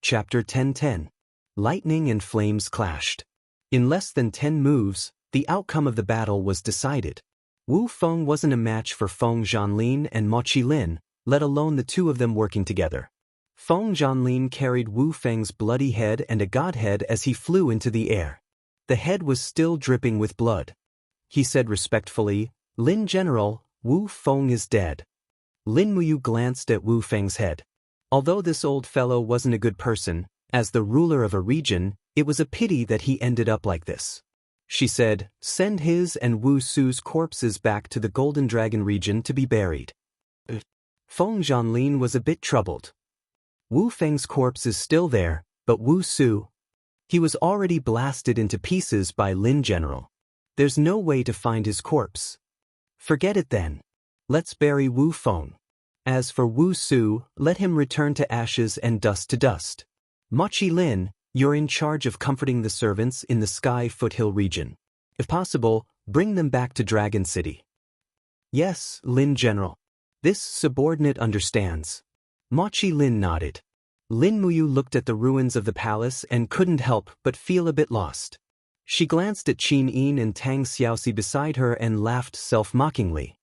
Chapter 10:10. Lightning and flames clashed. In less than 10 moves, the outcome of the battle was decided. Wu Feng wasn't a match for Feng Zhanlin and Mo Qilin, let alone the two of them working together. Feng Zhanlin carried Wu Feng's bloody head and a godhead as he flew into the air. The head was still dripping with blood. He said respectfully, "Lin General, Wu Feng is dead." Lin Muyu glanced at Wu Feng's head. Although this old fellow wasn't a good person, as the ruler of a region, it was a pity that he ended up like this. She said, "Send his and Wu Su's corpses back to the Golden Dragon region to be buried." Feng Zhanlin was a bit troubled. Wu Feng's corpse is still there, but Wu Su, he was already blasted into pieces by Lin General. There's no way to find his corpse. Forget it then. Let's bury Wu Feng. As for Wu Su, let him return to ashes and dust to dust. Mo Qilin, you're in charge of comforting the servants in the Sky Foothill region. If possible, bring them back to Dragon City. Yes, Lin General. This subordinate understands. Mo Qilin nodded. Lin Muyu looked at the ruins of the palace and couldn't help but feel a bit lost. She glanced at Qin Yin and Tang Xiaoxi beside her and laughed self-mockingly.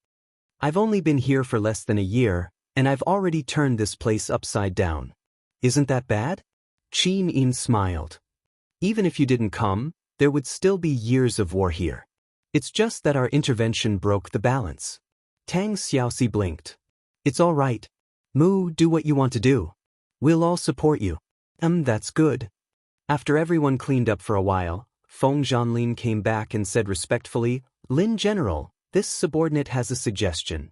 I've only been here for less than a year, and I've already turned this place upside down. Isn't that bad? Qin Yin smiled. Even if you didn't come, there would still be years of war here. It's just that our intervention broke the balance. Tang Xiaoxi blinked. It's all right. Mu, do what you want to do. We'll all support you. That's good. After everyone cleaned up for a while, Feng Zhanlin came back and said respectfully, Lin General, this subordinate has a suggestion.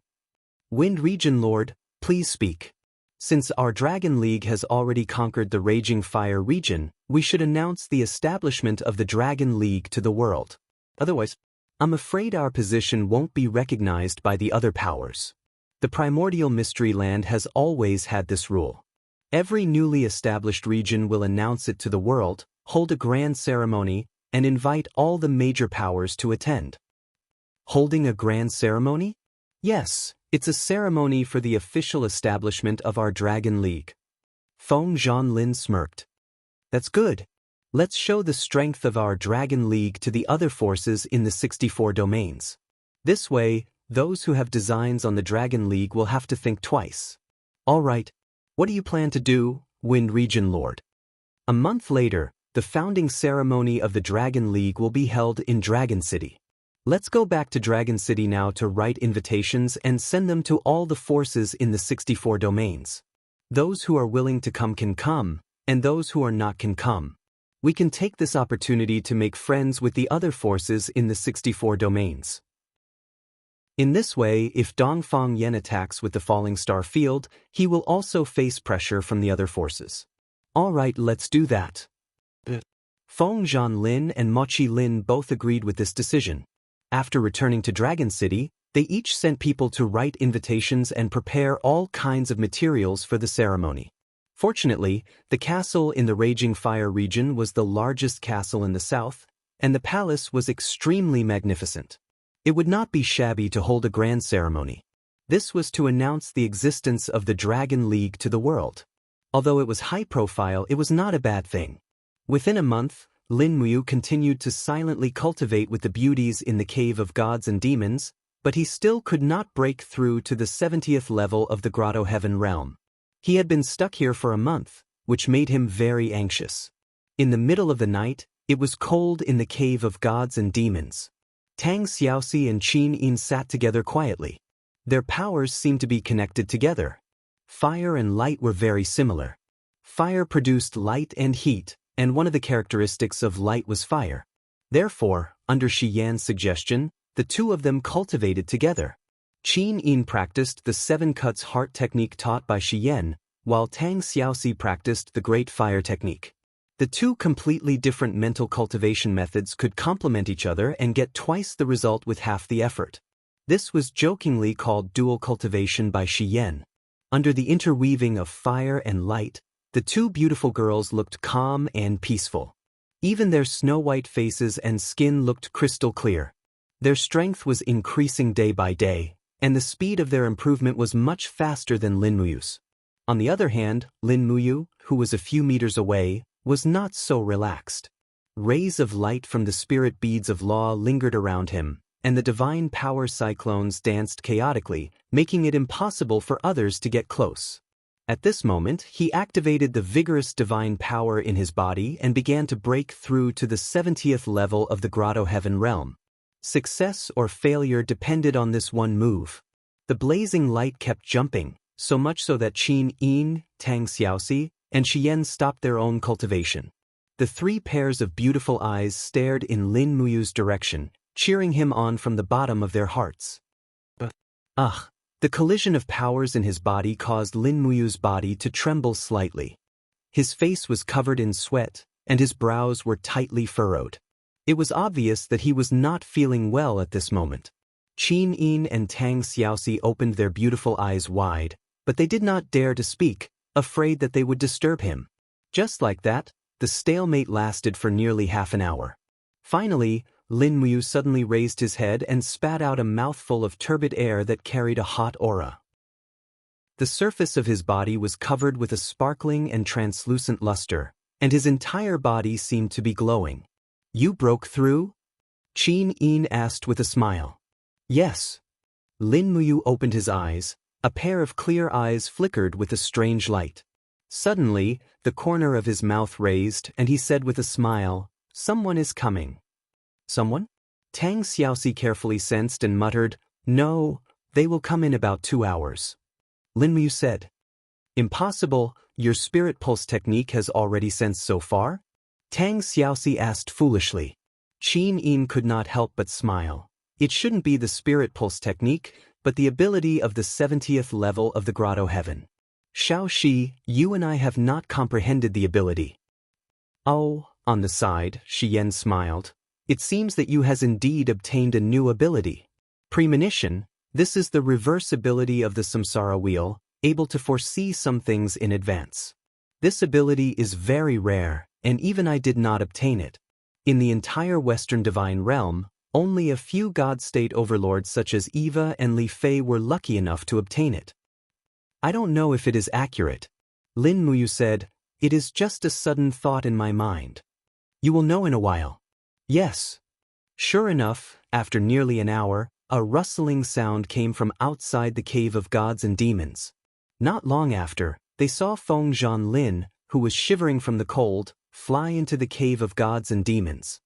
Wind Region Lord, please speak. Since our Dragon League has already conquered the Raging Fire region, we should announce the establishment of the Dragon League to the world. Otherwise, I'm afraid our position won't be recognized by the other powers. The Primordial Mystery Land has always had this rule. Every newly established region will announce it to the world, hold a grand ceremony, and invite all the major powers to attend. Holding a grand ceremony? Yes, it's a ceremony for the official establishment of our Dragon League. Feng Zhanlin smirked. That's good. Let's show the strength of our Dragon League to the other forces in the 64 domains. This way, those who have designs on the Dragon League will have to think twice. All right, what do you plan to do, Wind Region Lord? A month later, the founding ceremony of the Dragon League will be held in Dragon City. Let's go back to Dragon City now to write invitations and send them to all the forces in the 64 domains. Those who are willing to come can come, and those who are not can come. We can take this opportunity to make friends with the other forces in the 64 domains. In this way, if Dongfang Yan attacks with the Falling Star Field, he will also face pressure from the other forces. All right, let's do that. Feng Zhanlin and Mo Qilin both agreed with this decision. After returning to Dragon City, they each sent people to write invitations and prepare all kinds of materials for the ceremony. Fortunately, the castle in the Raging Fire region was the largest castle in the south, and the palace was extremely magnificent. It would not be shabby to hold a grand ceremony. This was to announce the existence of the Dragon League to the world. Although it was high profile, it was not a bad thing. Within a month, Lin Muyu continued to silently cultivate with the beauties in the Cave of Gods and Demons, but he still could not break through to the 70th level of the Grotto Heaven realm. He had been stuck here for a month, which made him very anxious. In the middle of the night, it was cold in the Cave of Gods and Demons. Tang Xiaoxi and Qin Yin sat together quietly. Their powers seemed to be connected together. Fire and light were very similar. Fire produced light and heat, and one of the characteristics of light was fire. Therefore, under Shi Yan's suggestion, the two of them cultivated together. Qin Yin practiced the 7 cuts heart technique taught by Shi Yan, while Tang Xiaoxi practiced the Great Fire technique. The two completely different mental cultivation methods could complement each other and get twice the result with half the effort. This was jokingly called dual cultivation by Shi Yan. Under the interweaving of fire and light, the two beautiful girls looked calm and peaceful. Even their snow-white faces and skin looked crystal clear. Their strength was increasing day by day, and the speed of their improvement was much faster than Lin Muyu's. On the other hand, Lin Muyu, who was a few meters away, was not so relaxed. Rays of light from the spirit beads of law lingered around him, and the divine power cyclones danced chaotically, making it impossible for others to get close. At this moment, he activated the vigorous divine power in his body and began to break through to the 70th level of the Grotto Heaven realm. Success or failure depended on this one move. The blazing light kept jumping, so much so that Qin Yin, Tang Xiaoxi, and Xian stopped their own cultivation. The three pairs of beautiful eyes stared in Lin Muyu's direction, cheering him on from the bottom of their hearts. The collision of powers in his body caused Lin Muyu's body to tremble slightly. His face was covered in sweat, and his brows were tightly furrowed. It was obvious that he was not feeling well at this moment. Qin Yin and Tang Xiaoxi opened their beautiful eyes wide, but they did not dare to speak, afraid that they would disturb him. Just like that, the stalemate lasted for nearly half an hour. Finally, Lin Muyu suddenly raised his head and spat out a mouthful of turbid air that carried a hot aura. The surface of his body was covered with a sparkling and translucent luster, and his entire body seemed to be glowing. "You broke through?" Qin Yin asked with a smile. "Yes." Lin Muyu opened his eyes. A pair of clear eyes flickered with a strange light. Suddenly, the corner of his mouth raised, and he said with a smile, "Someone is coming." "Someone?" Tang Xiaoxi carefully sensed and muttered, "No, they will come in about 2 hours." Lin Muyu said, "Impossible, your spirit pulse technique has already sensed so far?" Tang Xiaoxi asked foolishly. Qin Yin could not help but smile. It shouldn't be the spirit pulse technique, but the ability of the 70th level of the Grotto Heaven. "Xiaoxi, you and I have not comprehended the ability." "Oh," on the side, Xian smiled. "It seems that you has indeed obtained a new ability. Premonition, this is the reverse ability of the samsara wheel, able to foresee some things in advance. This ability is very rare, and even I did not obtain it. In the entire Western Divine Realm, only a few God-state overlords such as Eva and Li Fei were lucky enough to obtain it." "I don't know if it is accurate," Lin Muyu said. "It is just a sudden thought in my mind." "You will know in a while." "Yes." Sure enough, after nearly an hour, a rustling sound came from outside the cave of gods and demons. Not long after, they saw Feng Zhanlin, who was shivering from the cold, fly into the cave of gods and demons.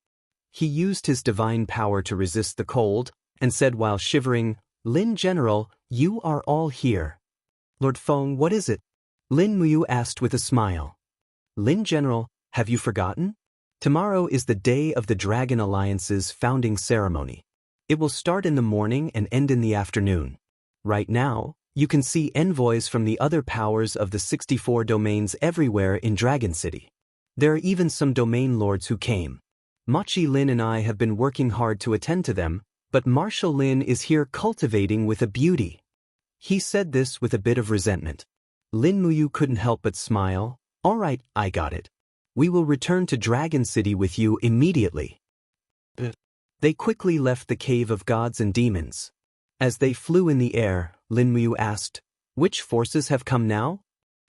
He used his divine power to resist the cold, and said while shivering, "Lin General, you are all here." "Lord Feng, what is it?" Lin Muyu asked with a smile. "Lin General, have you forgotten? Tomorrow is the day of the Dragon Alliance's founding ceremony. It will start in the morning and end in the afternoon. Right now, you can see envoys from the other powers of the 64 domains everywhere in Dragon City. There are even some domain lords who came. Mochi Lin and I have been working hard to attend to them, but Marshal Lin is here cultivating with a beauty." He said this with a bit of resentment. Lin Muyu couldn't help but smile. "All right, I got it. We will return to Dragon City with you immediately." They quickly left the cave of gods and demons. As they flew in the air, Lin Muyu asked, "Which forces have come now?"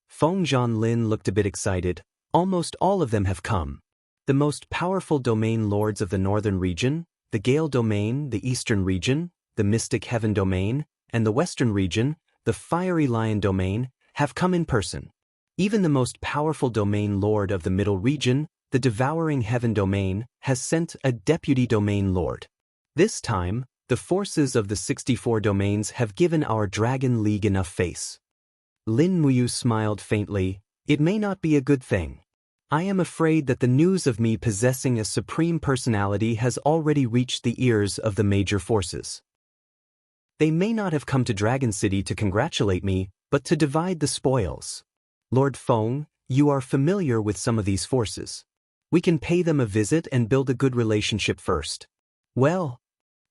Feng Zhanlin looked a bit excited. "Almost all of them have come. The most powerful domain lords of the northern region, the Gale domain, the eastern region, the Mystic Heaven domain, and the western region, the Fiery Lion domain, have come in person. Even the most powerful domain lord of the middle region, the Devouring Heaven domain, has sent a deputy domain lord. This time, the forces of the 64 domains have given our Dragon League enough face." Lin Muyu smiled faintly. "It may not be a good thing. I am afraid that the news of me possessing a supreme personality has already reached the ears of the major forces. They may not have come to Dragon City to congratulate me, but to divide the spoils. Lord Feng, you are familiar with some of these forces. We can pay them a visit and build a good relationship first." "Well,"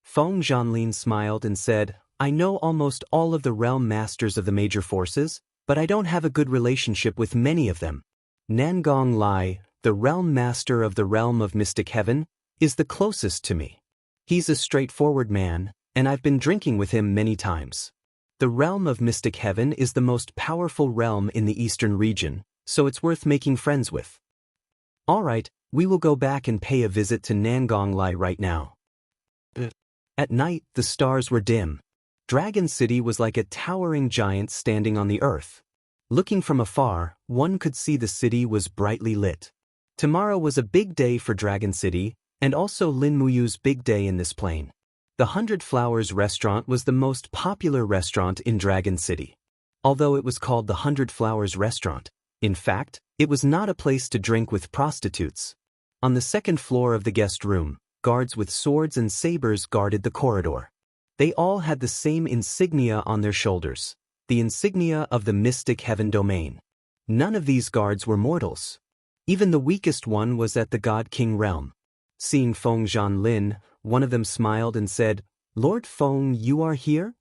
Feng Zhanlin smiled and said, "I know almost all of the realm masters of the major forces, but I don't have a good relationship with many of them. Nangong Lai, the realm master of the realm of Mystic Heaven, is the closest to me. He's a straightforward man, and I've been drinking with him many times. The realm of Mystic Heaven is the most powerful realm in the eastern region, so it's worth making friends with. Alright, we will go back and pay a visit to Nangong Lai right now. At night, the stars were dim. Dragon City was like a towering giant standing on the earth. Looking from afar, one could see the city was brightly lit. Tomorrow was a big day for Dragon City, and also Lin Muyu's big day in this plane. The 100 Flowers restaurant was the most popular restaurant in Dragon City. Although it was called the 100 Flowers restaurant, in fact, it was not a place to drink with prostitutes. On the second floor of the guest room, guards with swords and sabers guarded the corridor. They all had the same insignia on their shoulders, the insignia of the Mystic Heaven domain. None of these guards were mortals. Even the weakest one was at the God King realm. Seeing Feng Zhanlin, one of them smiled and said, "Lord Feng, you are here?"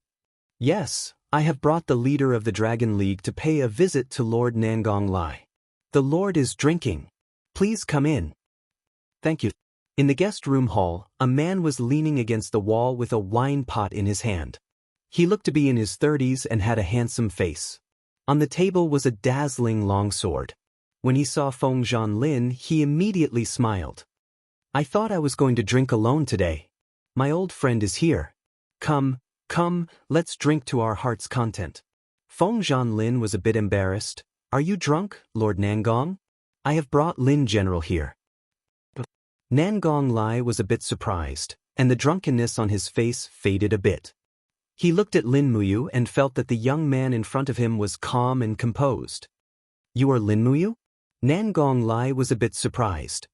"Yes, I have brought the leader of the Dragon League to pay a visit to Lord Nangong Lai. The Lord is drinking. Please come in." "Thank you." In the guest room hall, a man was leaning against the wall with a wine pot in his hand. He looked to be in his 30s and had a handsome face. On the table was a dazzling long sword. When he saw Feng Zhanlin, he immediately smiled. "I thought I was going to drink alone today. My old friend is here. Come, let's drink to our heart's content." Feng Zhanlin was a bit embarrassed. "Are you drunk, Lord Nangong? I have brought Lin General here." Nangong Lai was a bit surprised, and the drunkenness on his face faded a bit. He looked at Lin Muyu and felt that the young man in front of him was calm and composed. "You are Lin Muyu?" Nangong Lai was a bit surprised.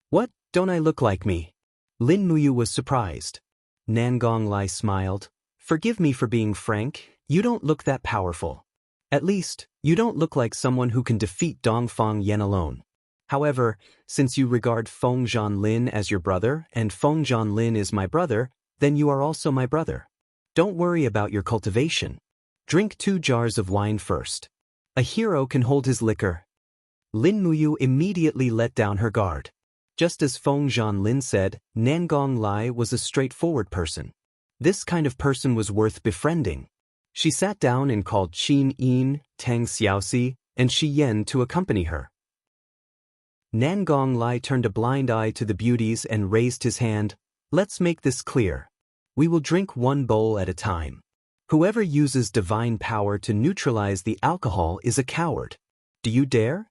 "What, don't I look like me?" Lin Muyu was surprised. Nangong Lai smiled. "Forgive me for being frank, you don't look that powerful. At least, you don't look like someone who can defeat Dongfang Yen alone. However, since you regard Feng Zhanlin as your brother and Feng Zhanlin is my brother, then you are also my brother. Don't worry about your cultivation. Drink 2 jars of wine first. A hero can hold his liquor." Lin Muyu immediately let down her guard. Just as Feng Zhanlin said, Nangong Lai was a straightforward person. This kind of person was worth befriending. She sat down and called Qin Yin, Tang Xiaoxi, and Shi Yan to accompany her. Nangong Lai turned a blind eye to the beauties and raised his hand. "Let's make this clear. We will drink one bowl at a time. Whoever uses divine power to neutralize the alcohol is a coward. Do you dare?"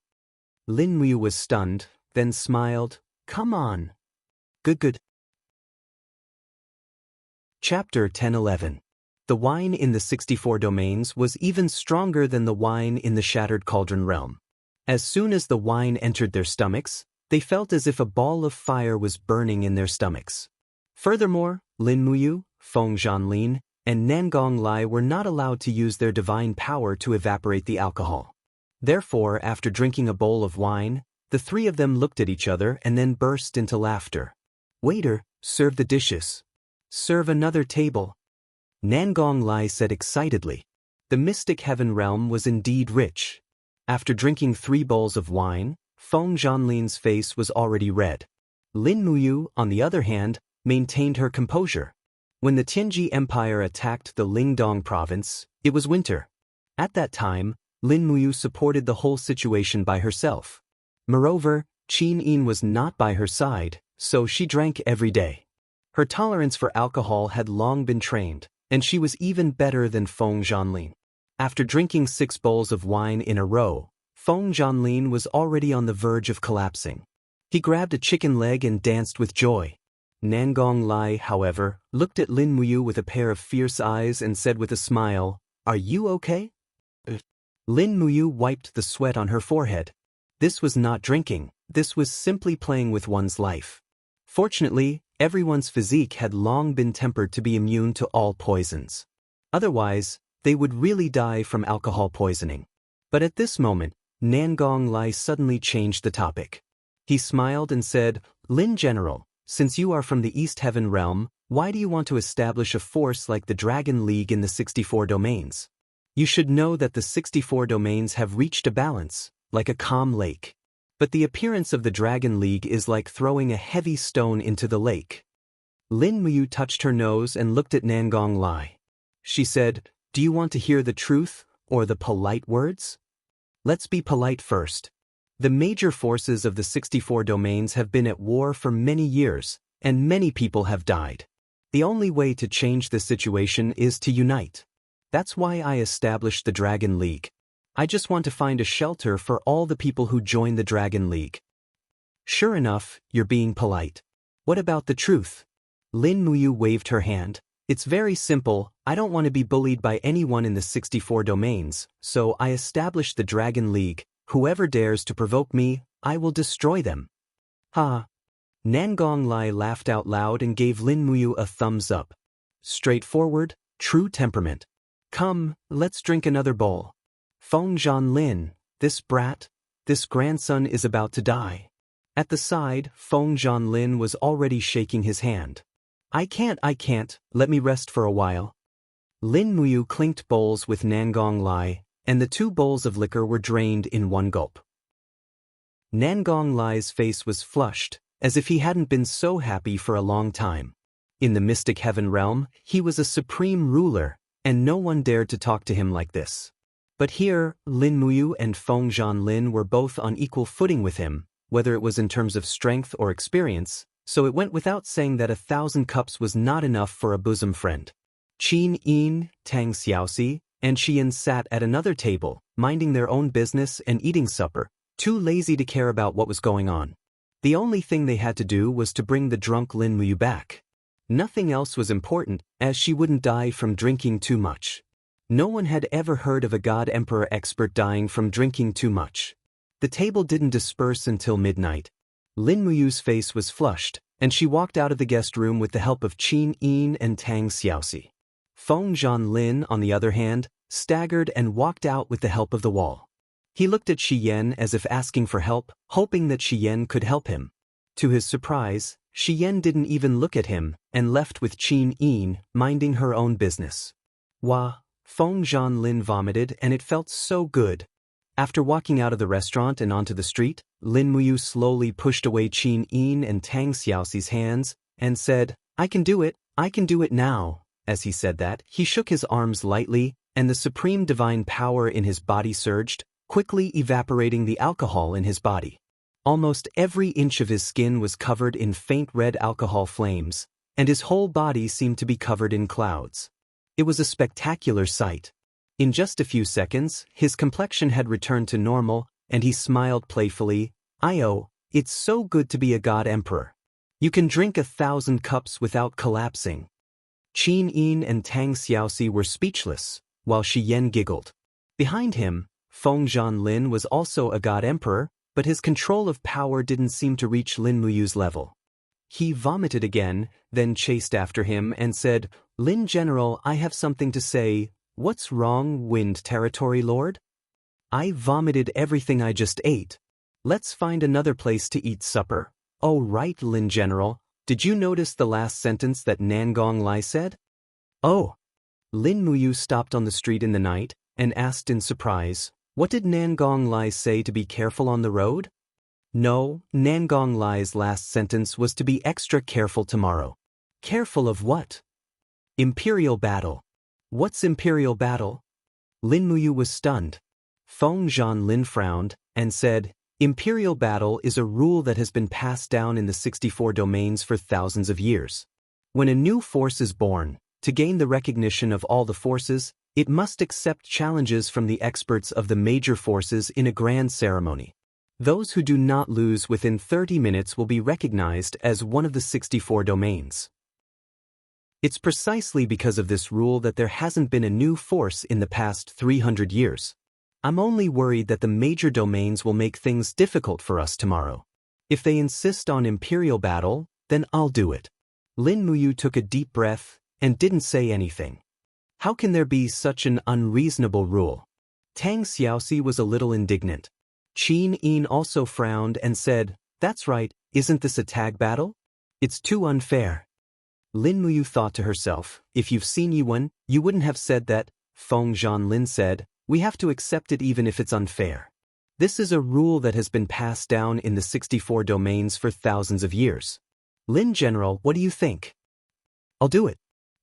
Lin Muyu was stunned, then smiled. "Come on." Good. Chapter 10-11. The wine in the 64 domains was even stronger than the wine in the Shattered Cauldron realm. As soon as the wine entered their stomachs, they felt as if a ball of fire was burning in their stomachs. Furthermore, Lin Muyu, Feng Zhanlin, and Nangong Lai were not allowed to use their divine power to evaporate the alcohol. Therefore, after drinking a bowl of wine, the 3 of them looked at each other and then burst into laughter. "Waiter, serve the dishes. Serve another table." Nangong Lai said excitedly. The Mystic Heaven realm was indeed rich. After drinking 3 bowls of wine, Feng Zhanlin's face was already red. Lin Muyu, on the other hand, maintained her composure. When the Tianji Empire attacked the Lingdong province, it was winter. At that time, Lin Muyu supported the whole situation by herself. Moreover, Qin Yin was not by her side, so she drank every day. Her tolerance for alcohol had long been trained, and she was even better than Feng Zhanlin. After drinking 6 bowls of wine in a row, Feng Zhanlin was already on the verge of collapsing. He grabbed a chicken leg and danced with joy. Nangong Lai, however, looked at Lin Muyu with a pair of fierce eyes and said with a smile, "Are you okay?" Lin Muyu wiped the sweat on her forehead. This was not drinking, this was simply playing with one's life. Fortunately, everyone's physique had long been tempered to be immune to all poisons. Otherwise, they would really die from alcohol poisoning. But at this moment, Nangong Lai suddenly changed the topic. He smiled and said, "Lin General, since you are from the East Heaven realm, why do you want to establish a force like the Dragon League in the 64 domains? You should know that the 64 domains have reached a balance, like a calm lake. But the appearance of the Dragon League is like throwing a heavy stone into the lake." Lin Muyu touched her nose and looked at Nangong Lai. She said, Do you want to hear the truth, or the polite words? Let's be polite first. The major forces of the 64 domains have been at war for many years, and many people have died. The only way to change the situation is to unite. That's why I established the Dragon League. I just want to find a shelter for all the people who join the Dragon League. Sure enough, you're being polite. What about the truth? Lin Muyu waved her hand. It's very simple. I don't want to be bullied by anyone in the 64 domains, so I established the Dragon League. Whoever dares to provoke me, I will destroy them. Ha! Nangong Lai laughed out loud and gave Lin Muyu a thumbs up. Straightforward, true temperament. Come, let's drink another bowl. Feng Zhanlin, this brat, this grandson is about to die. At the side, Feng Zhanlin was already shaking his hand. I can't, let me rest for a while. Lin Muyu clinked bowls with Nangong Lai, and the 2 bowls of liquor were drained in one gulp. Nangong Lai's face was flushed, as if he hadn't been so happy for a long time. In the mystic heaven realm, he was a supreme ruler, and no one dared to talk to him like this. But here, Lin Muyu and Feng Zhanlin were both on equal footing with him, whether it was in terms of strength or experience, so it went without saying that 1,000 cups was not enough for a bosom friend. Qin Yin, Tang Xiaoxi, and Xian sat at another table, minding their own business and eating supper, too lazy to care about what was going on. The only thing they had to do was to bring the drunk Lin Muyu back. Nothing else was important, as she wouldn't die from drinking too much. No one had ever heard of a God Emperor expert dying from drinking too much. The table didn't disperse until midnight. Lin Muyu's face was flushed, and she walked out of the guest room with the help of Qin Yin and Tang Xiaoxi. Feng Zhanlin, on the other hand, staggered and walked out with the help of the wall. He looked at Shi Yan as if asking for help, hoping that Shi Yan could help him. To his surprise, Shi Yan didn't even look at him, and left with Qin Yin, minding her own business. Wah! Feng Zhanlin vomited, and it felt so good. After walking out of the restaurant and onto the street, Lin Muyu slowly pushed away Qin Yin and Tang Xiaoxi's hands, and said, I can do it now. As he said that, he shook his arms lightly, and the supreme divine power in his body surged, quickly evaporating the alcohol in his body. Almost every inch of his skin was covered in faint red alcohol flames, and his whole body seemed to be covered in clouds. It was a spectacular sight. In just a few seconds, his complexion had returned to normal, and he smiled playfully. It's so good to be a God Emperor. You can drink 1,000 cups without collapsing. Qin Yin and Tang Xiaoxi were speechless, while Shi Yan giggled. Behind him, Feng Zhanlin was also a God Emperor, but his control of power didn't seem to reach Lin Muyu's level. He vomited again, then chased after him and said, Lin General, I have something to say. What's wrong, Wind Territory Lord? I vomited everything I just ate. Let's find another place to eat supper. Oh right, Lin General. Did you notice the last sentence that Nangong Lai said? Oh. Lin Muyu stopped on the street in the night and asked in surprise, what did Nangong Lai say to be careful on the road? No, Nangong Lai's last sentence was to be extra careful tomorrow. Careful of what? Imperial battle. What's imperial battle? Lin Muyu was stunned. Feng Zhanlin frowned and said, Imperial battle is a rule that has been passed down in the 64 domains for thousands of years. When a new force is born, to gain the recognition of all the forces, it must accept challenges from the experts of the major forces in a grand ceremony. Those who do not lose within 30 minutes will be recognized as one of the 64 domains. It's precisely because of this rule that there hasn't been a new force in the past 300 years. I'm only worried that the major domains will make things difficult for us tomorrow. If they insist on imperial battle, then I'll do it. Lin Muyu took a deep breath and didn't say anything. How can there be such an unreasonable rule? Tang Xiaoxi was a little indignant. Qin Yin also frowned and said, That's right, isn't this a tag battle? It's too unfair. Lin Muyu thought to herself, if you've seen Yuan, you wouldn't have said that. Feng Zhanlin said, we have to accept it even if it's unfair. This is a rule that has been passed down in the 64 domains for thousands of years. Lin General, what do you think? I'll do it.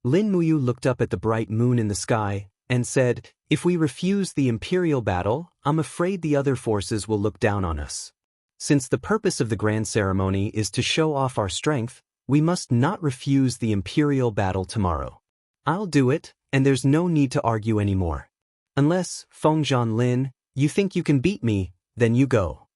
Lin Muyu looked up at the bright moon in the sky, and said, "If we refuse the imperial battle, I'm afraid the other forces will look down on us. Since the purpose of the grand ceremony is to show off our strength, we must not refuse the imperial battle tomorrow. I'll do it, and there's no need to argue anymore. Unless, Feng Zhanlin, you think you can beat me, then you go."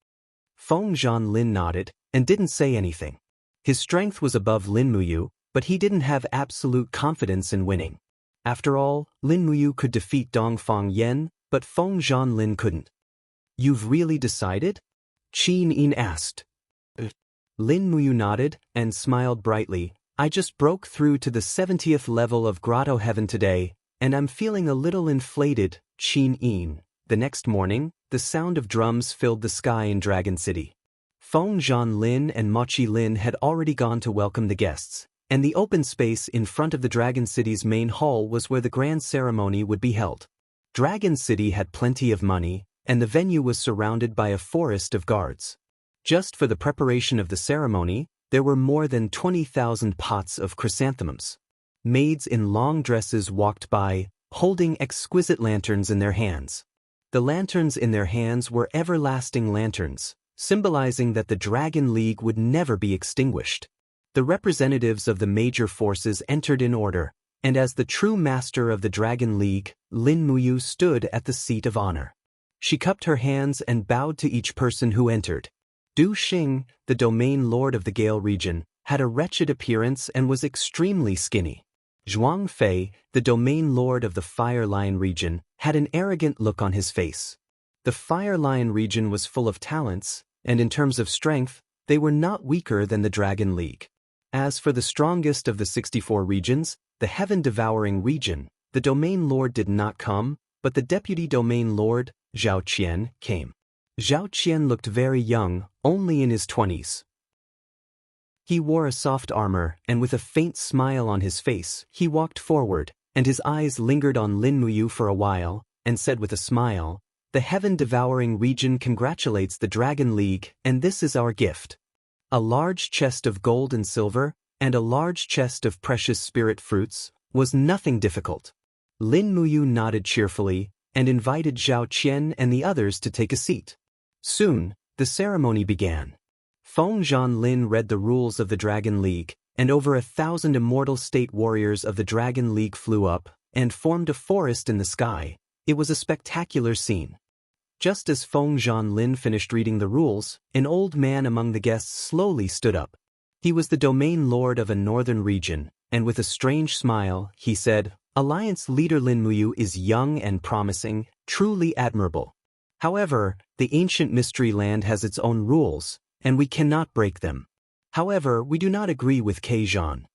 Feng Zhanlin nodded and didn't say anything. His strength was above Lin Muyu, but he didn't have absolute confidence in winning. After all, Lin Muyu could defeat Dongfang Yan, but Feng Zhanlin couldn't. "You've really decided?" Qin Yin asked. Lin Muyu nodded and smiled brightly. "I just broke through to the 70th level of Grotto Heaven today, and I'm feeling a little inflated." Qin Yin. The next morning, the sound of drums filled the sky in Dragon City. Feng Zhanlin and Mo Qilin had already gone to welcome the guests, and the open space in front of the Dragon City's main hall was where the grand ceremony would be held. Dragon City had plenty of money, and the venue was surrounded by a forest of guards. Just for the preparation of the ceremony, there were more than 20,000 pots of chrysanthemums. Maids in long dresses walked by, holding exquisite lanterns in their hands. The lanterns in their hands were everlasting lanterns, symbolizing that the Dragon League would never be extinguished. The representatives of the major forces entered in order, and as the true master of the Dragon League, Lin Muyu stood at the seat of honor. She cupped her hands and bowed to each person who entered. Du Xing, the domain lord of the Gale region, had a wretched appearance and was extremely skinny. Zhuang Fei, the domain lord of the Fire Lion region, had an arrogant look on his face. The Fire Lion region was full of talents, and in terms of strength, they were not weaker than the Dragon League. As for the strongest of the 64 regions, the Heaven-Devouring region, the domain lord did not come, but the deputy domain lord, Zhao Qian, came. Zhao Qian looked very young, only in his 20s. He wore a soft armor, and with a faint smile on his face, he walked forward, and his eyes lingered on Lin Muyu for a while, and said with a smile, "The Heaven-Devouring region congratulates the Dragon League, and this is our gift. A large chest of gold and silver, and a large chest of precious spirit fruits, was nothing difficult." Lin Muyu nodded cheerfully, and invited Zhao Qian and the others to take a seat. Soon, the ceremony began. Feng Zhanlin read the rules of the Dragon League, and over 1,000 immortal state warriors of the Dragon League flew up and formed a forest in the sky. It was a spectacular scene. Just as Feng Zhanlin finished reading the rules, an old man among the guests slowly stood up. He was the domain lord of a northern region, and with a strange smile, he said, "Alliance leader Lin Muyu is young and promising, truly admirable. However, the ancient mystery land has its own rules, and we cannot break them. However, we do not agree with Keijan."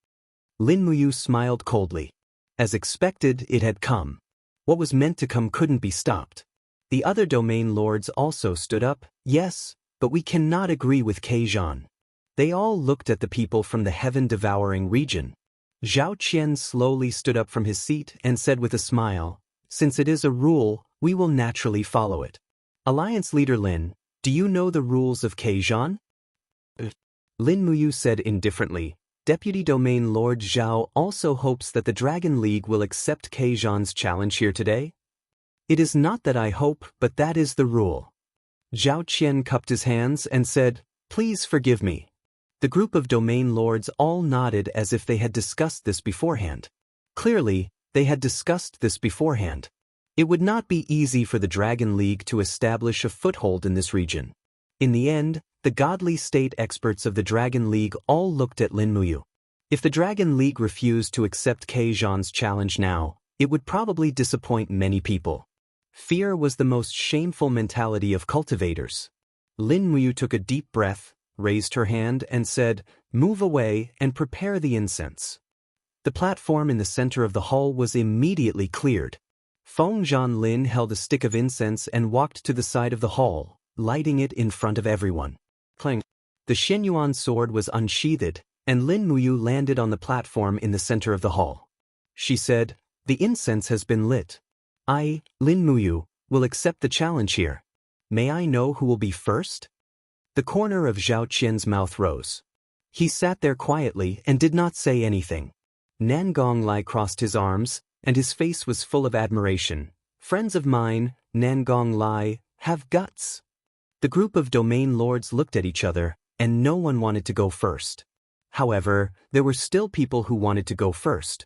Lin Muyu smiled coldly. As expected, it had come. What was meant to come couldn't be stopped. The other domain lords also stood up. "Yes, but we cannot agree with Keijan." They all looked at the people from the Heaven-Devouring region. Zhao Qian slowly stood up from his seat and said with a smile, "Since it is a rule, we will naturally follow it. Alliance leader Lin, do you know the rules of Keijan?" Lin Muyu said indifferently, "Deputy Domain Lord Zhao also hopes that the Dragon League will accept Keijan's challenge here today. It is not that I hope, but that is the rule." Zhao Qian cupped his hands and said, "Please forgive me." The group of domain lords all nodded as if they had discussed this beforehand. Clearly, they had discussed this beforehand. It would not be easy for the Dragon League to establish a foothold in this region. In the end, the godly state experts of the Dragon League all looked at Lin Muyu. If the Dragon League refused to accept Keijan's challenge now, it would probably disappoint many people. Fear was the most shameful mentality of cultivators. Lin Muyu took a deep breath, raised her hand, and said, "Move away and prepare the incense." The platform in the center of the hall was immediately cleared. Feng Zhanlin held a stick of incense and walked to the side of the hall, lighting it in front of everyone. Clang! The Shenyuan sword was unsheathed, and Lin Muyu landed on the platform in the center of the hall. She said, "The incense has been lit. I, Lin Muyu, will accept the challenge here. May I know who will be first?" The corner of Zhao Qian's mouth rose. He sat there quietly and did not say anything. Nangong Lai crossed his arms, and his face was full of admiration. "Friends of mine, Nangong Lai, have guts." The group of domain lords looked at each other, and no one wanted to go first. However, there were still people who wanted to go first.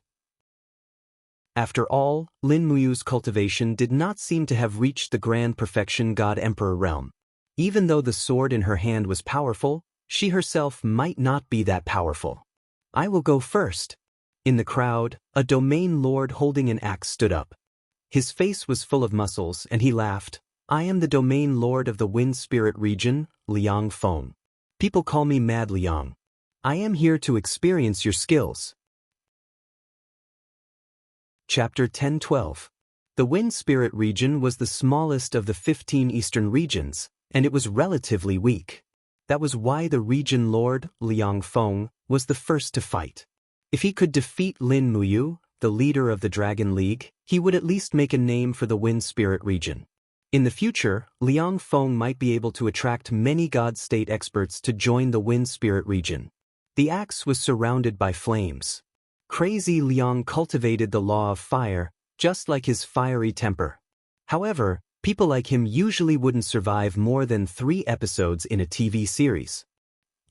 After all, Lin Muyu's cultivation did not seem to have reached the grand perfection God-Emperor realm. Even though the sword in her hand was powerful, she herself might not be that powerful. "I will go first." In the crowd, a domain lord holding an axe stood up. His face was full of muscles, and he laughed. "I am the domain lord of the Wind Spirit region, Liang Feng. People call me Mad Liang. I am here to experience your skills." Chapter 10-12. The Wind Spirit region was the smallest of the 15 eastern regions, and it was relatively weak. That was why the region lord, Liang Feng, was the first to fight. If he could defeat Lin Muyu, the leader of the Dragon League, he would at least make a name for the Wind Spirit region. In the future, Liang Feng might be able to attract many God State experts to join the Wind Spirit region. The axe was surrounded by flames. Crazy Liang cultivated the law of fire, just like his fiery temper. However, people like him usually wouldn't survive more than 3 episodes in a TV series.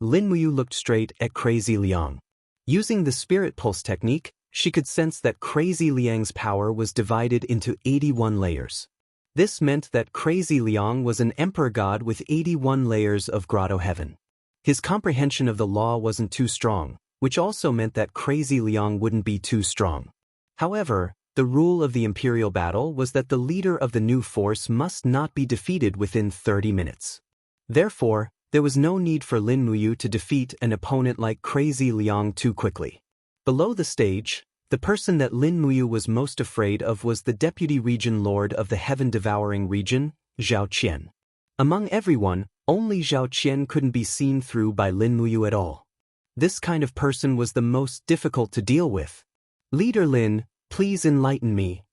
Lin Muyu looked straight at Crazy Liang. Using the Spirit Pulse technique, she could sense that Crazy Liang's power was divided into 81 layers. This meant that Crazy Liang was an emperor god with 81 layers of grotto heaven. His comprehension of the law wasn't too strong, which also meant that Crazy Liang wouldn't be too strong. However, the rule of the imperial battle was that the leader of the new force must not be defeated within 30 minutes. Therefore, there was no need for Lin Muyu to defeat an opponent like Crazy Liang too quickly. Below the stage, the person that Lin Muyu was most afraid of was the deputy region lord of the heaven-devouring region, Zhao Qian. Among everyone, only Zhao Qian couldn't be seen through by Lin Muyu at all. This kind of person was the most difficult to deal with. "Leader Lin, please enlighten me."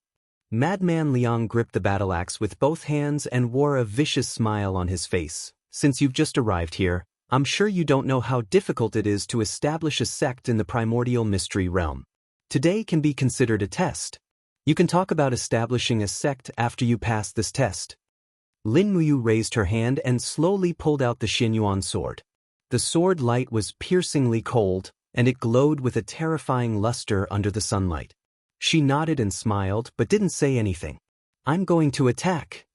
Madman Liang gripped the battle axe with both hands and wore a vicious smile on his face. "Since you've just arrived here, I'm sure you don't know how difficult it is to establish a sect in the primordial mystery realm. Today can be considered a test. You can talk about establishing a sect after you pass this test." Lin Muyu raised her hand and slowly pulled out the Xinyuan sword. The sword light was piercingly cold, and it glowed with a terrifying luster under the sunlight. She nodded and smiled but didn't say anything. "I'm going to attack."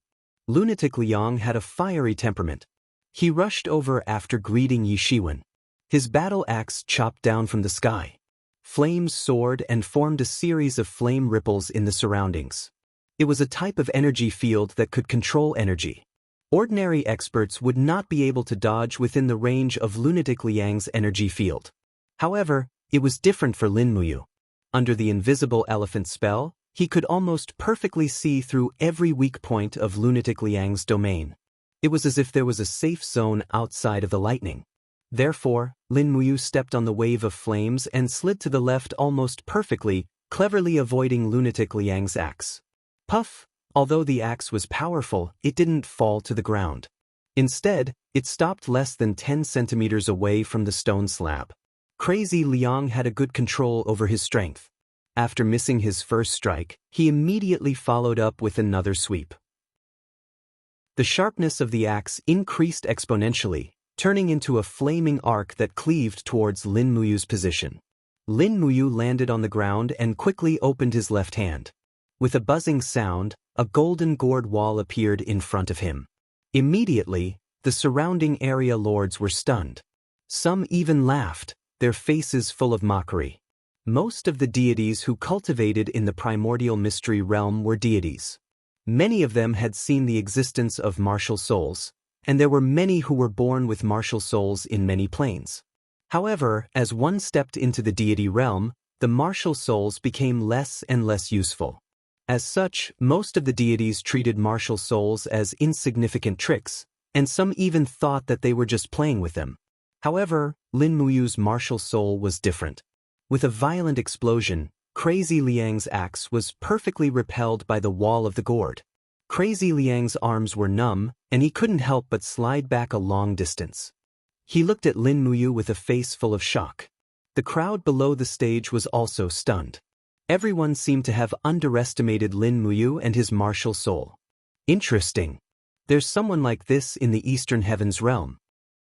Lunatic Liang had a fiery temperament. He rushed over after greeting Yi Shiwen. His battle axe chopped down from the sky. Flames soared and formed a series of flame ripples in the surroundings. It was a type of energy field that could control energy. Ordinary experts would not be able to dodge within the range of Lunatic Liang's energy field. However, it was different for Lin Muyu. Under the invisible elephant spell, he could almost perfectly see through every weak point of Lunatic Liang's domain. It was as if there was a safe zone outside of the lightning. Therefore, Lin Muyu stepped on the wave of flames and slid to the left almost perfectly, cleverly avoiding Lunatic Liang's axe. Puff! Although the axe was powerful, it didn't fall to the ground. Instead, it stopped less than 10 centimeters away from the stone slab. Crazy Liang had a good control over his strength. After missing his first strike, he immediately followed up with another sweep. The sharpness of the axe increased exponentially, turning into a flaming arc that cleaved towards Lin Muyu's position. Lin Muyu landed on the ground and quickly opened his left hand. With a buzzing sound, a golden gourd wall appeared in front of him. Immediately, the surrounding area lords were stunned. Some even laughed, their faces full of mockery. Most of the deities who cultivated in the primordial mystery realm were deities. Many of them had seen the existence of martial souls, and there were many who were born with martial souls in many planes. However, as one stepped into the deity realm, the martial souls became less and less useful. As such, most of the deities treated martial souls as insignificant tricks, and some even thought that they were just playing with them. However, Lin Muyu's martial soul was different. With a violent explosion, Crazy Liang's axe was perfectly repelled by the wall of the gourd. Crazy Liang's arms were numb, and he couldn't help but slide back a long distance. He looked at Lin Muyu with a face full of shock. The crowd below the stage was also stunned. Everyone seemed to have underestimated Lin Muyu and his martial soul. Interesting. There's someone like this in the Eastern Heavens realm.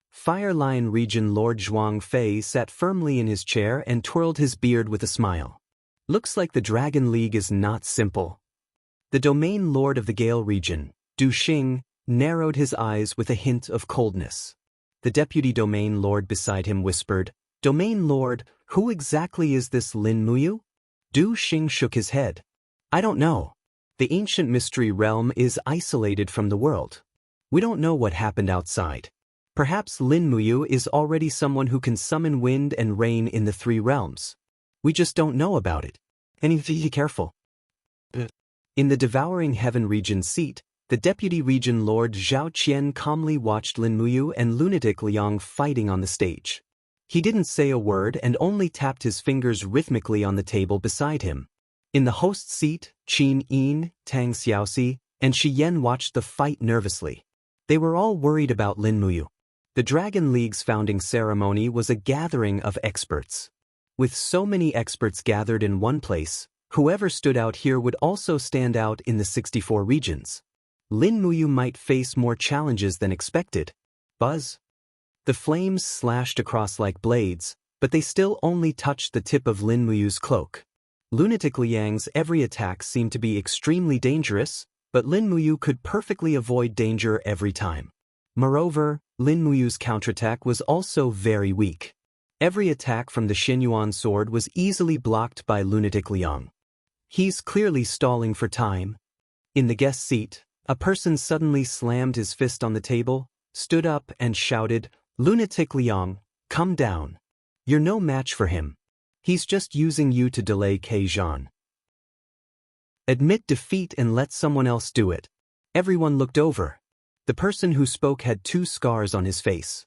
Fire Lion Region Lord Zhuang Fei sat firmly in his chair and twirled his beard with a smile. Looks like the Dragon League is not simple. The Domain Lord of the Gale Region, Du Xing, narrowed his eyes with a hint of coldness. The Deputy Domain Lord beside him whispered, "Domain Lord, who exactly is this Lin Muyu?" Du Xing shook his head. "I don't know. The ancient mystery realm is isolated from the world. We don't know what happened outside. Perhaps Lin Muyu is already someone who can summon wind and rain in the three realms. We just don't know about it. And be careful." In the Devouring Heaven region seat, the Deputy Region Lord Zhao Qian calmly watched Lin Muyu and Lunatic Liang fighting on the stage. He didn't say a word and only tapped his fingers rhythmically on the table beside him. In the host seat, Qin Yin, Tang Xiaoxi, and Shi Yan watched the fight nervously. They were all worried about Lin Muyu. The Dragon League's founding ceremony was a gathering of experts. With so many experts gathered in one place, whoever stood out here would also stand out in the 64 regions. Lin Muyu might face more challenges than expected. Buzz. The flames slashed across like blades, but they still only touched the tip of Lin Muyu's cloak. Lunatic Liang's every attack seemed to be extremely dangerous, but Lin Muyu could perfectly avoid danger every time. Moreover, Lin Muyu's counterattack was also very weak. Every attack from the Xinyuan sword was easily blocked by Lunatic Liang. He's clearly stalling for time. In the guest seat, a person suddenly slammed his fist on the table, stood up and shouted, "Lunatic Liang, come down. You're no match for him. He's just using you to delay Kei Zhan. Admit defeat and let someone else do it." Everyone looked over. The person who spoke had 2 scars on his face.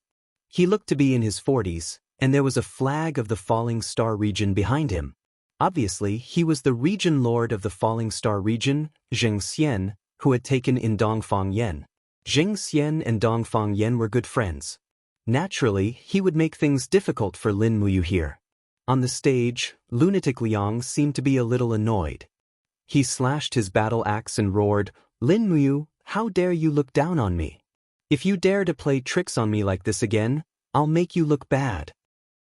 He looked to be in his 40s, and there was a flag of the Falling Star region behind him. Obviously, he was the region lord of the Falling Star region, Zheng Xian, who had taken in Dongfang Yan. Zheng Xian and Dongfang Yan were good friends. Naturally, he would make things difficult for Lin Muyu here. On the stage, Lunatic Liang seemed to be a little annoyed. He slashed his battle axe and roared, "Lin Muyu, how dare you look down on me? If you dare to play tricks on me like this again, I'll make you look bad."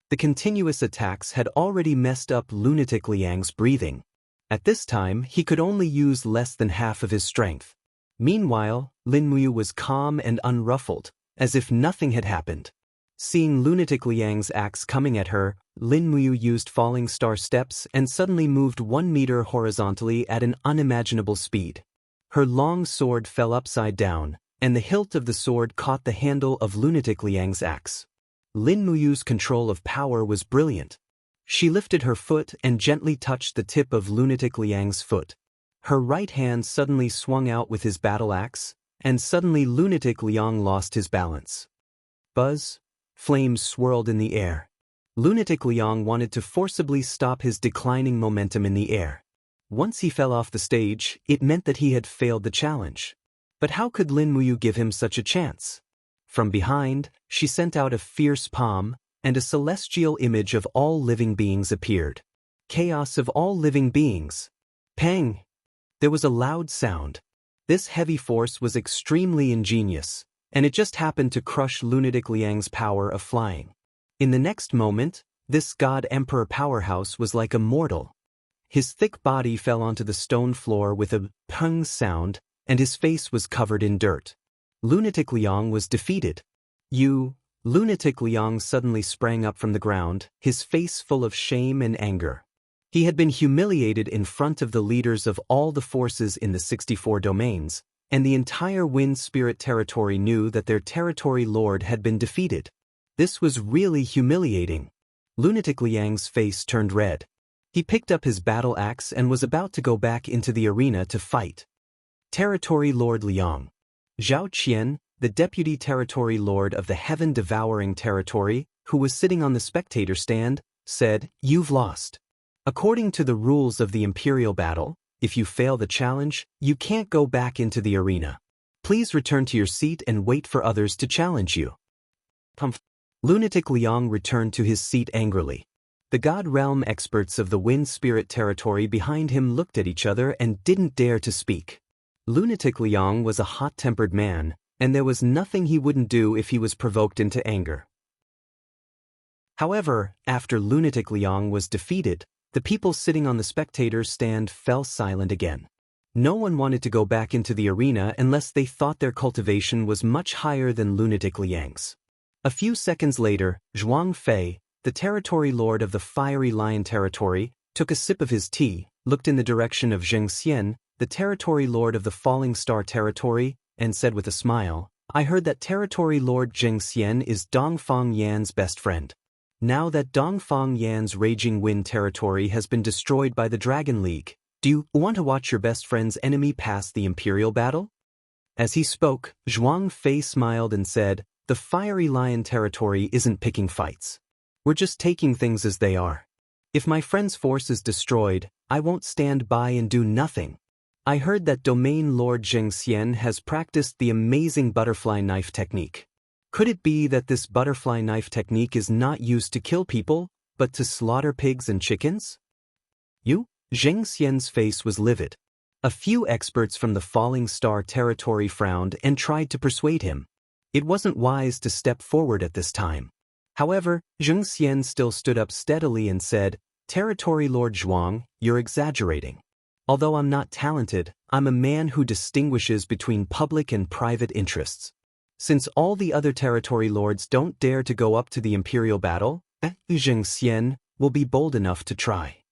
The continuous attacks had already messed up Lunatic Liang's breathing. At this time, he could only use less than half of his strength. Meanwhile, Lin Muyu was calm and unruffled, as if nothing had happened. Seeing Lunatic Liang's axe coming at her, Lin Muyu used Falling Star steps and suddenly moved 1 meter horizontally at an unimaginable speed. Her long sword fell upside down, and the hilt of the sword caught the handle of Lunatic Liang's axe. Lin Muyu's control of power was brilliant. She lifted her foot and gently touched the tip of Lunatic Liang's foot. Her right hand suddenly swung out with his battle axe, and suddenly Lunatic Liang lost his balance. Buzz. Flames swirled in the air. Lunatic Liang wanted to forcibly stop his declining momentum in the air. Once he fell off the stage, it meant that he had failed the challenge. But how could Lin Muyu give him such a chance? From behind, she sent out a fierce palm, and a celestial image of all living beings appeared. Chaos of all living beings. Pang! There was a loud sound. This heavy force was extremely ingenious, and it just happened to crush Lunatic Liang's power of flying. In the next moment, this God Emperor powerhouse was like a mortal. His thick body fell onto the stone floor with a pung sound, and his face was covered in dirt. Lunatic Liang was defeated. Lunatic Liang suddenly sprang up from the ground, his face full of shame and anger. He had been humiliated in front of the leaders of all the forces in the 64 domains, and the entire Wind Spirit territory knew that their territory lord had been defeated. This was really humiliating. Lunatic Liang's face turned red. He picked up his battle axe and was about to go back into the arena to fight. Territory Lord Liang. Zhao Qian, the deputy territory lord of the heaven-devouring territory, who was sitting on the spectator stand, said, "You've lost. According to the rules of the imperial battle, if you fail the challenge, you can't go back into the arena. Please return to your seat and wait for others to challenge you." Lunatic Liang returned to his seat angrily. The God Realm experts of the Wind Spirit territory behind him looked at each other and didn't dare to speak. Lunatic Liang was a hot-tempered man, and there was nothing he wouldn't do if he was provoked into anger. However, after Lunatic Liang was defeated, the people sitting on the spectators' stand fell silent again. No one wanted to go back into the arena unless they thought their cultivation was much higher than Lunatic Liang's. A few seconds later, Zhuang Fei, the territory lord of the Fiery Lion territory, took a sip of his tea, looked in the direction of Zheng Xian, the territory lord of the Falling Star territory, and said with a smile, "I heard that territory lord Zheng Xian is Dongfang Yan's best friend. Now that Dongfang Yan's Raging Wind territory has been destroyed by the Dragon League, do you want to watch your best friend's enemy pass the Imperial battle?" As he spoke, Zhuang Fei smiled and said, "The Fiery Lion territory isn't picking fights. We're just taking things as they are. If my friend's force is destroyed, I won't stand by and do nothing. I heard that Domain Lord Zheng Xian has practiced the amazing butterfly knife technique. Could it be that this butterfly knife technique is not used to kill people, but to slaughter pigs and chickens?" You? Zheng Xian's face was livid. A few experts from the Falling Star territory frowned and tried to persuade him. It wasn't wise to step forward at this time. However, Zheng Xian still stood up steadily and said, "Territory Lord Zhuang, you're exaggerating. Although I'm not talented, I'm a man who distinguishes between public and private interests. Since all the other territory lords don't dare to go up to the imperial battle, Zheng Xian will be bold enough to try."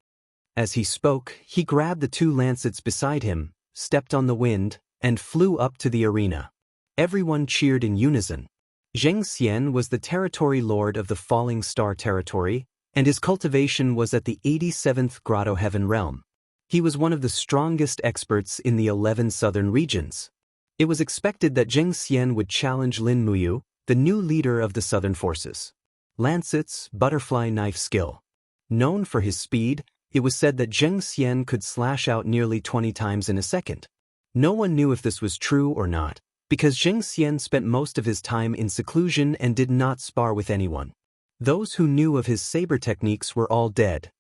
As he spoke, he grabbed the two lancets beside him, stepped on the wind, and flew up to the arena. Everyone cheered in unison. Zheng Xian was the territory lord of the Falling Star territory, and his cultivation was at the 87th Grotto Heaven realm. He was one of the strongest experts in the 11 southern regions. It was expected that Zheng Xian would challenge Lin Muyu, the new leader of the southern forces. Lancet's butterfly knife skill. Known for his speed, it was said that Zheng Xian could slash out nearly 20 times in a second. No one knew if this was true or not, because Zheng Xian spent most of his time in seclusion and did not spar with anyone. Those who knew of his saber techniques were all dead.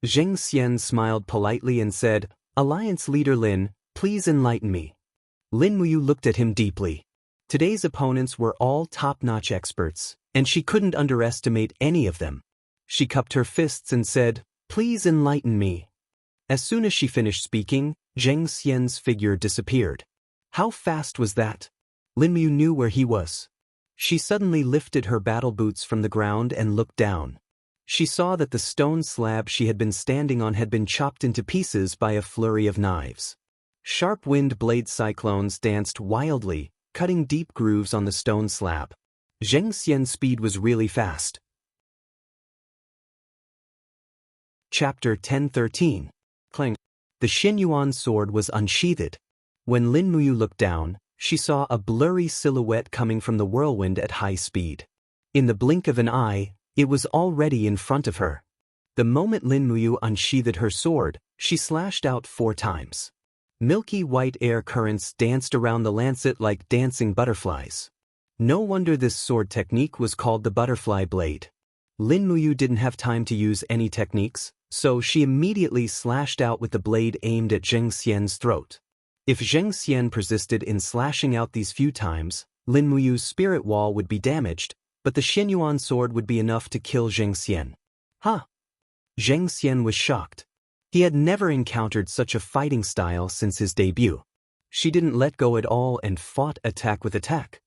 Zheng Xian smiled politely and said, "Alliance leader Lin, please enlighten me." Lin Muyu looked at him deeply. Today's opponents were all top-notch experts, and she couldn't underestimate any of them. She cupped her fists and said, "Please enlighten me." As soon as she finished speaking, Zheng Xian's figure disappeared. How fast was that? Lin Muyu knew where he was. She suddenly lifted her battle boots from the ground and looked down. She saw that the stone slab she had been standing on had been chopped into pieces by a flurry of knives. Sharp wind blade cyclones danced wildly, cutting deep grooves on the stone slab. Zheng Xian's speed was really fast. Chapter 10:13. Clang. The Xinyuan sword was unsheathed. When Lin Muyu looked down, she saw a blurry silhouette coming from the whirlwind at high speed. In the blink of an eye, it was already in front of her. The moment Lin Muyu unsheathed her sword, she slashed out 4 times. Milky white air currents danced around the lancet like dancing butterflies. No wonder this sword technique was called the butterfly blade. Lin Muyu didn't have time to use any techniques, so she immediately slashed out with the blade aimed at Zheng Xian's throat. If Zheng Xian persisted in slashing out these few times, Lin Muyu's spirit wall would be damaged, but the Xinyuan sword would be enough to kill Zheng Xian. Huh? Zheng Xian was shocked. He had never encountered such a fighting style since his debut. She didn't let go at all and fought attack with attack.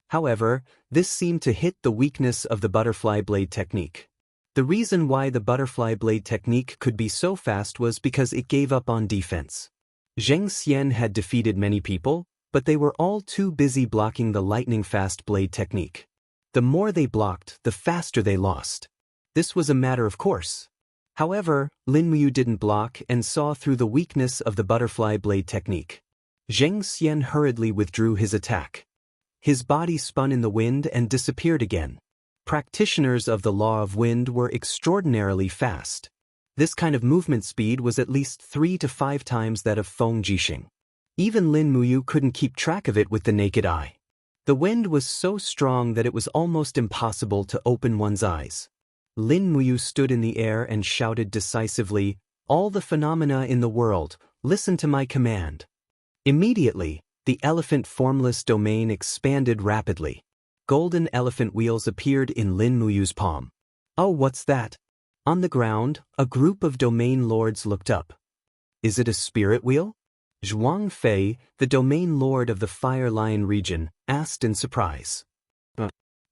However, this seemed to hit the weakness of the butterfly blade technique. The reason why the butterfly blade technique could be so fast was because it gave up on defense. Zheng Xian had defeated many people, but they were all too busy blocking the lightning-fast blade technique. The more they blocked, the faster they lost. This was a matter of course. However, Lin Muyu didn't block and saw through the weakness of the butterfly blade technique. Zheng Xian hurriedly withdrew his attack. His body spun in the wind and disappeared again. Practitioners of the law of wind were extraordinarily fast. This kind of movement speed was at least 3 to 5 times that of Feng Jixing. Even Lin Muyu couldn't keep track of it with the naked eye. The wind was so strong that it was almost impossible to open one's eyes. Lin Muyu stood in the air and shouted decisively, "All the phenomena in the world, listen to my command." Immediately, the elephant formless domain expanded rapidly. Golden elephant wheels appeared in Lin Muyu's palm. "Oh, what's that?" On the ground, a group of domain lords looked up. "Is it a spirit wheel?" Zhuang Fei, the domain lord of the Fire Lion region, asked in surprise.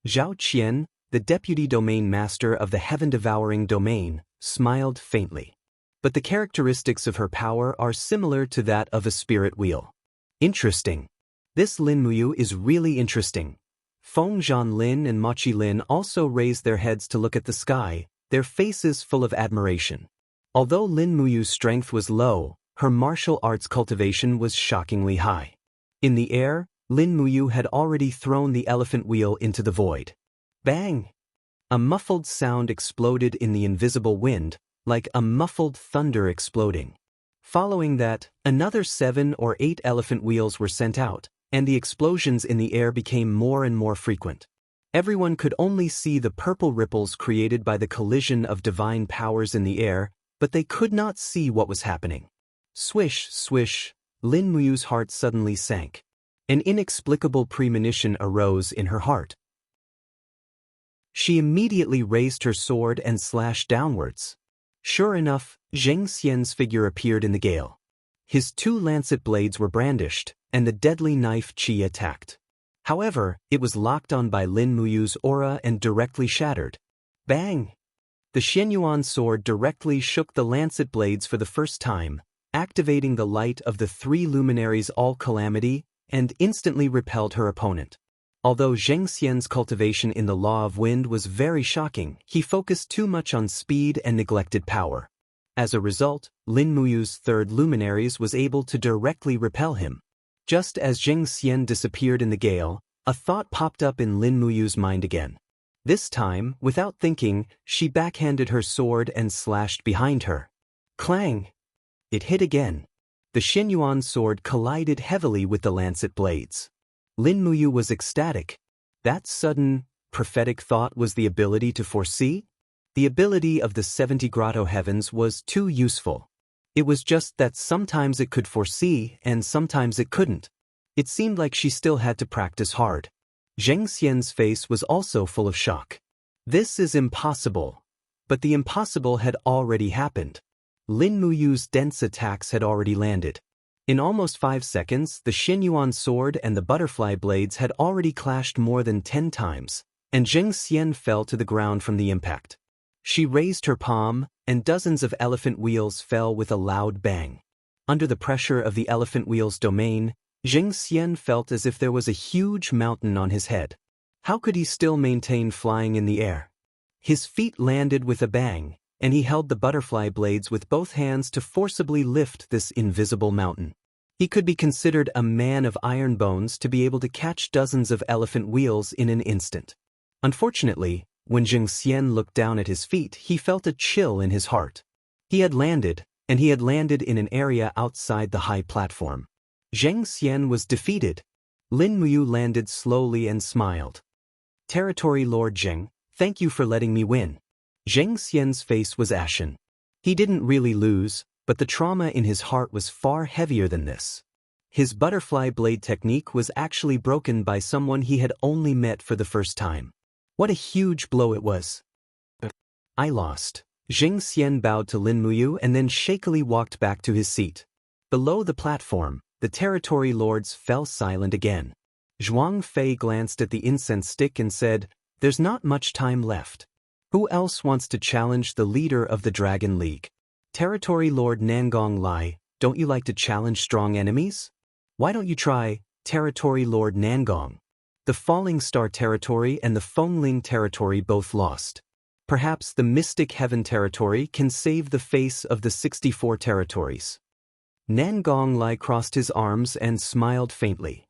Zhao Qian, the deputy domain master of the heaven-devouring domain, smiled faintly. But the characteristics of her power are similar to that of a spirit wheel. Interesting. This Lin Muyu is really interesting. Feng Zhanlin and Mochi Lin also raised their heads to look at the sky, their faces full of admiration. Although Lin Muyu's strength was low, her martial arts cultivation was shockingly high. In the air, Lin Muyu had already thrown the elephant wheel into the void. Bang! A muffled sound exploded in the invisible wind, like a muffled thunder exploding. Following that, another 7 or 8 elephant wheels were sent out, and the explosions in the air became more and more frequent. Everyone could only see the purple ripples created by the collision of divine powers in the air, but they could not see what was happening. Swish, swish, Lin Muyu's heart suddenly sank. An inexplicable premonition arose in her heart. She immediately raised her sword and slashed downwards. Sure enough, Zheng Xian's figure appeared in the gale. His 2 lancet blades were brandished, and the deadly knife Qi attacked. However, it was locked on by Lin Muyu's aura and directly shattered. Bang! The Xianyuan sword directly shook the lancet blades for the first time, activating the light of the 3 luminaries all-calamity, and instantly repelled her opponent. Although Zheng Xian's cultivation in the law of wind was very shocking, he focused too much on speed and neglected power. As a result, Lin Muyu's 3rd luminaries was able to directly repel him. Just as Zheng Xian disappeared in the gale, a thought popped up in Lin Muyu's mind again. This time, without thinking, she backhanded her sword and slashed behind her. Clang! It hit again. The Xianyuan sword collided heavily with the lancet blades. Lin Muyu was ecstatic. That sudden, prophetic thought was the ability to foresee? The ability of the 70 grotto heavens was too useful. It was just that sometimes it could foresee and sometimes it couldn't. It seemed like she still had to practice hard. Zheng Xian's face was also full of shock. This is impossible. But the impossible had already happened. Lin Muyu's dense attacks had already landed. In almost 5 seconds, the Xianyuan sword and the butterfly blades had already clashed more than 10 times, and Zheng Xian fell to the ground from the impact. She raised her palm, and dozens of elephant wheels fell with a loud bang. Under the pressure of the elephant wheel's domain, Zheng Xian felt as if there was a huge mountain on his head. How could he still maintain flying in the air? His feet landed with a bang, and he held the butterfly blades with both hands to forcibly lift this invisible mountain. He could be considered a man of iron bones to be able to catch dozens of elephant wheels in an instant. Unfortunately, when Zheng Xian looked down at his feet, he felt a chill in his heart. He had landed in an area outside the high platform. Zheng Xian was defeated. Lin Muyu landed slowly and smiled. "Territory Lord Zheng, thank you for letting me win." Zheng Xian's face was ashen. He didn't really lose, but the trauma in his heart was far heavier than this. His butterfly blade technique was actually broken by someone he had only met for the first time. What a huge blow it was. "I lost." Zheng Xian bowed to Lin Muyu and then shakily walked back to his seat. Below the platform, the territory lords fell silent again. Zhuang Fei glanced at the incense stick and said, "There's not much time left. Who else wants to challenge the leader of the Dragon League?" "Territory Lord Nangong Lai, don't you like to challenge strong enemies? Why don't you try Territory Lord Nangong?" The Falling Star Territory and the Fengling Territory both lost. Perhaps the Mystic Heaven Territory can save the face of the 64 territories. Nangong Lai crossed his arms and smiled faintly.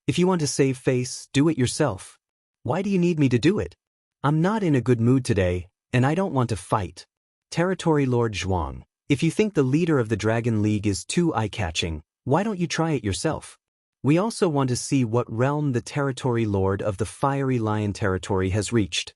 "If you want to save face, do it yourself. Why do you need me to do it? I'm not in a good mood today, and I don't want to fight." "Territory Lord Zhuang, if you think the leader of the Dragon League is too eye-catching, why don't you try it yourself? We also want to see what realm the Territory Lord of the Fiery Lion Territory has reached."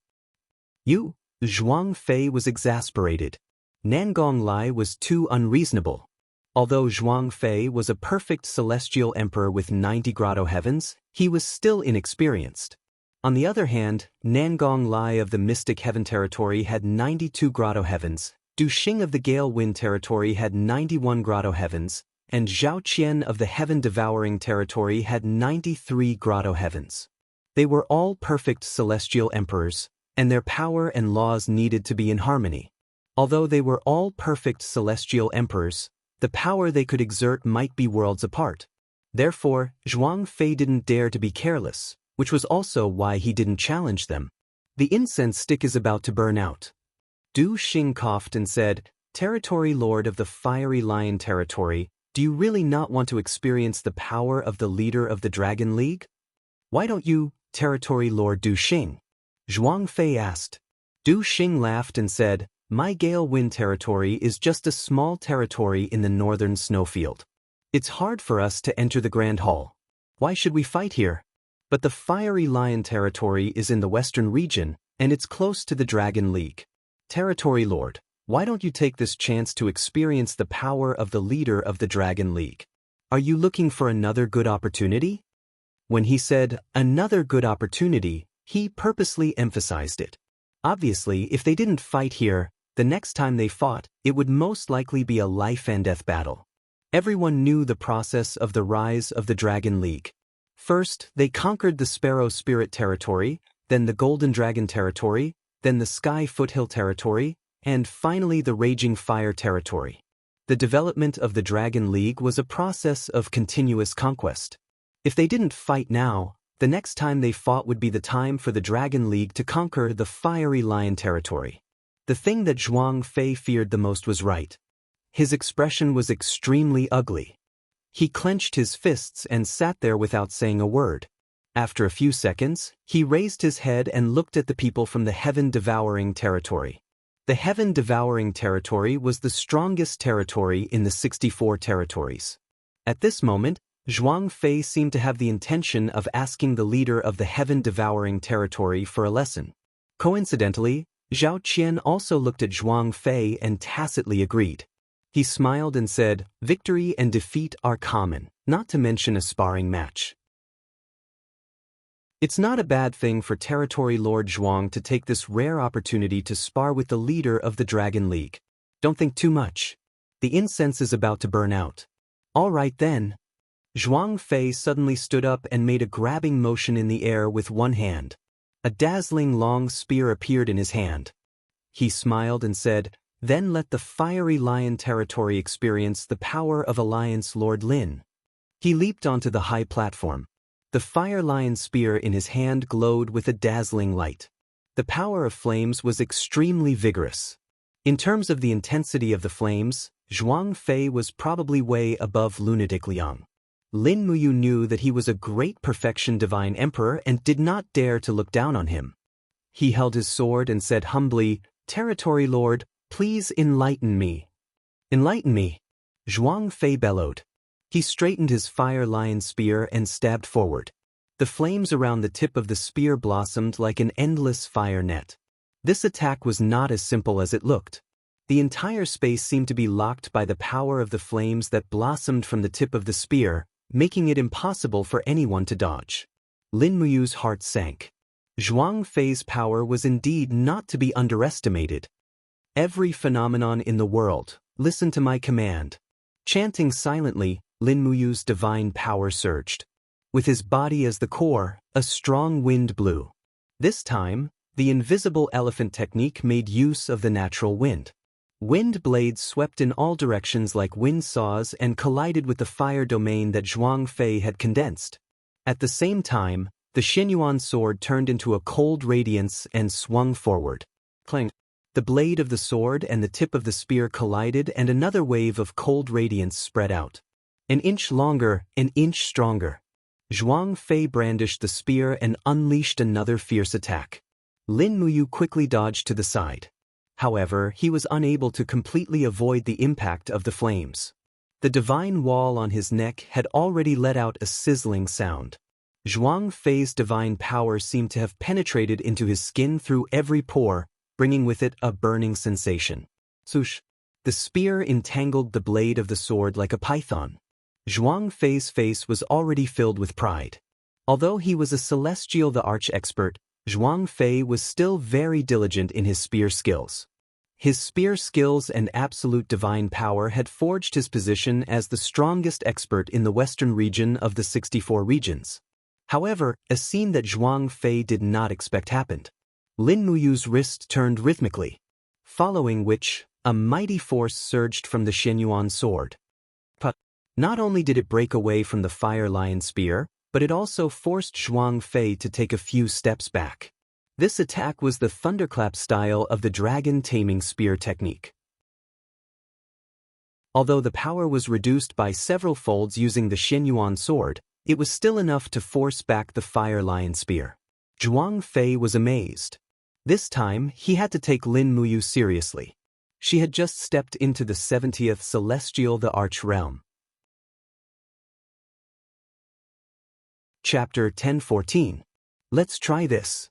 You? Zhuang Fei was exasperated. Nangong Lai was too unreasonable. Although Zhuang Fei was a perfect celestial emperor with 90 grotto heavens, he was still inexperienced. On the other hand, Nangong Lai of the Mystic Heaven territory had 92 grotto heavens, Du Xing of the Gale Wind territory had 91 grotto heavens, and Zhao Qian of the Heaven Devouring territory had 93 grotto heavens. They were all perfect celestial emperors, and their power and laws needed to be in harmony. Although they were all perfect celestial emperors, the power they could exert might be worlds apart. Therefore, Zhuang Fei didn't dare to be careless, which was also why he didn't challenge them. The incense stick is about to burn out. Du Xing coughed and said, Territory Lord of the Fiery Lion territory, do you really not want to experience the power of the leader of the Dragon League? Why don't you, Territory Lord Du Xing? Zhuang Fei asked. Du Xing laughed and said, My Gale Wind territory is just a small territory in the northern snowfield. It's hard for us to enter the Grand Hall. Why should we fight here? But the Fiery Lion territory is in the western region, and it's close to the Dragon League. Territory Lord, why don't you take this chance to experience the power of the leader of the Dragon League? Are you looking for another good opportunity? When he said, another good opportunity, he purposely emphasized it. Obviously, if they didn't fight here, the next time they fought, it would most likely be a life-and-death battle. Everyone knew the process of the rise of the Dragon League. First, they conquered the Sparrow Spirit territory, then the Golden Dragon territory, then the Sky Foothill territory, and finally the Raging Fire territory. The development of the Dragon League was a process of continuous conquest. If they didn't fight now, the next time they fought would be the time for the Dragon League to conquer the Fiery Lion territory. The thing that Zhuang Fei feared the most was right. His expression was extremely ugly. He clenched his fists and sat there without saying a word. After a few seconds, he raised his head and looked at the people from the Heaven Devouring territory. The Heaven Devouring territory was the strongest territory in the 64 territories. At this moment, Zhuang Fei seemed to have the intention of asking the leader of the Heaven Devouring territory for a lesson. Coincidentally, Zhao Qian also looked at Zhuang Fei and tacitly agreed. He smiled and said, Victory and defeat are common, not to mention a sparring match. It's not a bad thing for Territory Lord Zhuang to take this rare opportunity to spar with the leader of the Dragon League. Don't think too much. The incense is about to burn out. All right then. Zhuang Fei suddenly stood up and made a grabbing motion in the air with one hand. A dazzling long spear appeared in his hand. He smiled and said, Then let the Fiery Lion territory experience the power of Alliance Lord Lin. He leaped onto the high platform. The Fire Lion spear in his hand glowed with a dazzling light. The power of flames was extremely vigorous. In terms of the intensity of the flames, Zhuang Fei was probably way above Lunatic Liang. Lin Muyu knew that he was a great perfection divine emperor and did not dare to look down on him. He held his sword and said humbly, Territory Lord, please enlighten me. Enlighten me. Zhuang Fei bellowed. He straightened his Fire Lion spear and stabbed forward. The flames around the tip of the spear blossomed like an endless fire net. This attack was not as simple as it looked. The entire space seemed to be locked by the power of the flames that blossomed from the tip of the spear, making it impossible for anyone to dodge. Lin Muyu's heart sank. Zhuang Fei's power was indeed not to be underestimated. Every phenomenon in the world, listen to my command. Chanting silently, Lin Muyu's divine power surged. With his body as the core, a strong wind blew. This time, the invisible elephant technique made use of the natural wind. Wind blades swept in all directions like wind saws and collided with the fire domain that Zhuang Fei had condensed. At the same time, the Xinyuan sword turned into a cold radiance and swung forward. Clang! The blade of the sword and the tip of the spear collided and another wave of cold radiance spread out. An inch longer, an inch stronger. Zhuang Fei brandished the spear and unleashed another fierce attack. Lin Muyu quickly dodged to the side. However, he was unable to completely avoid the impact of the flames. The divine wall on his neck had already let out a sizzling sound. Zhuang Fei's divine power seemed to have penetrated into his skin through every pore, bringing with it a burning sensation. Swoosh! The spear entangled the blade of the sword like a python. Zhuang Fei's face was already filled with pride. Although he was a celestial the arch expert, Zhuang Fei was still very diligent in his spear skills. His spear skills and absolute divine power had forged his position as the strongest expert in the western region of the 64 regions. However, a scene that Zhuang Fei did not expect happened. Lin Muyu's wrist turned rhythmically, following which, a mighty force surged from the Shenyuan sword. But not only did it break away from the Fire Lion spear, but it also forced Zhuang Fei to take a few steps back. This attack was the thunderclap style of the dragon taming spear technique. Although the power was reduced by several folds using the Shenyuan sword, it was still enough to force back the Fire Lion spear. Zhuang Fei was amazed. This time, he had to take Lin Muyu seriously. She had just stepped into the 70th celestial the arch realm. Chapter 10:14. Let's try this.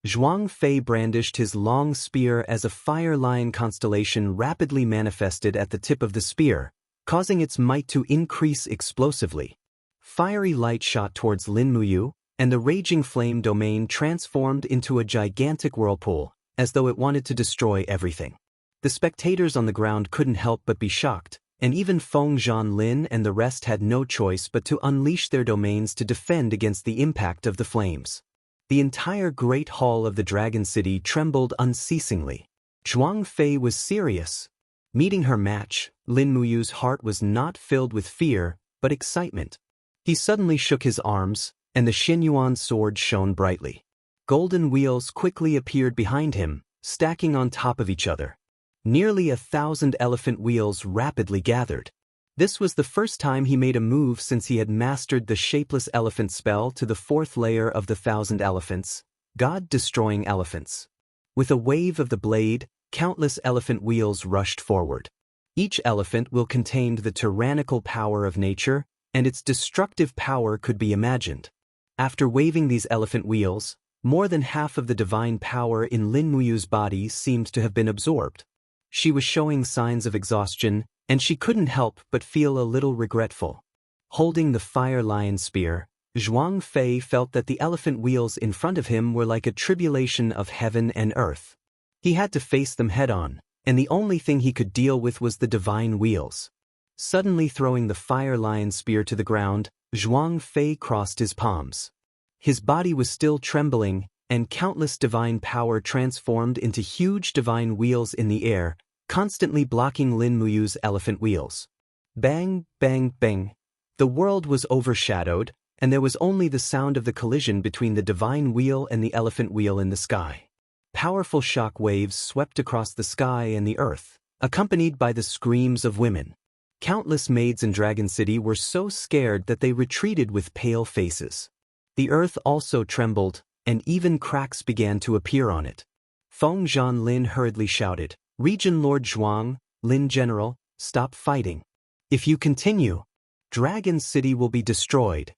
Zhuang Fei brandished his long spear as a fire lion constellation rapidly manifested at the tip of the spear, causing its might to increase explosively. Fiery light shot towards Lin Muyu, and the raging flame domain transformed into a gigantic whirlpool, as though it wanted to destroy everything. The spectators on the ground couldn't help but be shocked, and even Feng Zhanlin and the rest had no choice but to unleash their domains to defend against the impact of the flames. The entire Great Hall of the Dragon City trembled unceasingly. Zhuang Fei was serious. Meeting her match, Lin Muyu's heart was not filled with fear, but excitement. He suddenly shook his arms, and the Shenyuan sword shone brightly. Golden wheels quickly appeared behind him, stacking on top of each other. Nearly 1,000 elephant wheels rapidly gathered. This was the first time he made a move since he had mastered the shapeless elephant spell to the 4th layer of the 1,000 elephants, God-destroying elephants. With a wave of the blade, countless elephant wheels rushed forward. Each elephant will contain the tyrannical power of nature, and its destructive power could be imagined. After waving these elephant wheels, more than half of the divine power in Lin Muyu's body seemed to have been absorbed. She was showing signs of exhaustion, and she couldn't help but feel a little regretful. Holding the Fire Lion spear, Zhuang Fei felt that the elephant wheels in front of him were like a tribulation of heaven and earth. He had to face them head-on, and the only thing he could deal with was the divine wheels. Suddenly throwing the Fire Lion spear to the ground, Zhuang Fei crossed his palms. His body was still trembling, and countless divine power transformed into huge divine wheels in the air, constantly blocking Lin Muyu's elephant wheels. Bang, bang, bang. The world was overshadowed, and there was only the sound of the collision between the divine wheel and the elephant wheel in the sky. Powerful shock waves swept across the sky and the earth, accompanied by the screams of women. Countless maids in Dragon City were so scared that they retreated with pale faces. The earth also trembled, and even cracks began to appear on it. Feng Zhanlin hurriedly shouted, "Region Lord Zhuang, Lin General, stop fighting. If you continue, Dragon City will be destroyed."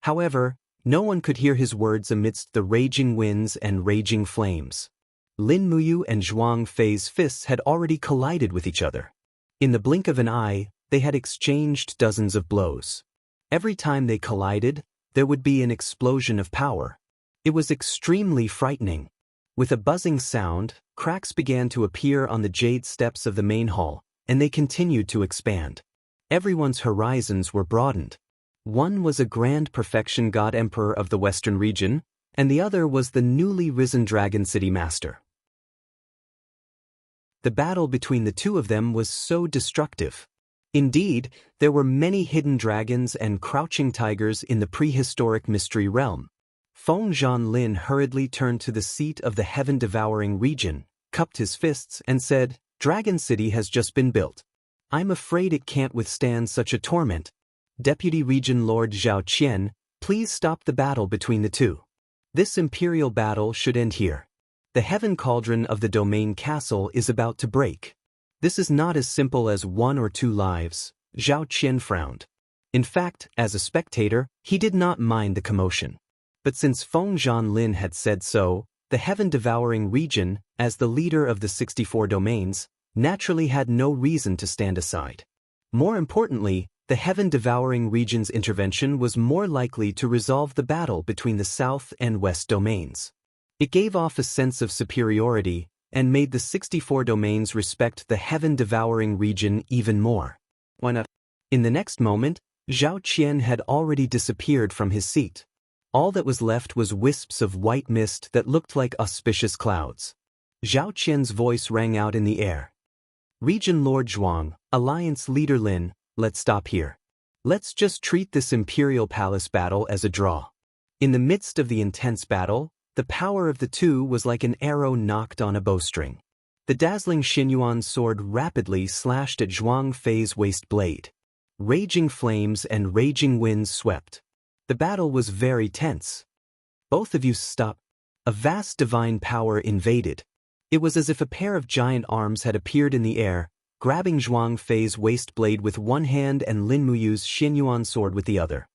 However, no one could hear his words amidst the raging winds and raging flames. Lin Muyu and Zhuang Fei's fists had already collided with each other. In the blink of an eye, they had exchanged dozens of blows. Every time they collided, there would be an explosion of power. It was extremely frightening. With a buzzing sound, cracks began to appear on the jade steps of the main hall, and they continued to expand. Everyone's horizons were broadened. One was a grand perfection god emperor of the western region, and the other was the newly risen Dragon City master. The battle between the two of them was so destructive. Indeed, there were many hidden dragons and crouching tigers in the prehistoric mystery realm. Feng Zhanlin hurriedly turned to the seat of the heaven-devouring region, cupped his fists, and said, "Dragon City has just been built. I'm afraid it can't withstand such a torment. Deputy Region Lord Zhao Qian, please stop the battle between the two. This imperial battle should end here. The heaven cauldron of the domain castle is about to break. This is not as simple as 1 or 2 lives." Zhao Qian frowned. In fact, as a spectator, he did not mind the commotion. But since Feng Zhanlin had said so, the heaven-devouring region, as the leader of the 64 domains, naturally had no reason to stand aside. More importantly, the heaven-devouring region's intervention was more likely to resolve the battle between the south and west domains. It gave off a sense of superiority and made the 64 domains respect the heaven-devouring region even more. Why not? In the next moment, Zhao Qian had already disappeared from his seat. All that was left was wisps of white mist that looked like auspicious clouds. Zhao Qian's voice rang out in the air. Region Lord Zhuang, Alliance Leader Lin, let's stop here. Let's just treat this Imperial Palace battle as a draw. In the midst of the intense battle, the power of the two was like an arrow knocked on a bowstring. The dazzling Xinyuan sword rapidly slashed at Zhuang Fei's waist blade. Raging flames and raging winds swept. The battle was very tense. Both of you stop. A vast divine power invaded. It was as if a pair of giant arms had appeared in the air, grabbing Zhuang Fei's waist blade with one hand and Lin Muyu's Xinyuan sword with the other.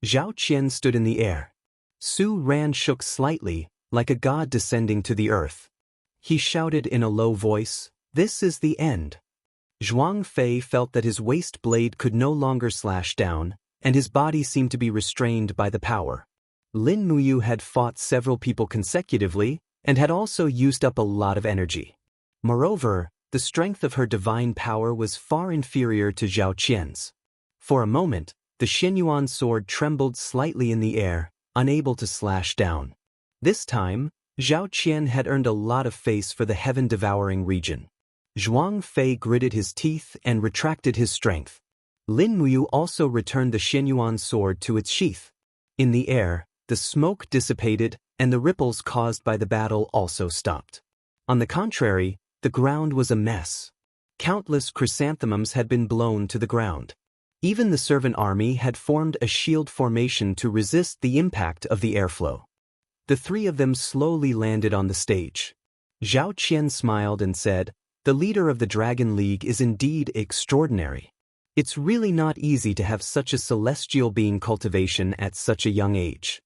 Zhao Qian stood in the air. Su Ran shook slightly, like a god descending to the earth. He shouted in a low voice, "This is the end." Zhuang Fei felt that his waist blade could no longer slash down, and his body seemed to be restrained by the power. Lin Muyu had fought several people consecutively, and had also used up a lot of energy. Moreover, the strength of her divine power was far inferior to Zhao Qian's. For a moment, the Xinyuan sword trembled slightly in the air, unable to slash down. This time, Zhao Qian had earned a lot of face for the heaven-devouring region. Zhuang Fei gritted his teeth and retracted his strength. Lin Muyu also returned the Xinyuan sword to its sheath. In the air, the smoke dissipated, and the ripples caused by the battle also stopped. On the contrary, the ground was a mess. Countless chrysanthemums had been blown to the ground. Even the servant army had formed a shield formation to resist the impact of the airflow. The three of them slowly landed on the stage. Zhao Qian smiled and said, "The leader of the Dragon League is indeed extraordinary. It's really not easy to have such a celestial being cultivation at such a young age."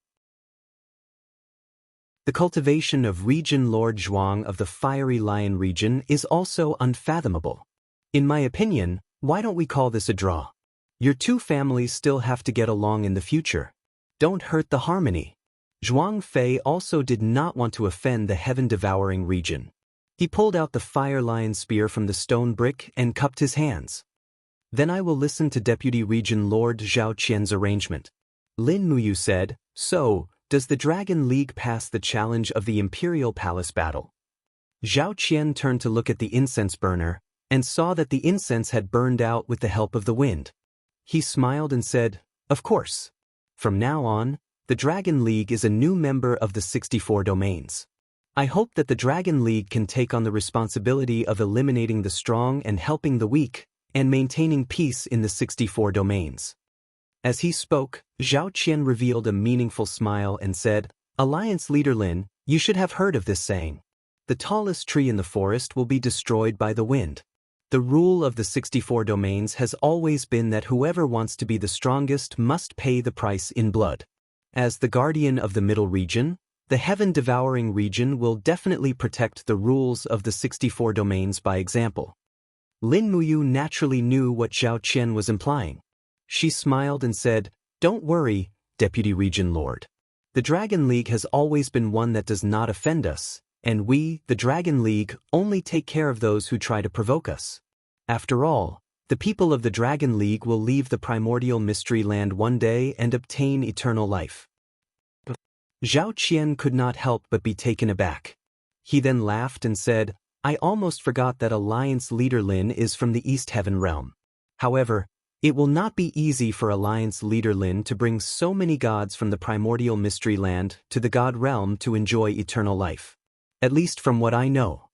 The cultivation of Region Lord Zhuang of the Fiery Lion region is also unfathomable. In my opinion, why don't we call this a draw? Your two families still have to get along in the future. Don't hurt the harmony. Zhuang Fei also did not want to offend the heaven-devouring region. He pulled out the Fire Lion spear from the stone brick and cupped his hands. "Then I will listen to Deputy Region Lord Zhao Qian's arrangement." Lin Muyu said, "So, does the Dragon League pass the challenge of the Imperial Palace battle?" Zhao Qian turned to look at the incense burner, and saw that the incense had burned out with the help of the wind. He smiled and said, "Of course. From now on, the Dragon League is a new member of the 64 domains. I hope that the Dragon League can take on the responsibility of eliminating the strong and helping the weak, and maintaining peace in the 64 domains." As he spoke, Zhao Qian revealed a meaningful smile and said, "Alliance Leader Lin, you should have heard of this saying. The tallest tree in the forest will be destroyed by the wind. The rule of the 64 domains has always been that whoever wants to be the strongest must pay the price in blood. As the guardian of the middle region, the heaven-devouring region will definitely protect the rules of the 64 domains by example." Lin Muyu naturally knew what Zhao Qian was implying. She smiled and said, "Don't worry, Deputy Region Lord. The Dragon League has always been one that does not offend us, and we, the Dragon League, only take care of those who try to provoke us. After all, the people of the Dragon League will leave the primordial mystery land one day and obtain eternal life." Zhao Qian could not help but be taken aback. He then laughed and said, "I almost forgot that Alliance Leader Lin is from the East Heaven realm. However, it will not be easy for Alliance Leader Lin to bring so many gods from the primordial mystery land to the god realm to enjoy eternal life. At least from what I know."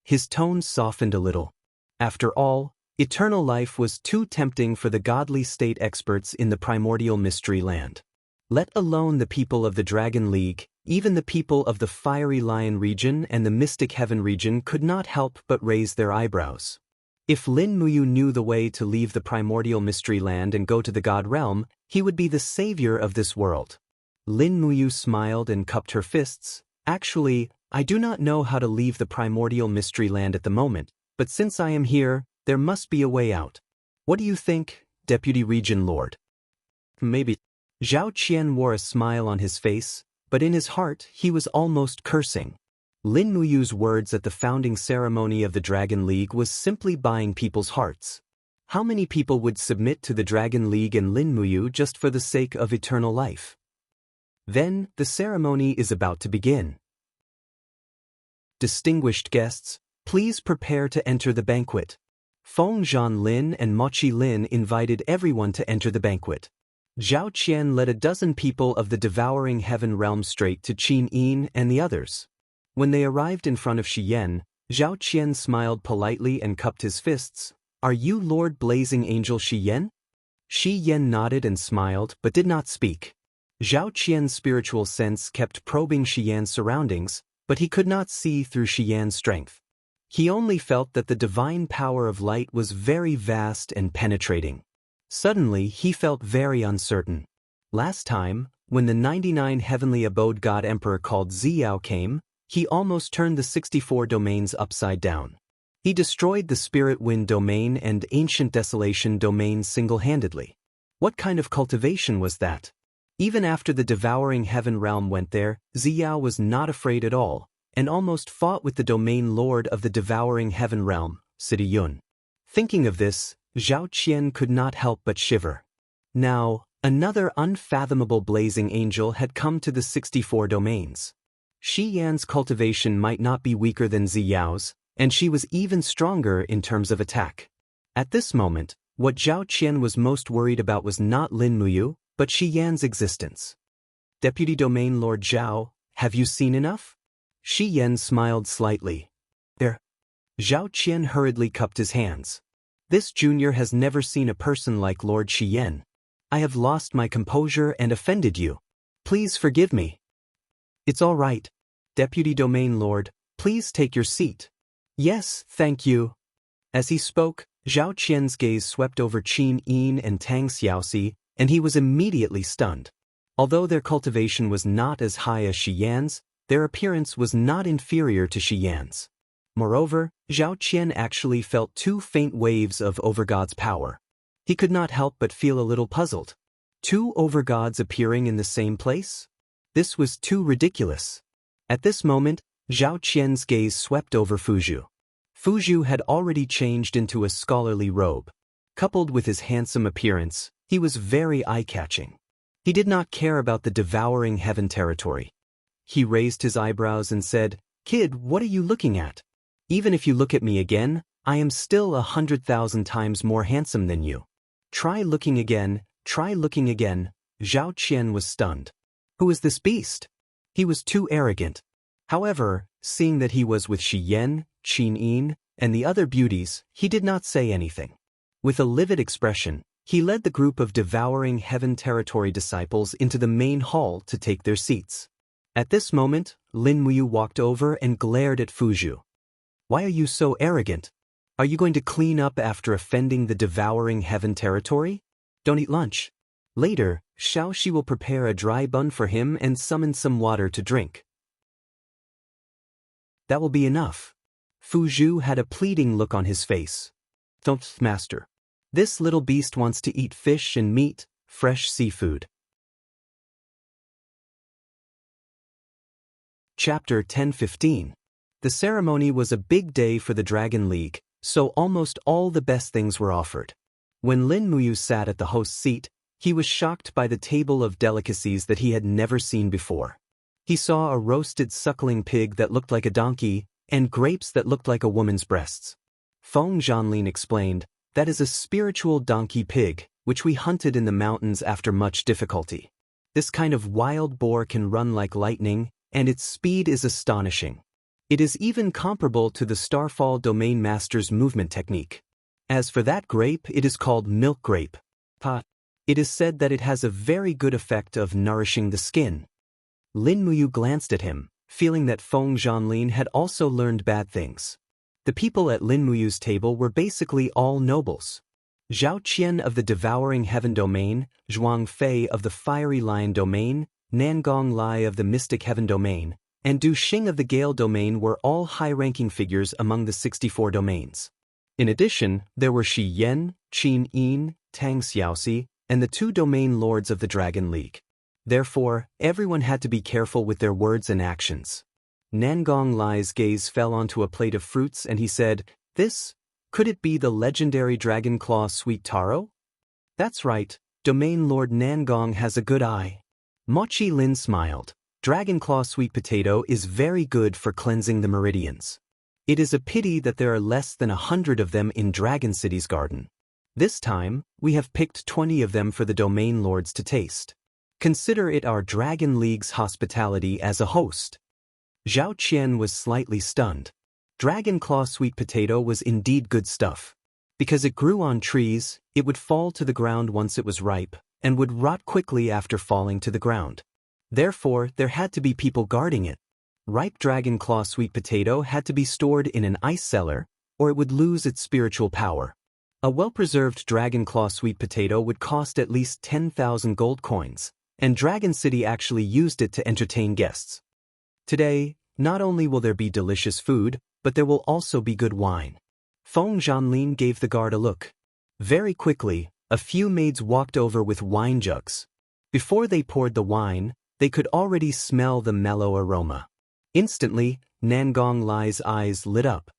His tone softened a little. After all, eternal life was too tempting for the godly state experts in the primordial mystery land. Let alone the people of the Dragon League, even the people of the Fiery Lion region and the Mystic Heaven region could not help but raise their eyebrows. If Lin Muyu knew the way to leave the primordial mystery land and go to the god realm, he would be the savior of this world. Lin Muyu smiled and cupped her fists. "Actually, I do not know how to leave the primordial mystery land at the moment, but since I am here, there must be a way out. What do you think, Deputy Region Lord? Maybe. Zhao Qian wore a smile on his face, but in his heart he was almost cursing. Lin Muyu's words at the founding ceremony of the Dragon League was simply buying people's hearts. How many people would submit to the Dragon League and Lin Muyu just for the sake of eternal life? Then, the ceremony is about to begin. Distinguished guests, please prepare to enter the banquet. Feng Zhanlin and Mochi Lin invited everyone to enter the banquet. Zhao Qian led a dozen people of the devouring heaven realm straight to Qin Yin and the others. When they arrived in front of Shi Yan, Zhao Qian smiled politely and cupped his fists. Are you Lord Blazing Angel Shi Yan? Shi Yan nodded and smiled but did not speak. Zhao Qian's spiritual sense kept probing Shi Yan's surroundings, but he could not see through Shi Yan's strength. He only felt that the divine power of light was very vast and penetrating. Suddenly he felt very uncertain. Last time, when the 99 heavenly abode god emperor called Ziyao came, he almost turned the 64 domains upside down. He destroyed the Spirit Wind domain and Ancient Desolation domain single-handedly. What kind of cultivation was that? Even after the devouring heaven realm went there, Ziyao was not afraid at all, and almost fought with the domain lord of the devouring heaven realm, City Yun. Thinking of this, Zhao Qian could not help but shiver. Now, another unfathomable blazing angel had come to the 64 domains. Shi Yan's cultivation might not be weaker than Ziyao's, and she was even stronger in terms of attack. At this moment, what Zhao Qian was most worried about was not Lin Muyu, but Shi Yan's existence. Deputy Domain Lord Zhao, have you seen enough? Shi Yan smiled slightly. There. Zhao Qian hurriedly cupped his hands. This junior has never seen a person like Lord Shi Yan. I have lost my composure and offended you. Please forgive me. It's all right. Deputy Domain Lord, please take your seat. Yes, thank you. As he spoke, Zhao Qian's gaze swept over Qin Yin and Tang Xiaoxi, and he was immediately stunned. Although their cultivation was not as high as Shi Yan's, their appearance was not inferior to Shi Yan's. Moreover, Zhao Qian actually felt two faint waves of Overgod's power. He could not help but feel a little puzzled. Two Overgods appearing in the same place? This was too ridiculous. At this moment, Zhao Qian's gaze swept over Fuzhu. Fuzhu had already changed into a scholarly robe. Coupled with his handsome appearance, he was very eye-catching. He did not care about the devouring heaven territory. He raised his eyebrows and said, "Kid, what are you looking at? Even if you look at me again, I am still 100,000 times more handsome than you. Try looking again, try looking again." Zhao Qian was stunned. Who is this beast? He was too arrogant. However, seeing that he was with Shi Yan, Qin Yin, and the other beauties, he did not say anything. With a livid expression, he led the group of devouring heaven territory disciples into the main hall to take their seats. At this moment, Lin Muyu walked over and glared at Fuzhu. Why are you so arrogant? Are you going to clean up after offending the devouring heaven territory? Don't eat lunch. Later, Xiaoxi will prepare a dry bun for him and summon some water to drink. That will be enough. Fuzhu had a pleading look on his face. Don't, master. This little beast wants to eat fish and meat, fresh seafood. Chapter 10-15. The ceremony was a big day for the Dragon League, so almost all the best things were offered. When Lin Muyu sat at the host's seat, he was shocked by the table of delicacies that he had never seen before. He saw a roasted suckling pig that looked like a donkey, and grapes that looked like a woman's breasts. Feng Zhanlin explained, "That is a spiritual donkey pig, which we hunted in the mountains after much difficulty. This kind of wild boar can run like lightning, and its speed is astonishing. It is even comparable to the Starfall Domain Master's movement technique. As for that grape, it is called milk grape. It is said that it has a very good effect of nourishing the skin." Lin Muyu glanced at him, feeling that Feng Zhanlin had also learned bad things. The people at Lin Muyu's table were basically all nobles. Zhao Qian of the Devouring Heaven Domain, Zhuang Fei of the Fiery Lion Domain, Nangong Lai of the Mystic Heaven Domain, and Du Xing of the Gale domain were all high-ranking figures among the 64 domains. In addition, there were Shi Yan, Qin Yin, Tang Xiaoxi, and the 2 domain lords of the Dragon League. Therefore, everyone had to be careful with their words and actions. Nangong Lai's gaze fell onto a plate of fruits and he said, could it be the legendary Dragon Claw Sweet Taro? That's right, Domain Lord Nangong has a good eye. Mochi Lin smiled. Dragon Claw Sweet Potato is very good for cleansing the meridians. It is a pity that there are less than 100 of them in Dragon City's garden. This time, we have picked 20 of them for the Domain Lords to taste. Consider it our Dragon League's hospitality as a host. Zhao Qian was slightly stunned. Dragon Claw Sweet Potato was indeed good stuff. Because it grew on trees, it would fall to the ground once it was ripe, and would rot quickly after falling to the ground. Therefore, there had to be people guarding it. Ripe Dragon Claw Sweet Potato had to be stored in an ice cellar, or it would lose its spiritual power. A well-preserved Dragon Claw Sweet Potato would cost at least 10,000 gold coins, and Dragon City actually used it to entertain guests. Today, not only will there be delicious food, but there will also be good wine. Feng Zhanlin gave the guard a look. Very quickly, a few maids walked over with wine jugs. Before they poured the wine, they could already smell the mellow aroma. Instantly, Nangong Lai's eyes lit up.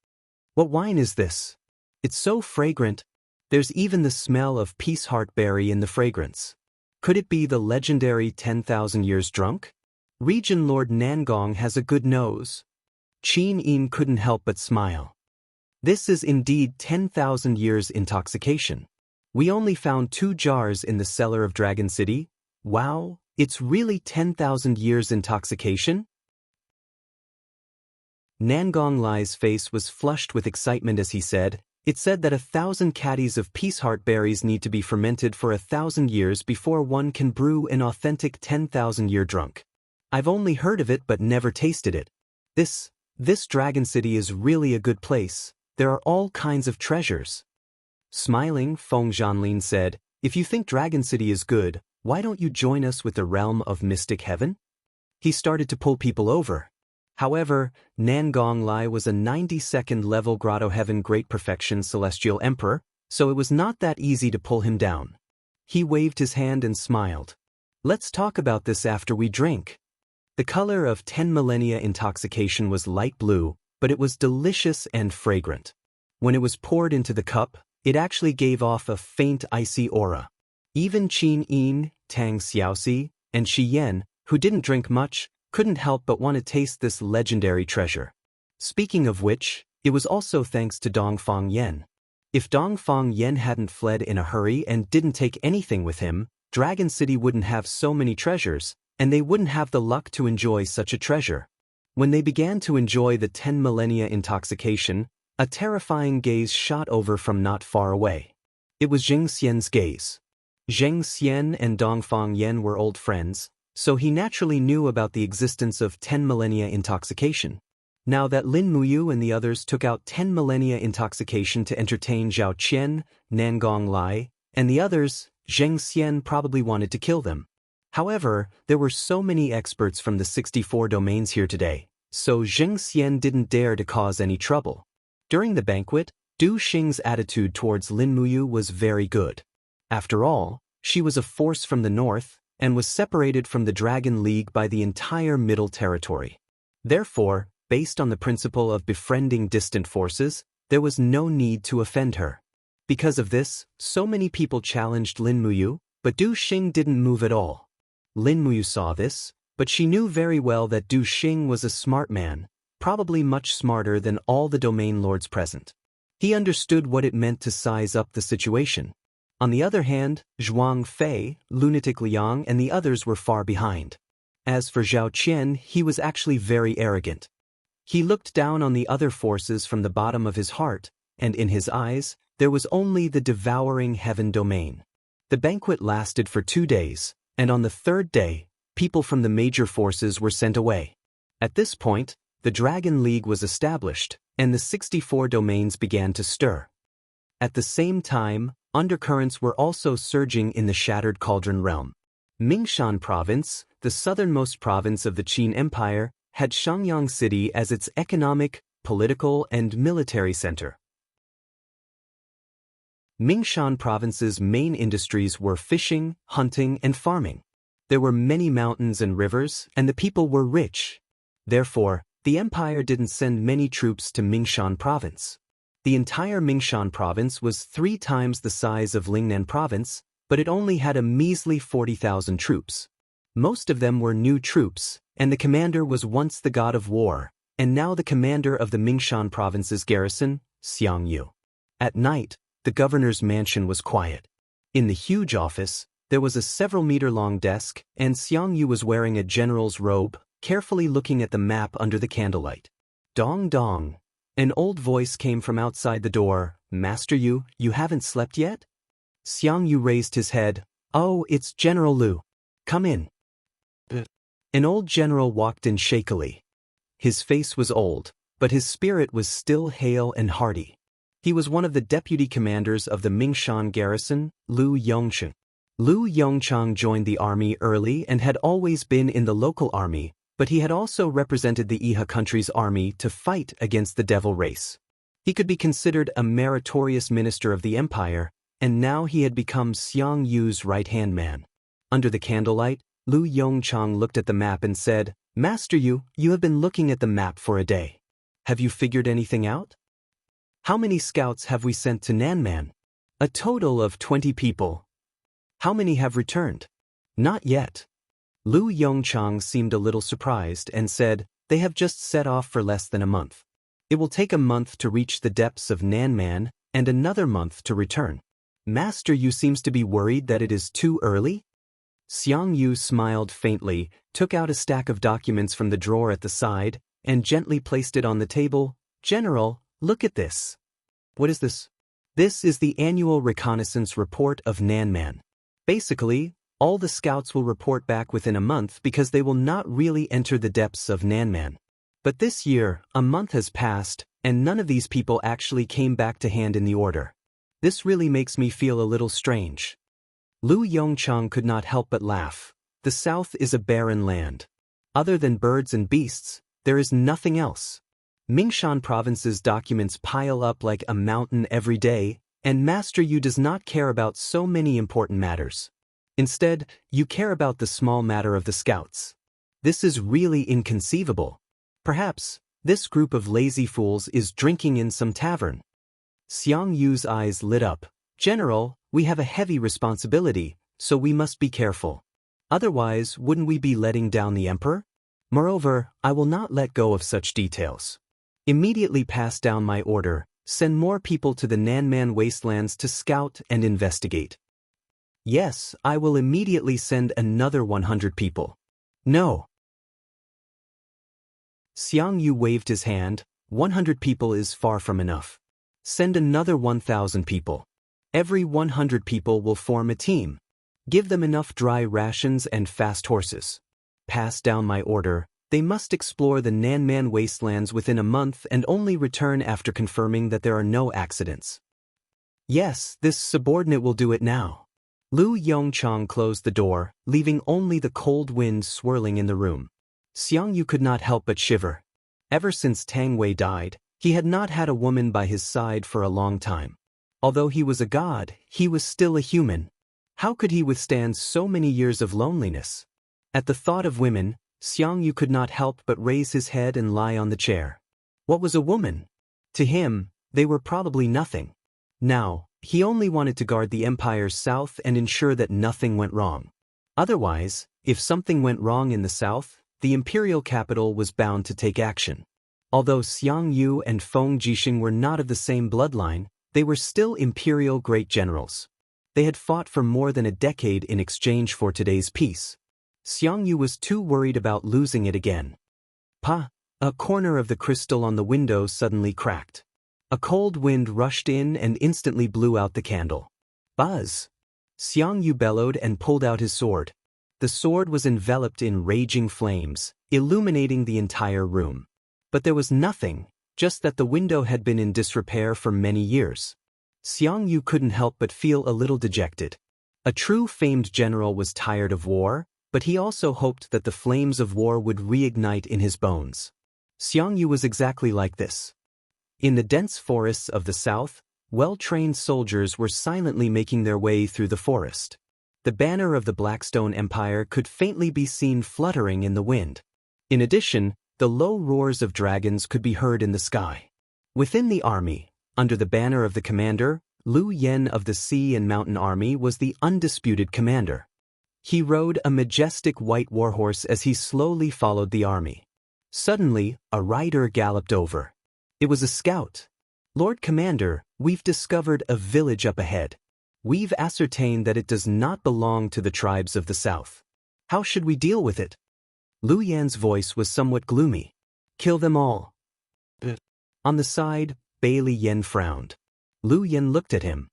What wine is this? It's so fragrant. There's even the smell of peace heart berry in the fragrance. Could it be the legendary 10,000 years drunk? Region Lord Nangong has a good nose. Qin Yin couldn't help but smile. This is indeed 10,000 years intoxication. We only found 2 jars in the cellar of Dragon City. Wow, it's really 10,000 years intoxication? Nangong Lai's face was flushed with excitement as he said, it said that 1,000 caddies of peace heart berries need to be fermented for 1,000 years before one can brew an authentic 10,000-year drunk. I've only heard of it but never tasted it. This Dragon City is really a good place. There are all kinds of treasures. Smiling, Feng Zhanlin said, if you think Dragon City is good, why don't you join us with the realm of Mystic Heaven? He started to pull people over. However, Nangong Lai was a 92nd level Grotto Heaven Great Perfection Celestial Emperor, so it was not that easy to pull him down. He waved his hand and smiled. Let's talk about this after we drink. The color of 10 millennia intoxication was light blue, but it was delicious and fragrant. When it was poured into the cup, it actually gave off a faint icy aura. Even Qin Yin, Tang Xiaoxi, and Shi Yan, who didn't drink much, couldn't help but want to taste this legendary treasure. Speaking of which, it was also thanks to Dongfang Yan. If Dongfang Yan hadn't fled in a hurry and didn't take anything with him, Dragon City wouldn't have so many treasures, and they wouldn't have the luck to enjoy such a treasure. When they began to enjoy the 10 millennia intoxication, a terrifying gaze shot over from not far away. It was Zheng Xian's gaze. Zheng Xian and Dongfang Yan were old friends, so he naturally knew about the existence of 10 millennia intoxication. Now that Lin Muyu and the others took out 10 millennia intoxication to entertain Zhao Qian, Nangong Lai, and the others, Zheng Xian probably wanted to kill them. However, there were so many experts from the 64 domains here today, so Zheng Xian didn't dare to cause any trouble. During the banquet, Du Xing's attitude towards Lin Muyu was very good. After all, she was a force from the north, and was separated from the Dragon League by the entire Middle Territory. Therefore, based on the principle of befriending distant forces, there was no need to offend her. Because of this, so many people challenged Lin Muyu, but Du Xing didn't move at all. Lin Muyu saw this, but she knew very well that Du Xing was a smart man, probably much smarter than all the domain lords present. He understood what it meant to size up the situation. On the other hand, Zhuang Fei, Lunatic Liang and the others were far behind. As for Zhao Qian, he was actually very arrogant. He looked down on the other forces from the bottom of his heart, and in his eyes, there was only the devouring heaven domain. The banquet lasted for 2 days, and on the 3rd day, people from the major forces were sent away. At this point, the Dragon League was established, and the 64 domains began to stir. At the same time, undercurrents were also surging in the Shattered Cauldron realm. Mingshan Province, the southernmost province of the Qin Empire, had Shangyang City as its economic, political, and military center. Mingshan province's main industries were fishing, hunting, and farming. There were many mountains and rivers, and the people were rich. Therefore, the empire didn't send many troops to Mingshan province. The entire Mingshan province was 3 times the size of Lingnan province, but it only had a measly 40,000 troops. Most of them were new troops, and the commander was once the god of war, and now the commander of the Mingshan province's garrison, Xiangyu. At night, the governor's mansion was quiet. In the huge office, there was a several-meter-long desk, and Xiangyu was wearing a general's robe, carefully looking at the map under the candlelight. Dong dong. An old voice came from outside the door. "Master Yu, you haven't slept yet?" Xiangyu raised his head. "Oh, it's General Lu. Come in." An old general walked in shakily. His face was old, but his spirit was still hale and hearty. He was one of the deputy commanders of the Mingshan garrison, Lu Yongchang. Lu Yongchang joined the army early and had always been in the local army, but he had also represented the Iha country's army to fight against the devil race. He could be considered a meritorious minister of the empire, and now he had become Xiangyu's right-hand man. Under the candlelight, Lu Yongchang looked at the map and said, "Master Yu, you have been looking at the map for a day. Have you figured anything out? How many scouts have we sent to Nanman?" "A total of 20 people." "How many have returned?" "Not yet." Lu Yongchang seemed a little surprised and said, "They have just set off for less than a month. It will take a month to reach the depths of Nanman and another month to return." "Master Yu seems to be worried that it is too early?" Xiangyu smiled faintly, took out a stack of documents from the drawer at the side, and gently placed it on the table. "General, look at this." "What is this?" "This is the annual reconnaissance report of Nanman. Basically, all the scouts will report back within a month because they will not really enter the depths of Nanman. But this year, a month has passed, and none of these people actually came back to hand in the order. This really makes me feel a little strange." Lu Yongchang could not help but laugh. The south is a barren land. Other than birds and beasts, there is nothing else. Mingshan province's documents pile up like a mountain every day, and Master Yu does not care about so many important matters. Instead, you care about the small matter of the scouts. This is really inconceivable. Perhaps, this group of lazy fools is drinking in some tavern. Xiangyu's eyes lit up. "General, we have a heavy responsibility, so we must be careful. Otherwise, wouldn't we be letting down the emperor? Moreover, I will not let go of such details. Immediately pass down my order, send more people to the Nanman wastelands to scout and investigate." "Yes, I will immediately send another 100 people." "No." Xiangyu waved his hand. 100 people is far from enough. Send another 1,000 people. Every 100 people will form a team. Give them enough dry rations and fast horses. Pass down my order. They must explore the Nanman wastelands within a month and only return after confirming that there are no accidents. "Yes, this subordinate will do it now." Lu Yongchang closed the door, leaving only the cold wind swirling in the room. Xiangyu could not help but shiver. Ever since Tang Wei died, he had not had a woman by his side for a long time. Although he was a god, he was still a human. How could he withstand so many years of loneliness? At the thought of women, Xiangyu could not help but raise his head and lie on the chair. What was a woman? To him, they were probably nothing. Now, he only wanted to guard the empire's south and ensure that nothing went wrong. Otherwise, if something went wrong in the south, the imperial capital was bound to take action. Although Xiangyu and Feng Jixing were not of the same bloodline, they were still imperial great generals. They had fought for more than a decade in exchange for today's peace. Xiangyu was too worried about losing it again. Pa! A corner of the crystal on the window suddenly cracked. A cold wind rushed in and instantly blew out the candle. Buzz! Xiangyu bellowed and pulled out his sword. The sword was enveloped in raging flames, illuminating the entire room. But there was nothing, just that the window had been in disrepair for many years. Xiangyu couldn't help but feel a little dejected. A true famed general was tired of war, but he also hoped that the flames of war would reignite in his bones. Jianghu was exactly like this. In the dense forests of the south, well-trained soldiers were silently making their way through the forest. The banner of the Blackstone Empire could faintly be seen fluttering in the wind. In addition, the low roars of dragons could be heard in the sky. Within the army, under the banner of the commander, Liu Yan of the Sea and Mountain Army was the undisputed commander. He rode a majestic white warhorse as he slowly followed the army. Suddenly, a rider galloped over. It was a scout. "Lord Commander, we've discovered a village up ahead. We've ascertained that it does not belong to the tribes of the south. How should we deal with it?" Liu Yan's voice was somewhat gloomy. "Kill them all." On the side, Bailey Yan frowned. Liu Yan looked at him.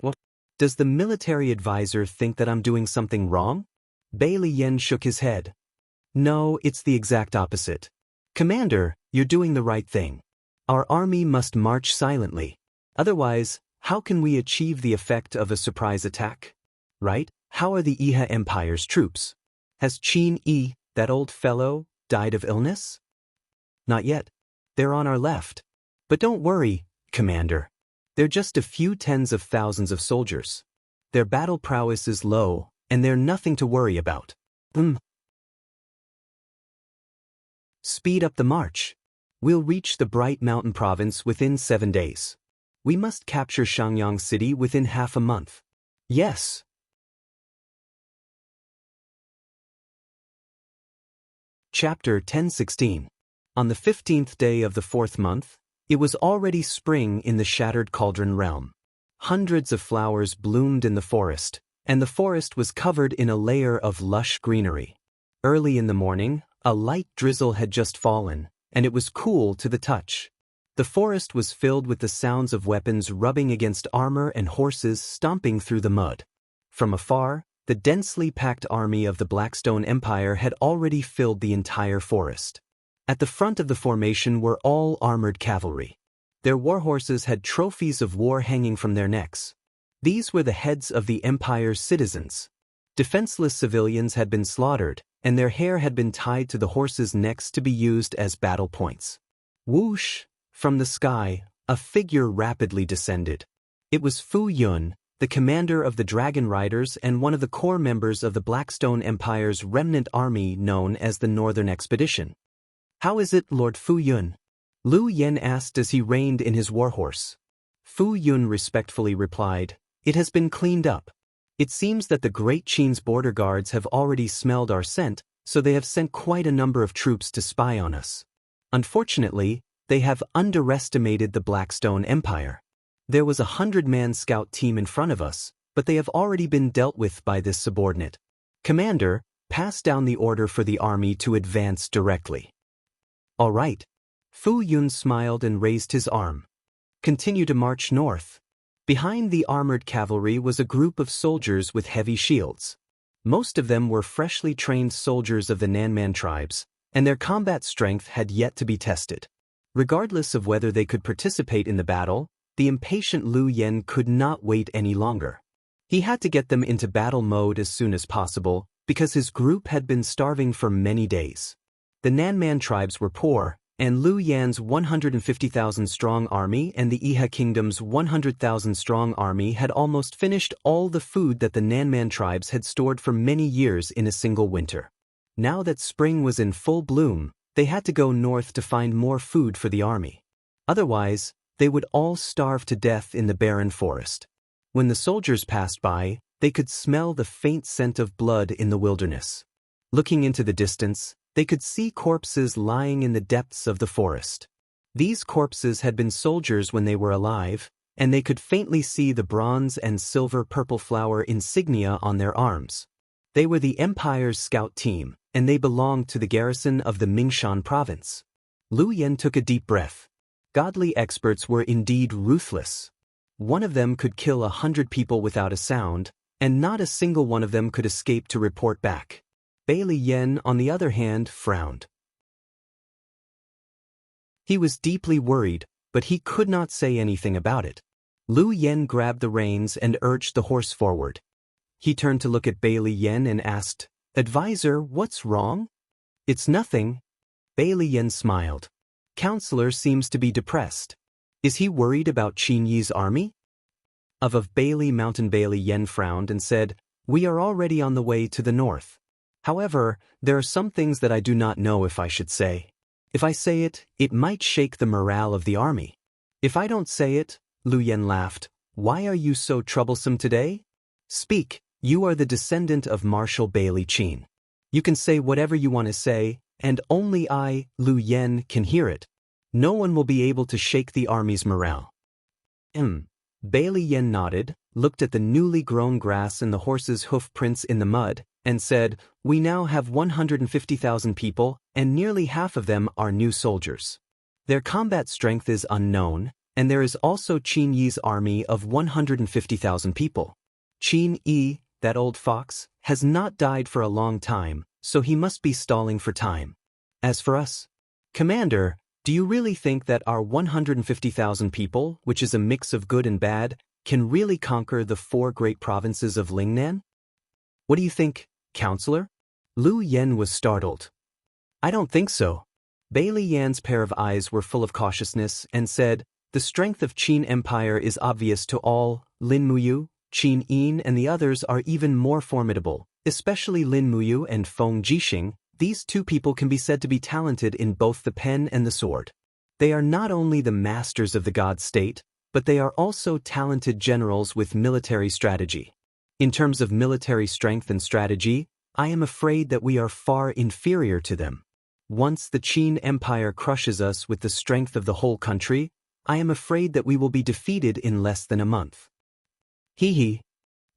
"What? Does the military advisor think that I'm doing something wrong?" Bailey Yan shook his head. "No, it's the exact opposite. Commander, you're doing the right thing. Our army must march silently. Otherwise, how can we achieve the effect of a surprise attack? Right? How are the Iha Empire's troops? Has Qin Yi, that old fellow, died of illness?" "Not yet. They're on our left. But don't worry, Commander. They're just a few tens of thousands of soldiers. Their battle prowess is low, and they're nothing to worry about." "Speed up the march. We'll reach the Bright Mountain province within 7 days. We must capture Shangyang City within half a month." "Yes." Chapter 10:16. On the 15th day of the 4th month, it was already spring in the Shattered Cauldron realm. Hundreds of flowers bloomed in the forest, and the forest was covered in a layer of lush greenery. Early in the morning, a light drizzle had just fallen, and it was cool to the touch. The forest was filled with the sounds of weapons rubbing against armor and horses stomping through the mud. From afar, the densely packed army of the Blackstone Empire had already filled the entire forest. At the front of the formation were all armored cavalry. Their warhorses had trophies of war hanging from their necks. These were the heads of the Empire's citizens. Defenseless civilians had been slaughtered, and their hair had been tied to the horses' necks to be used as battle points. Whoosh! From the sky, a figure rapidly descended. It was Fu Yun, the commander of the Dragon Riders and one of the core members of the Blackstone Empire's remnant army known as the Northern Expedition. "How is it, Lord Fu Yun?" Liu Yan asked as he reined in his warhorse. Fu Yun respectfully replied, "It has been cleaned up. It seems that the Great Qin's border guards have already smelled our scent, so they have sent quite a number of troops to spy on us. Unfortunately, they have underestimated the Blackstone Empire. There was a 100-man scout team in front of us, but they have already been dealt with by this subordinate. Commander, pass down the order for the army to advance directly." "All right." Fu Yun smiled and raised his arm. "Continue to march north." Behind the armored cavalry was a group of soldiers with heavy shields. Most of them were freshly trained soldiers of the Nanman tribes, and their combat strength had yet to be tested. Regardless of whether they could participate in the battle, the impatient Liu Yan could not wait any longer. He had to get them into battle mode as soon as possible, because his group had been starving for many days. The Nanman tribes were poor, and Liu Yan's 150,000-strong army and the Iha Kingdom's 100,000-strong army had almost finished all the food that the Nanman tribes had stored for many years in a single winter. Now that spring was in full bloom, they had to go north to find more food for the army. Otherwise, they would all starve to death in the barren forest. When the soldiers passed by, they could smell the faint scent of blood in the wilderness. Looking into the distance, they could see corpses lying in the depths of the forest. These corpses had been soldiers when they were alive, and they could faintly see the bronze and silver purple flower insignia on their arms. They were the Empire's scout team, and they belonged to the garrison of the Mingshan province. Liu Yan took a deep breath. Godly experts were indeed ruthless. One of them could kill 100 people without a sound, and not a single one of them could escape to report back. Bailey Yan, on the other hand, frowned. He was deeply worried, but he could not say anything about it. Liu Yan grabbed the reins and urged the horse forward. He turned to look at Bailey Yan and asked, Advisor, what's wrong? It's nothing. Bai Yan smiled. Counselor seems to be depressed. Is he worried about Qin Yi's army? Of Bailey Mountain Bai Yan frowned and said, we are already on the way to the north. However, there are some things that I do not know if I should say. If I say it, it might shake the morale of the army. If I don't say it, Lu Yen laughed, why are you so troublesome today? Speak, you are the descendant of Marshal Bailey Qin. You can say whatever you want to say, and only I, Lu Yen, can hear it. No one will be able to shake the army's morale. Bailey Yen nodded, looked at the newly grown grass and the horses' hoof prints in the mud, and said, we now have 150,000 people, and nearly half of them are new soldiers. Their combat strength is unknown, and there is also Qin Yi's army of 150,000 people. Qin Yi, that old fox, has not died for a long time, so he must be stalling for time. As for us, Commander, do you really think that our 150,000 people, which is a mix of good and bad, can really conquer the 4 great provinces of Lingnan? What do you think, Counselor? Lu Yen was startled. I don't think so. Bailey Yan's pair of eyes were full of cautiousness and said, the strength of Qin Empire is obvious to all. Lin Muyu, Qin Yin and the others are even more formidable, especially Lin Muyu and Feng Jixing. These 2 people can be said to be talented in both the pen and the sword. They are not only the masters of the God State, but they are also talented generals with military strategy. In terms of military strength and strategy, I am afraid that we are far inferior to them. Once the Qin Empire crushes us with the strength of the whole country, I am afraid that we will be defeated in less than a month. Hee.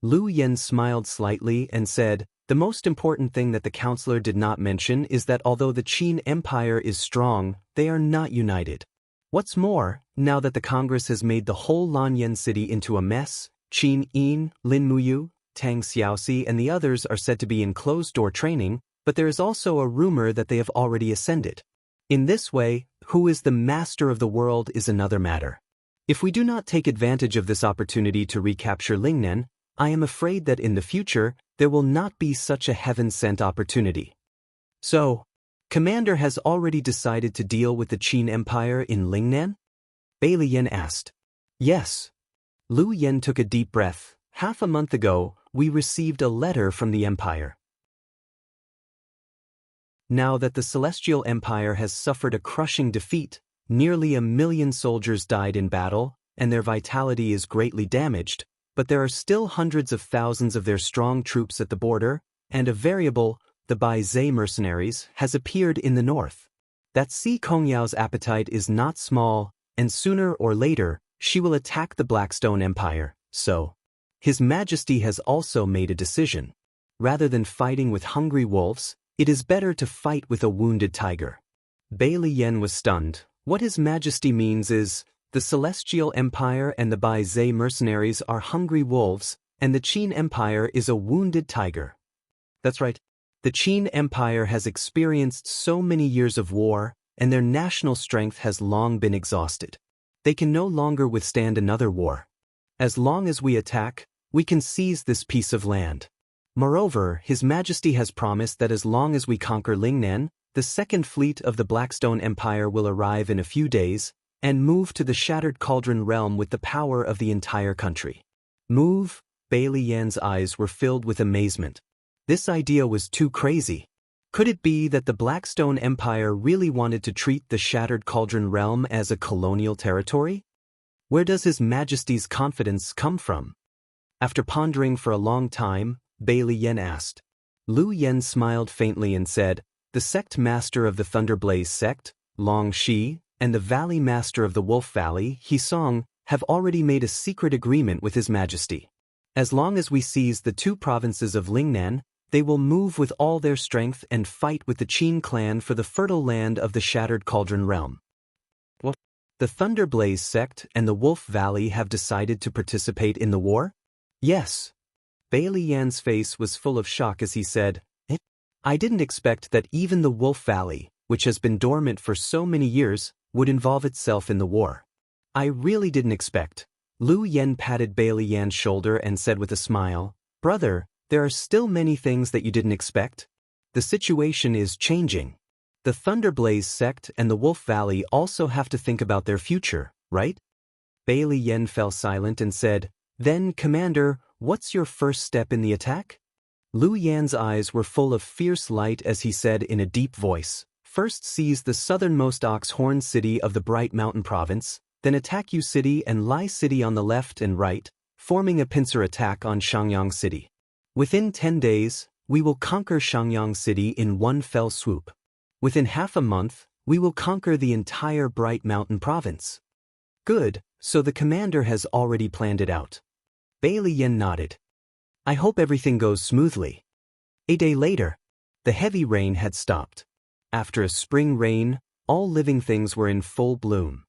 Lu Yen smiled slightly and said, the most important thing that the counselor did not mention is that although the Qin Empire is strong, they are not united. What's more, now that the Congress has made the whole Lanyan city into a mess, Qin Yin, Lin Muyu, Tang Xiaoxi and the others are said to be in closed-door training, but there is also a rumor that they have already ascended. In this way, who is the master of the world is another matter. If we do not take advantage of this opportunity to recapture Lingnan, I am afraid that in the future, there will not be such a heaven-sent opportunity. So, Commander has already decided to deal with the Qin Empire in Lingnan? Bailey Yan asked. Yes. Lu Yen took a deep breath. Half a month ago, we received a letter from the Empire. Now that the Celestial Empire has suffered a crushing defeat, nearly 1 million soldiers died in battle, and their vitality is greatly damaged, but there are still hundreds of thousands of their strong troops at the border, and a variable, the Bai Zhe mercenaries, has appeared in the north. That Si Kongyao's appetite is not small, and sooner or later, she will attack the Blackstone Empire, so. His Majesty has also made a decision. Rather than fighting with hungry wolves, it is better to fight with a wounded tiger. Bailey Yan was stunned. What His Majesty means is, the Celestial Empire and the Bai Zhe mercenaries are hungry wolves, and the Qin Empire is a wounded tiger. That's right. The Qin Empire has experienced so many years of war, and their national strength has long been exhausted. They can no longer withstand another war. As long as we attack, we can seize this piece of land. Moreover, His Majesty has promised that as long as we conquer Lingnan, the second fleet of the Blackstone Empire will arrive in a few days, and move to the Shattered Cauldron realm with the power of the entire country. Move? Bailey Yan's eyes were filled with amazement. This idea was too crazy. Could it be that the Blackstone Empire really wanted to treat the Shattered Cauldron realm as a colonial territory? Where does His Majesty's confidence come from? After pondering for a long time, Bailey Yan asked. Lu Yen smiled faintly and said, the sect master of the Thunderblaze sect, Long Shi, and the Valley Master of the Wolf Valley, He Song, have already made a secret agreement with His Majesty. As long as we seize the 2 provinces of Lingnan, they will move with all their strength and fight with the Qin clan for the fertile land of the Shattered Cauldron realm. What? The Thunderblaze sect and the Wolf Valley have decided to participate in the war? Yes. Bailey Yan's face was full of shock as he said, I didn't expect that even the Wolf Valley, which has been dormant for so many years, would involve itself in the war. I really didn't expect. Lu Yen patted Bailey Yan's shoulder and said with a smile, Brother, there are still many things that you didn't expect. The situation is changing. The Thunderblaze sect and the Wolf Valley also have to think about their future, right? Bailey Yen fell silent and said, "Then, Commander, what's your first step in the attack?" Lu Yan's eyes were full of fierce light as he said in a deep voice, "First seize the southernmost Ox-Horn city of the Bright Mountain Province, then attack Yu City and Lai City on the left and right, forming a pincer attack on Shangyang City. Within 10 days, we will conquer Shangyang City in one fell swoop. Within half a month, we will conquer the entire Bright Mountain Province." "Good, so the commander has already planned it out." Bailey Yen nodded. "I hope everything goes smoothly." A day later, the heavy rain had stopped. After a spring rain, all living things were in full bloom.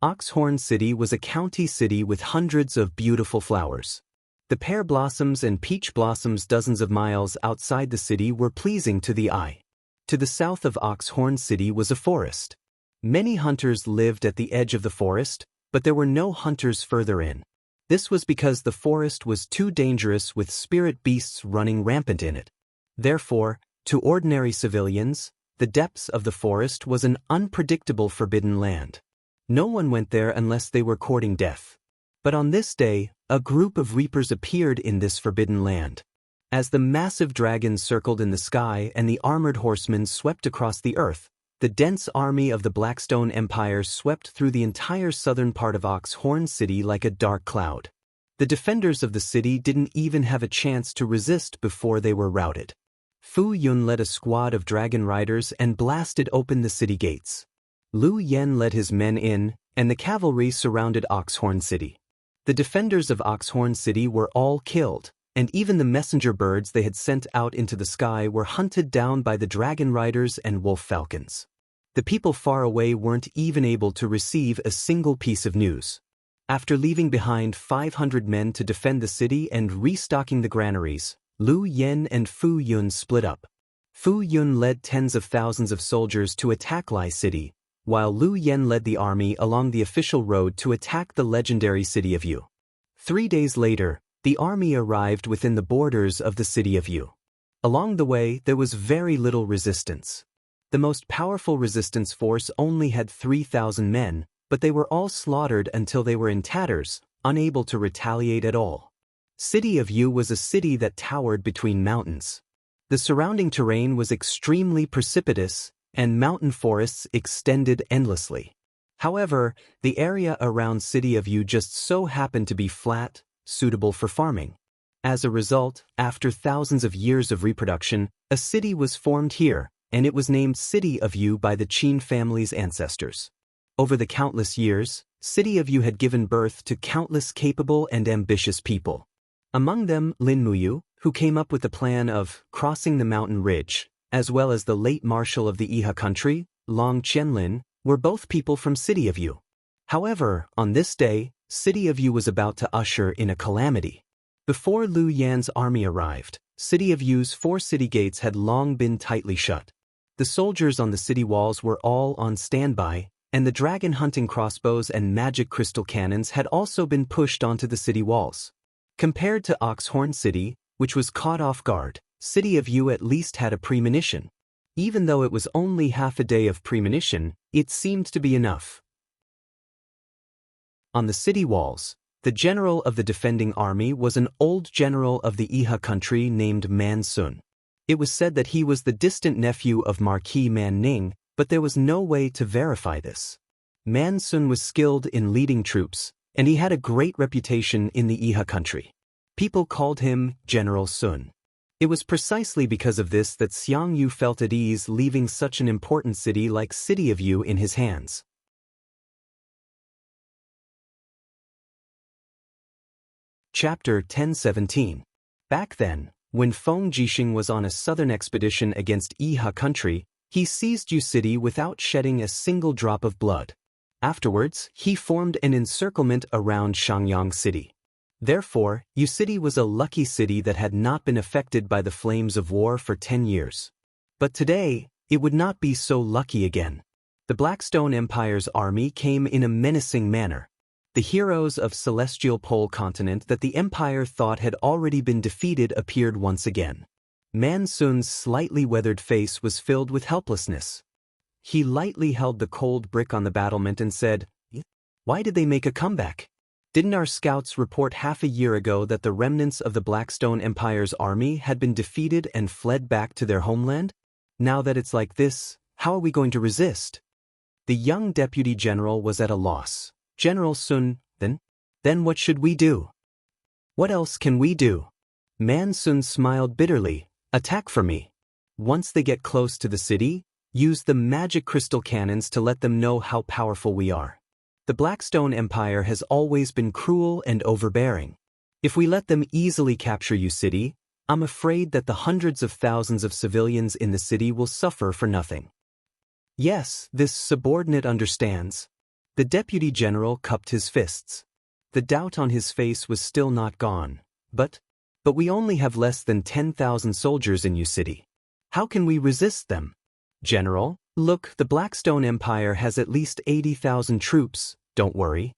Ox-Horn City was a county city with hundreds of beautiful flowers. The pear blossoms and peach blossoms dozens of miles outside the city were pleasing to the eye. To the south of Ox-Horn City was a forest. Many hunters lived at the edge of the forest, but there were no hunters further in. This was because the forest was too dangerous with spirit beasts running rampant in it. Therefore, to ordinary civilians, the depths of the forest was an unpredictable forbidden land. No one went there unless they were courting death. But on this day, a group of reapers appeared in this forbidden land. As the massive dragon circled in the sky and the armored horsemen swept across the earth, the dense army of the Blackstone Empire swept through the entire southern part of Ox-Horn City like a dark cloud. The defenders of the city didn't even have a chance to resist before they were routed. Fu Yun led a squad of dragon riders and blasted open the city gates. Lu Yen led his men in, and the cavalry surrounded Ox-Horn City. The defenders of Ox-Horn City were all killed, and even the messenger birds they had sent out into the sky were hunted down by the dragon riders and wolf falcons. The people far away weren't even able to receive a single piece of news. After leaving behind 500 men to defend the city and restocking the granaries, Lu Yen and Fu Yun split up. Fu Yun led tens of thousands of soldiers to attack Lai City, while Lu Yen led the army along the official road to attack the legendary city of Yu. 3 days later, the army arrived within the borders of the city of Yu. Along the way, there was very little resistance. The most powerful resistance force only had 3,000 men, but they were all slaughtered until they were in tatters, unable to retaliate at all. City of Yu was a city that towered between mountains. The surrounding terrain was extremely precipitous, and mountain forests extended endlessly. However, the area around City of Yu just so happened to be flat, suitable for farming. As a result, after thousands of years of reproduction, a city was formed here, and it was named City of Yu by the Qin family's ancestors. Over the countless years, City of Yu had given birth to countless capable and ambitious people. Among them Lin Muyu, who came up with the plan of crossing the mountain ridge, as well as the late marshal of the Iha country, Long Qianlin, were both people from City of Yu. However, on this day, City of Yu was about to usher in a calamity. Before Lu Yan's army arrived, City of Yu's 4 city gates had long been tightly shut. The soldiers on the city walls were all on standby, and the dragon hunting crossbows and magic crystal cannons had also been pushed onto the city walls. Compared to Ox-Horn City, which was caught off guard, City of Yu at least had a premonition. Even though it was only half a day of premonition, it seemed to be enough. On the city walls, the general of the defending army was an old general of the Iha country named Man Sun. It was said that he was the distant nephew of Marquis Man Ning, but there was no way to verify this. Man Sun was skilled in leading troops, and he had a great reputation in the Iha country. People called him General Sun. It was precisely because of this that Xiang Yu felt at ease leaving such an important city like City of Yu in his hands. Chapter 1017. Back then, when Feng Jixing was on a southern expedition against Iha country, he seized Yu City without shedding a single drop of blood. Afterwards, he formed an encirclement around Shangyang City. Therefore, Yu City was a lucky city that had not been affected by the flames of war for 10 years. But today, it would not be so lucky again. The Blackstone Empire's army came in a menacing manner. The heroes of Celestial Pole continent that the Empire thought had already been defeated appeared once again. Man Sun's slightly weathered face was filled with helplessness. He lightly held the cold brick on the battlement and said, "Why did they make a comeback? Didn't our scouts report half a year ago that the remnants of the Blackstone Empire's army had been defeated and fled back to their homeland? Now that it's like this, how are we going to resist?" The young deputy general was at a loss. "General Sun, then what should we do? What else can we do?" Man Sun smiled bitterly. "Attack for me. Once they get close to the city, use the magic crystal cannons to let them know how powerful we are. The Blackstone Empire has always been cruel and overbearing. If we let them easily capture you city, I'm afraid that the hundreds of thousands of civilians in the city will suffer for nothing." "Yes, this subordinate understands." The deputy general cupped his fists. The doubt on his face was still not gone. But we only have less than 10,000 soldiers in you city. How can we resist them?" "General, look, the Blackstone Empire has at least 80,000 troops, don't worry."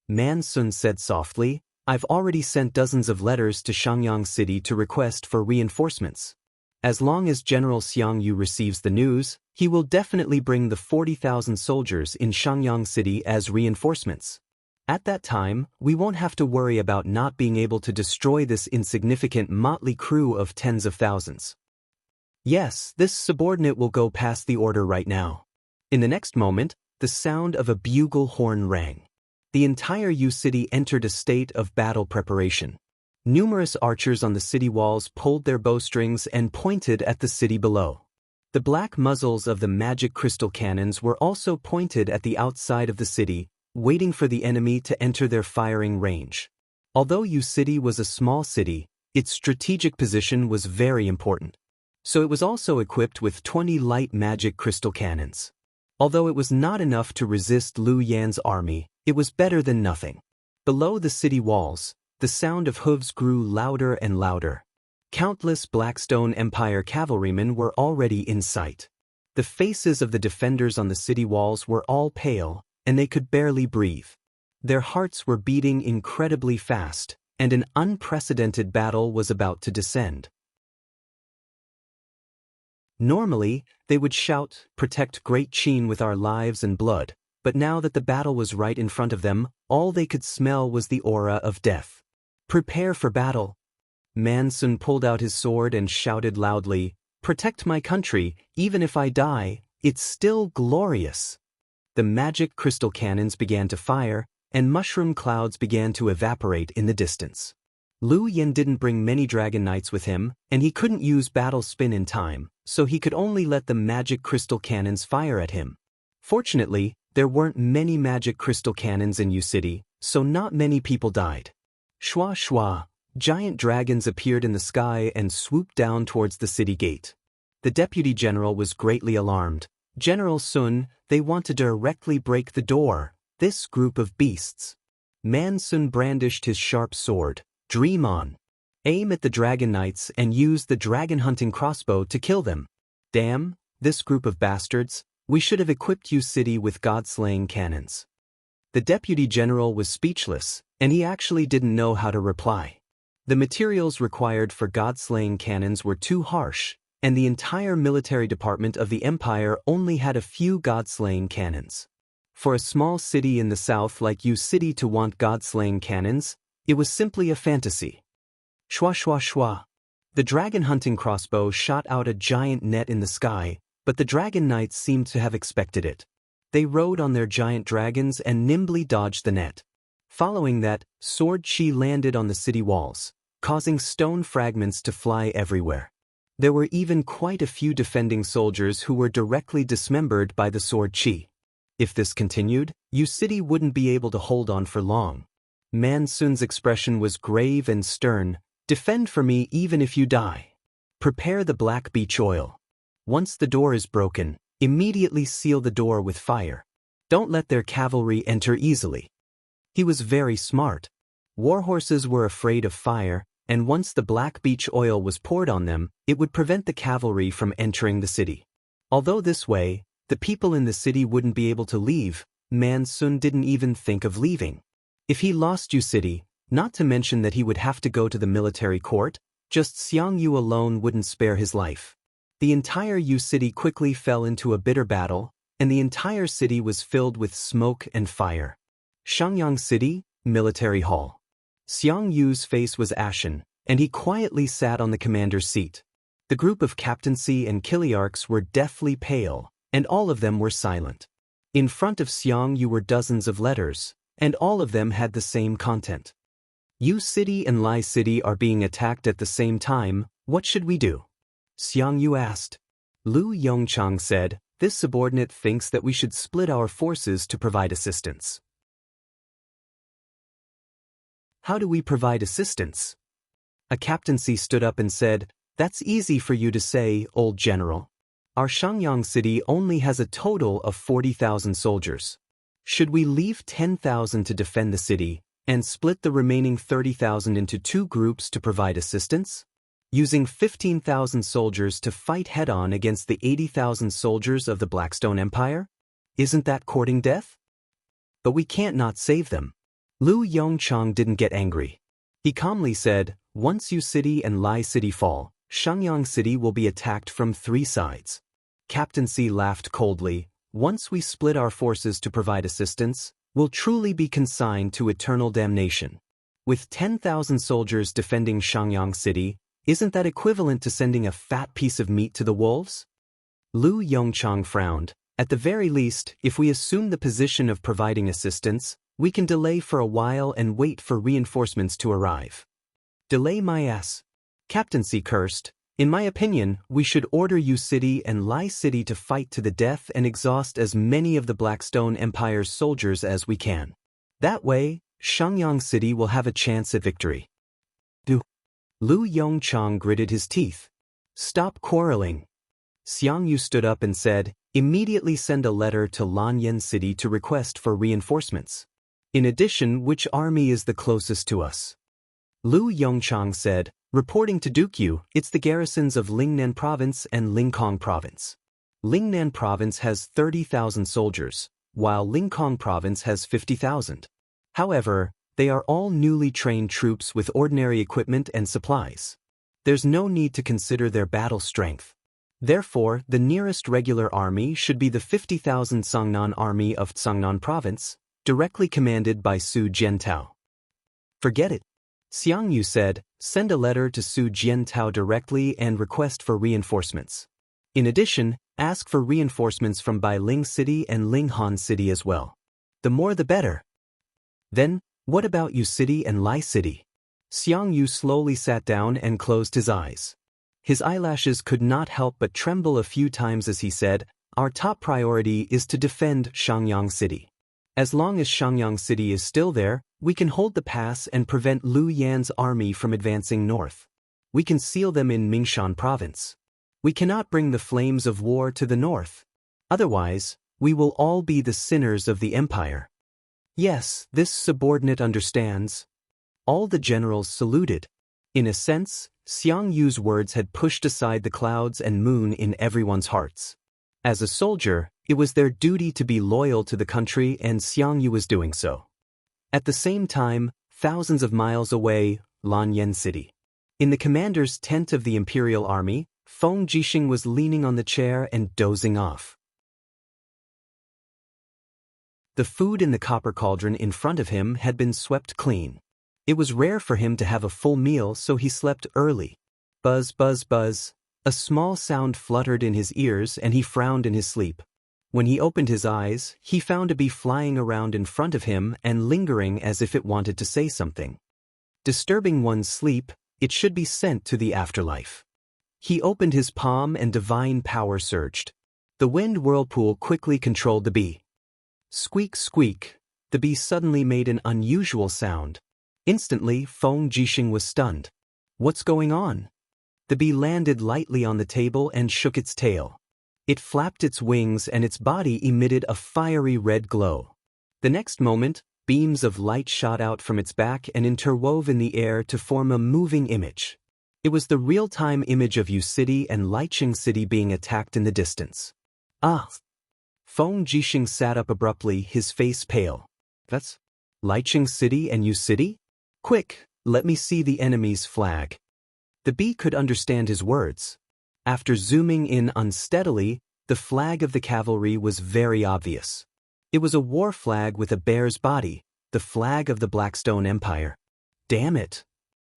Man Sun said softly, "I've already sent dozens of letters to Shangyang City to request for reinforcements. As long as General Xiangyu receives the news, he will definitely bring the 40,000 soldiers in Shangyang City as reinforcements. At that time, we won't have to worry about not being able to destroy this insignificant motley crew of tens of thousands." "Yes, this subordinate will go past the order right now." In the next moment, the sound of a bugle horn rang. The entire Yu city entered a state of battle preparation. Numerous archers on the city walls pulled their bowstrings and pointed at the city below. The black muzzles of the magic crystal cannons were also pointed at the outside of the city, waiting for the enemy to enter their firing range. Although Yu City was a small city, its strategic position was very important. So it was also equipped with 20 light magic crystal cannons. Although it was not enough to resist Liu Yan's army, it was better than nothing. Below the city walls, the sound of hooves grew louder and louder. Countless Blackstone Empire cavalrymen were already in sight. The faces of the defenders on the city walls were all pale, and they could barely breathe. Their hearts were beating incredibly fast, and an unprecedented battle was about to descend. Normally, they would shout, "Protect Great Qin with our lives and blood," but now that the battle was right in front of them, all they could smell was the aura of death. "Prepare for battle." Man Sun pulled out his sword and shouted loudly, "Protect my country, even if I die, it's still glorious." The magic crystal cannons began to fire, and mushroom clouds began to evaporate in the distance. Liu Yan didn't bring many dragon knights with him, and he couldn't use battle spin in time, so he could only let the magic crystal cannons fire at him. Fortunately, there weren't many magic crystal cannons in Yu City, so not many people died. Shwa shwa, giant dragons appeared in the sky and swooped down towards the city gate. The deputy general was greatly alarmed. "General Sun, they want to directly break the door. This group of beasts." Man Sun brandished his sharp sword. "Dream on. Aim at the dragon knights and use the dragon hunting crossbow to kill them." "Damn, this group of bastards, we should have equipped Yu City with god-slaying cannons." The deputy general was speechless, and he actually didn't know how to reply. The materials required for god-slaying cannons were too harsh, and the entire military department of the empire only had a few god-slaying cannons. For a small city in the south like Yu City to want god-slaying cannons, it was simply a fantasy. Shwa shwa shwa. The dragon hunting crossbow shot out a giant net in the sky, but the dragon knights seemed to have expected it. They rode on their giant dragons and nimbly dodged the net. Following that, sword chi landed on the city walls, causing stone fragments to fly everywhere. There were even quite a few defending soldiers who were directly dismembered by the sword chi. If this continued, Yu City wouldn't be able to hold on for long. Man Sun's expression was grave and stern. "Defend for me even if you die. Prepare the black beech oil. Once the door is broken, immediately seal the door with fire. Don't let their cavalry enter easily." He was very smart. Warhorses were afraid of fire, and once the black beech oil was poured on them, it would prevent the cavalry from entering the city. Although this way, the people in the city wouldn't be able to leave, Man Sun didn't even think of leaving. If he lost Yu City, not to mention that he would have to go to the military court, Just Xiangyu alone wouldn't spare his life. The entire Yu city quickly fell into a bitter battle, and the entire city was filled with smoke and fire. Shangyang City, Military Hall. Xiangyu's face was ashen, and he quietly sat on the commander's seat. The group of captaincy and kiliarchs were deathly pale, and all of them were silent. In front of Xiangyu were dozens of letters, and all of them had the same content. Yu City and Lai City are being attacked at the same time, what should we do? Xiangyu asked. Lu Yongchang said, this subordinate thinks that we should split our forces to provide assistance. How do we provide assistance? A captaincy stood up and said, that's easy for you to say, old general. Our Shangyang city only has a total of 40,000 soldiers. Should we leave 10,000 to defend the city, and split the remaining 30,000 into two groups to provide assistance? Using 15,000 soldiers to fight head-on against the 80,000 soldiers of the Blackstone Empire? Isn't that courting death? But we can't not save them. Lu Yongchang didn't get angry. He calmly said, once Yu City and Lai City fall, Shangyang City will be attacked from three sides. Captaincy laughed coldly. Once we split our forces to provide assistance, we'll truly be consigned to eternal damnation. With 10,000 soldiers defending Shangyang City, isn't that equivalent to sending a fat piece of meat to the wolves? Lu Yongchang frowned. At the very least, if we assume the position of providing assistance, we can delay for a while and wait for reinforcements to arrive. Delay my ass. Captaincy cursed. In my opinion, we should order Yu City and Lai City to fight to the death and exhaust as many of the Blackstone Empire's soldiers as we can. That way, Shangyang City will have a chance at victory. Lu Yongchang gritted his teeth. Stop quarreling. Xiangyu stood up and said, immediately send a letter to Lanyan City to request for reinforcements. In addition, which army is the closest to us? Lu Yongchang said, reporting to Dukyu, it's the garrisons of Lingnan Province and Lingkong Province. Lingnan Province has 30,000 soldiers, while Lingkong Province has 50,000. However, they are all newly trained troops with ordinary equipment and supplies. There's no need to consider their battle strength. Therefore, the nearest regular army should be the 50,000 Songnan army of Songnan Province, directly commanded by Su Jiantao. Forget it. Xiangyu said, send a letter to Su Jiantao directly and request for reinforcements. In addition, ask for reinforcements from Bailing City and Linghan City as well. The more the better. Then, what about Yu City and Lai City? Xiangyu slowly sat down and closed his eyes. His eyelashes could not help but tremble a few times as he said, our top priority is to defend Shangyang City. As long as Shangyang City is still there, we can hold the pass and prevent Lu Yan's army from advancing north. We can seal them in Mingshan Province. We cannot bring the flames of war to the north. Otherwise, we will all be the sinners of the empire. Yes, this subordinate understands. All the generals saluted. In a sense, Xiangyu's words had pushed aside the clouds and moon in everyone's hearts. As a soldier, it was their duty to be loyal to the country, and Xiangyu was doing so. At the same time, thousands of miles away, Lanyan City. In the commander's tent of the Imperial Army, Feng Jixing was leaning on the chair and dozing off. The food in the copper cauldron in front of him had been swept clean. It was rare for him to have a full meal, so he slept early. Buzz, buzz, buzz. A small sound fluttered in his ears and he frowned in his sleep. When he opened his eyes, he found a bee flying around in front of him and lingering as if it wanted to say something. Disturbing one's sleep, it should be sent to the afterlife. He opened his palm and divine power surged. The wind whirlpool quickly controlled the bee. Squeak, squeak. The bee suddenly made an unusual sound. Instantly, Feng Jixing was stunned. What's going on? The bee landed lightly on the table and shook its tail. It flapped its wings and its body emitted a fiery red glow. The next moment, beams of light shot out from its back and interwove in the air to form a moving image. It was the real-time image of Yu City and Licheng City being attacked in the distance. Ah! Feng Jixing sat up abruptly, his face pale. That's Licheng City and Yu City? Quick, let me see the enemy's flag. The bee could understand his words. After zooming in unsteadily, the flag of the cavalry was very obvious. It was a war flag with a bear's body, the flag of the Blackstone Empire. Damn it!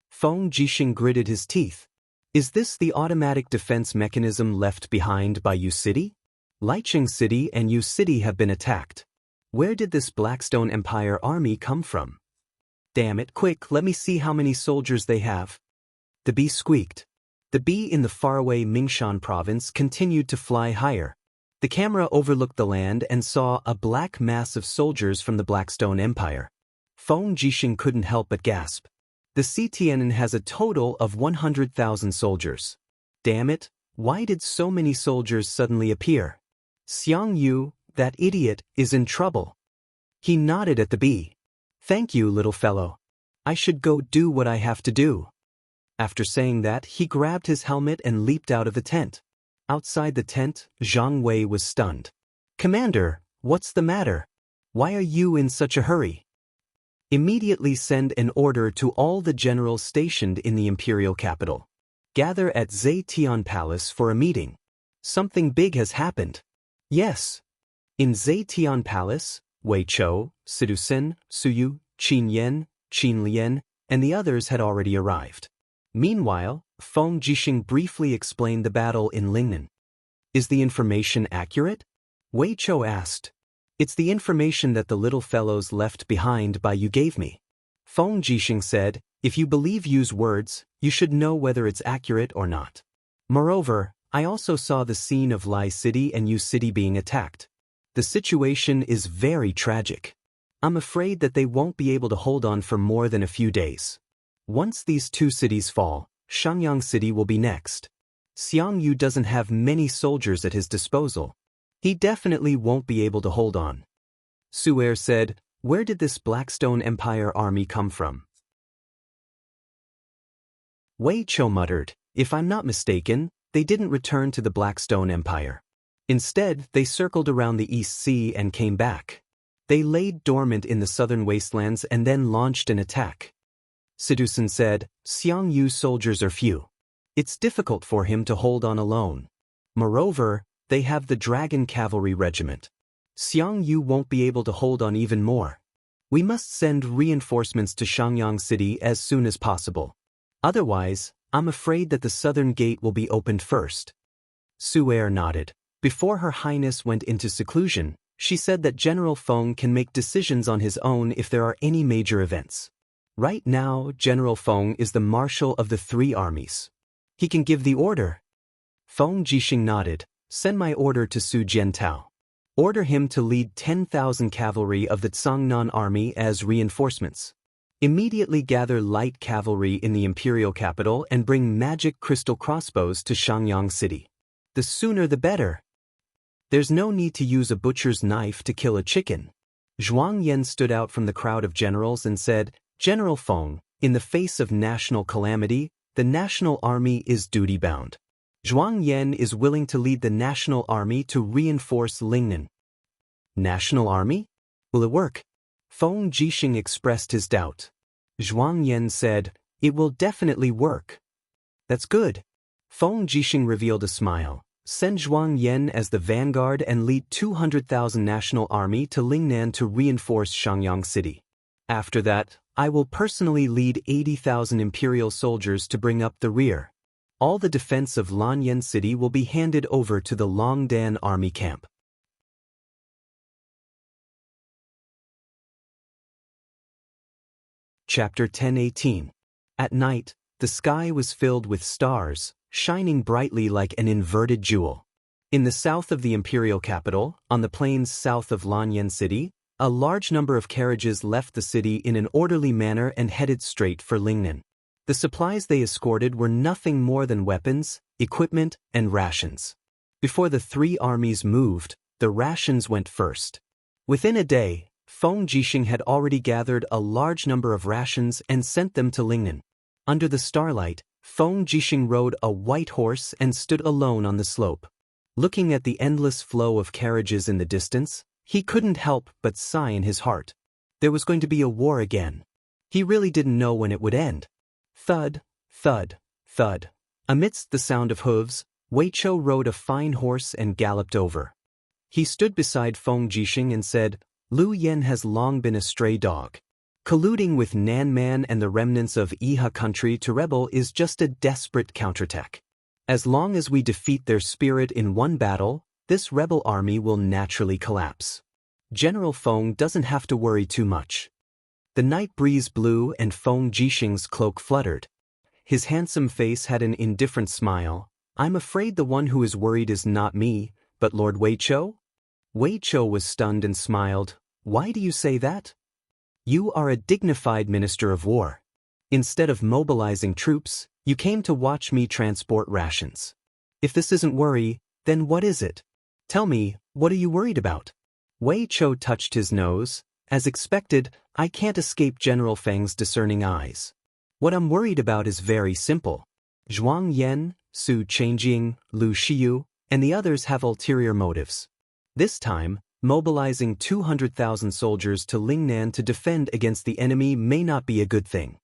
Feng Jixing gritted his teeth. Is this the automatic defense mechanism left behind by Yu City? Licheng City and Yu City have been attacked. Where did this Blackstone Empire army come from? Damn it, quick, let me see how many soldiers they have. The bee squeaked. The bee in the faraway Mingshan province continued to fly higher. The camera overlooked the land and saw a black mass of soldiers from the Blackstone Empire. Feng Jixing couldn't help but gasp. The CTNN has a total of 100,000 soldiers. Damn it, why did so many soldiers suddenly appear? Xiang Yu, that idiot, is in trouble. He nodded at the bee. Thank you, little fellow. I should go do what I have to do. After saying that, he grabbed his helmet and leaped out of the tent. Outside the tent, Zhang Wei was stunned. Commander, what's the matter? Why are you in such a hurry? Immediately send an order to all the generals stationed in the imperial capital. Gather at Zetian Palace for a meeting. Something big has happened. Yes. In Zetian Palace, Wei Chou, Sidusen, Suyu, Qin Yan, Qin Lian, and the others had already arrived. Meanwhile, Feng Jixing briefly explained the battle in Lingnan. Is the information accurate? Wei Chou asked. It's the information that the little fellows left behind by you gave me. Feng Jixing said, if you believe Yu's words, you should know whether it's accurate or not. Moreover, I also saw the scene of Lai City and Yu City being attacked. The situation is very tragic. I'm afraid that they won't be able to hold on for more than a few days. Once these two cities fall, Shangyang City will be next. Xiang Yu doesn't have many soldiers at his disposal. He definitely won't be able to hold on. Su'er said, where did this Blackstone Empire army come from? Wei Chou muttered, if I'm not mistaken, they didn't return to the Blackstone Empire. Instead, they circled around the East Sea and came back. They laid dormant in the southern wastelands and then launched an attack. Sidusen said, Xiang Yu's soldiers are few. It's difficult for him to hold on alone. Moreover, they have the Dragon Cavalry Regiment. Xiang Yu won't be able to hold on even more. We must send reinforcements to Shangyang City as soon as possible. Otherwise, I'm afraid that the southern gate will be opened first. Su'er nodded. Before Her Highness went into seclusion, she said that General Feng can make decisions on his own if there are any major events. Right now, General Feng is the marshal of the three armies. He can give the order. Feng Jixing nodded. Send my order to Su Jiantao. Order him to lead 10,000 cavalry of the Tsangnan army as reinforcements. Immediately gather light cavalry in the imperial capital and bring magic crystal crossbows to Shangyang City. The sooner the better. There's no need to use a butcher's knife to kill a chicken. Zhuang Yan stood out from the crowd of generals and said, General Feng, in the face of national calamity, the national army is duty-bound. Zhuang Yan is willing to lead the national army to reinforce Lingnan. National army? Will it work? Feng Jixing expressed his doubt. Zhuang Yan said, it will definitely work. That's good. Feng Jixing revealed a smile. Send Zhuang Yan as the vanguard and lead 200,000 national army to Lingnan to reinforce Shangyang City. After that, I will personally lead 80,000 imperial soldiers to bring up the rear. All the defense of Lanyan City will be handed over to the Longdan army camp. Chapter 10:18. At night, the sky was filled with stars, shining brightly like an inverted jewel. In the south of the imperial capital, on the plains south of Lanyan City, a large number of carriages left the city in an orderly manner and headed straight for Lingnan. The supplies they escorted were nothing more than weapons, equipment, and rations. Before the three armies moved, the rations went first. Within a day, Feng Jixing had already gathered a large number of rations and sent them to Lingnan. Under the starlight, Feng Jixing rode a white horse and stood alone on the slope. Looking at the endless flow of carriages in the distance, he couldn't help but sigh in his heart. There was going to be a war again. He really didn't know when it would end. Thud, thud, Thud. Amidst the sound of hooves, Wei Chou rode a fine horse and galloped over. He stood beside Feng Jixing and said, Lu Yen has long been a stray dog. Colluding with Nan Man and the remnants of Iha country to rebel is just a desperate counterattack. As long as we defeat their spirit in one battle, this rebel army will naturally collapse. General Feng doesn't have to worry too much. The night breeze blew and Feng Jixing's cloak fluttered. His handsome face had an indifferent smile. I'm afraid the one who is worried is not me, but Lord Wei Chou? Wei Chou was stunned and smiled. Why do you say that? You are a dignified minister of war. Instead of mobilizing troops, you came to watch me transport rations. If this isn't worry, then what is it? Tell me, what are you worried about? Wei Chou touched his nose. As expected, I can't escape General Feng's discerning eyes. What I'm worried about is very simple. Zhuang Yan, Su Chengjing, Lu Xiyu, and the others have ulterior motives. This time, mobilizing 200,000 soldiers to Lingnan to defend against the enemy may not be a good thing.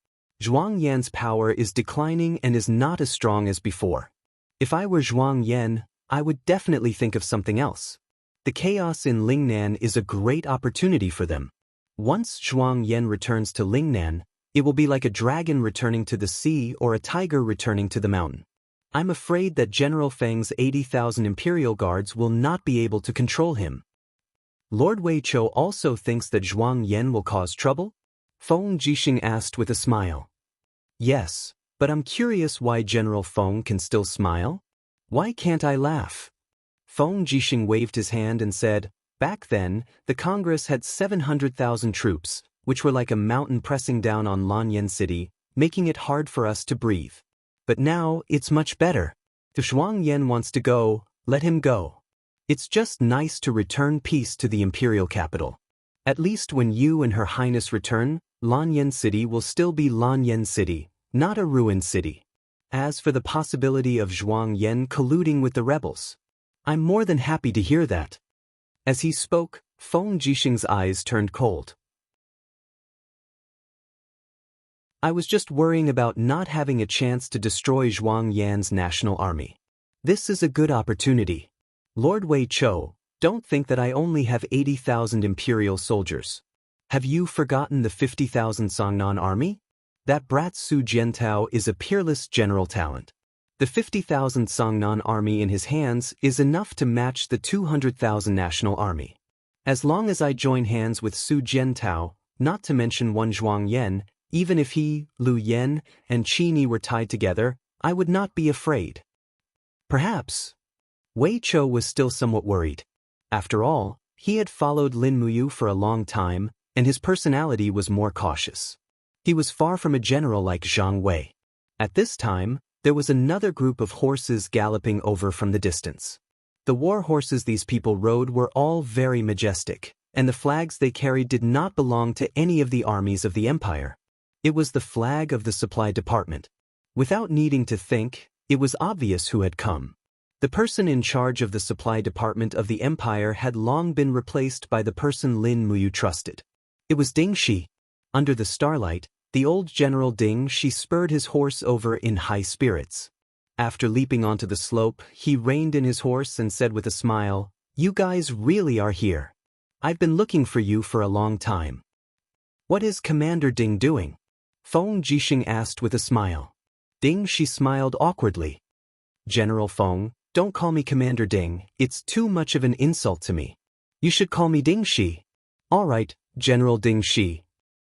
Zhuang Yan's power is declining and is not as strong as before. If I were Zhuang Yan, I would definitely think of something else. The chaos in Lingnan is a great opportunity for them. Once Zhuang Yan returns to Lingnan, it will be like a dragon returning to the sea or a tiger returning to the mountain. I'm afraid that General Feng's 80,000 imperial guards will not be able to control him. Lord Wei Chou also thinks that Zhuang Yan will cause trouble? Feng Jixing asked with a smile. Yes, but I'm curious why General Feng can still smile? Why can't I laugh? Feng Jixing waved his hand and said, back then, the Congress had 700,000 troops, which were like a mountain pressing down on Lanyan City, making it hard for us to breathe. But now, it's much better. If Zhuang Yan wants to go, let him go. It's just nice to return peace to the imperial capital. At least when you and Her Highness return, Lanyan City will still be Lanyan City, not a ruined city. As for the possibility of Zhuang Yan colluding with the rebels, I'm more than happy to hear that. As he spoke, Feng Jixing's eyes turned cold. I was just worrying about not having a chance to destroy Zhuang Yan's national army. This is a good opportunity. Lord Wei Chou, don't think that I only have 80,000 imperial soldiers. Have you forgotten the 50,000 Songnan army? That brat Su Jiantao is a peerless general talent. The 50,000 Songnan army in his hands is enough to match the 200,000 national army. As long as I join hands with Su Jiantao, not to mention one Zhuang Yan, even if he, Lu Yen, and Qini were tied together, I would not be afraid. Perhaps. Wei Chou was still somewhat worried. After all, he had followed Lin Muyu for a long time, and his personality was more cautious. He was far from a general like Zhang Wei. At this time, there was another group of horses galloping over from the distance. The war horses these people rode were all very majestic, and the flags they carried did not belong to any of the armies of the empire. It was the flag of the supply department. Without needing to think, it was obvious who had come. The person in charge of the supply department of the empire had long been replaced by the person Lin Muyu trusted. It was Ding Shi. Under the starlight, the old General Ding Shi spurred his horse over in high spirits. After leaping onto the slope, he reined in his horse and said with a smile, "You guys really are here. I've been looking for you for a long time." "What is Commander Ding doing?" Feng Jixing asked with a smile. Ding Shi smiled awkwardly. "General Feng, don't call me Commander Ding, it's too much of an insult to me. You should call me Ding Shi." "All right, General Ding Shi."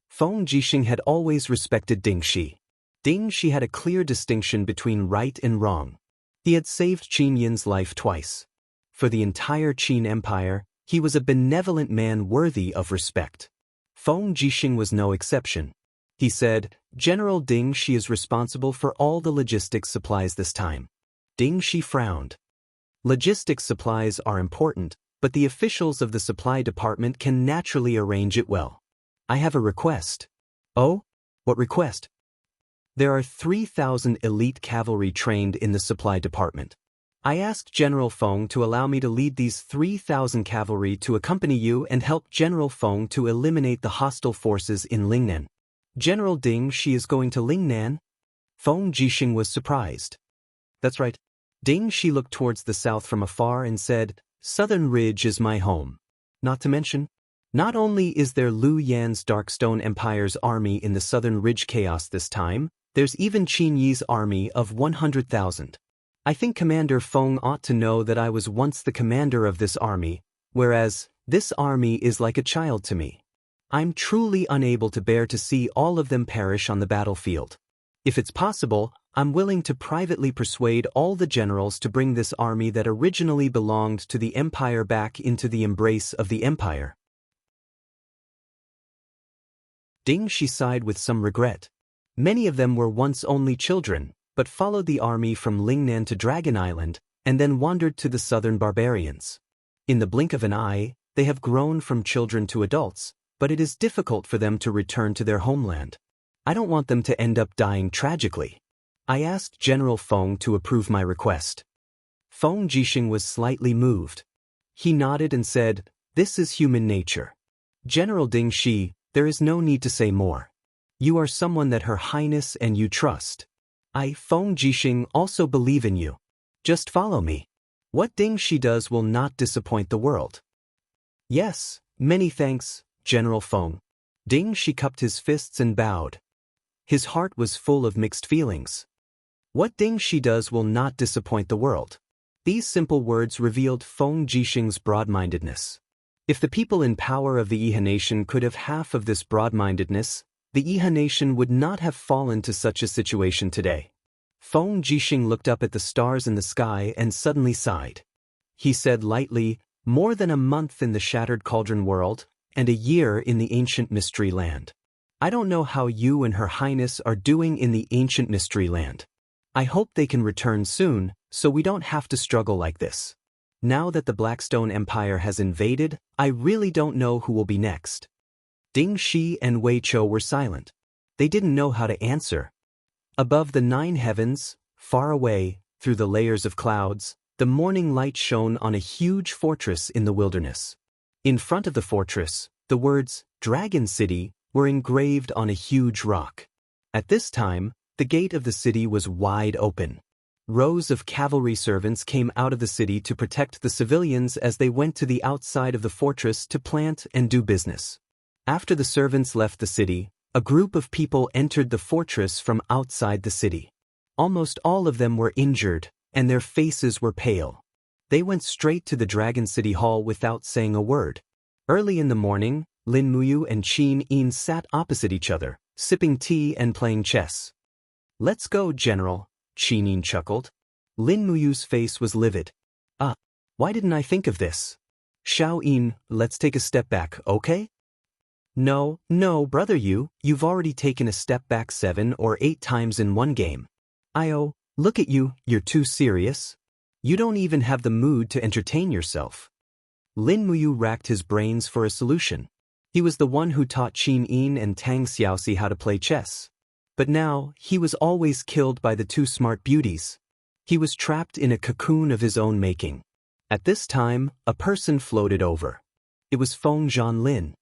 Feng Jixing had always respected Ding Shi. Ding Shi had a clear distinction between right and wrong. He had saved Qin Yin's life twice. For the entire Qin Empire, he was a benevolent man worthy of respect. Feng Jixing was no exception. He said, "General Ding Shi is responsible for all the logistics supplies this time." Ding Shi frowned. Logistics supplies are important, but the officials of the supply department can naturally arrange it well. "I have a request." "Oh? What request?" "There are 3,000 elite cavalry trained in the supply department. I asked General Feng to allow me to lead these 3,000 cavalry to accompany you and help General Feng to eliminate the hostile forces in Lingnan." "General Ding Shi is going to Lingnan?" Feng Jixing was surprised. That's right. Ding Shi looked towards the south from afar and said, Southern Ridge is my home. Not to mention, not only is there Liu Yan's Darkstone Empire's army in the Southern Ridge chaos this time, there's even Qin Yi's army of 100,000. I think Commander Feng ought to know that I was once the commander of this army, whereas this army is like a child to me. I'm truly unable to bear to see all of them perish on the battlefield. If it's possible, I'm willing to privately persuade all the generals to bring this army that originally belonged to the Empire back into the embrace of the Empire. Ding Shi sighed with some regret. Many of them were once only children, but followed the army from Lingnan to Dragon Island, and then wandered to the southern barbarians. In the blink of an eye, they have grown from children to adults, but it is difficult for them to return to their homeland. I don't want them to end up dying tragically. I asked General Feng to approve my request. Feng Jixing was slightly moved. He nodded and said, This is human nature. General Ding Shi, there is no need to say more. You are someone that Her Highness and you trust. I, Feng Jixing, also believe in you. Just follow me. What Ding Shi does will not disappoint the world. Yes, many thanks, General Feng. Ding Shi cupped his fists and bowed. His heart was full of mixed feelings. What Ding Shi does will not disappoint the world. These simple words revealed Feng Jixing's broad-mindedness. If the people in power of the Iha nation could have half of this broad-mindedness, the Iha nation would not have fallen to such a situation today. Feng Jixing looked up at the stars in the sky and suddenly sighed. He said lightly, More than a month in the Shattered Cauldron world, and a year in the Ancient Mystery Land. I don't know how you and Her Highness are doing in the Ancient Mystery Land. I hope they can return soon, so we don't have to struggle like this. Now that the Blackstone Empire has invaded, I really don't know who will be next. Ding Shi and Wei Chou were silent. They didn't know how to answer. Above the 9 heavens, far away, through the layers of clouds, the morning light shone on a huge fortress in the wilderness. In front of the fortress, the words, Dragon City, were engraved on a huge rock. At this time, the gate of the city was wide open. Rows of cavalry servants came out of the city to protect the civilians as they went to the outside of the fortress to plant and do business. After the servants left the city, a group of people entered the fortress from outside the city. Almost all of them were injured, and their faces were pale. They went straight to the Dragon City Hall without saying a word. Early in the morning, Lin Muyu and Qin Yin sat opposite each other, sipping tea and playing chess. Let's go, General, Qin Yin chuckled. Lin Muyu's face was livid. Why didn't I think of this? Xiao Yin, let's take a step back, okay? No, brother you've already taken a step back 7 or 8 times in one game. Look at you, you're too serious. You don't even have the mood to entertain yourself. Lin Muyu racked his brains for a solution. He was the one who taught Qin Yin and Tang Xiaoxi how to play chess. But now, he was always killed by the 2 smart beauties. He was trapped in a cocoon of his own making. At this time, a person floated over. It was Feng Zhanlin.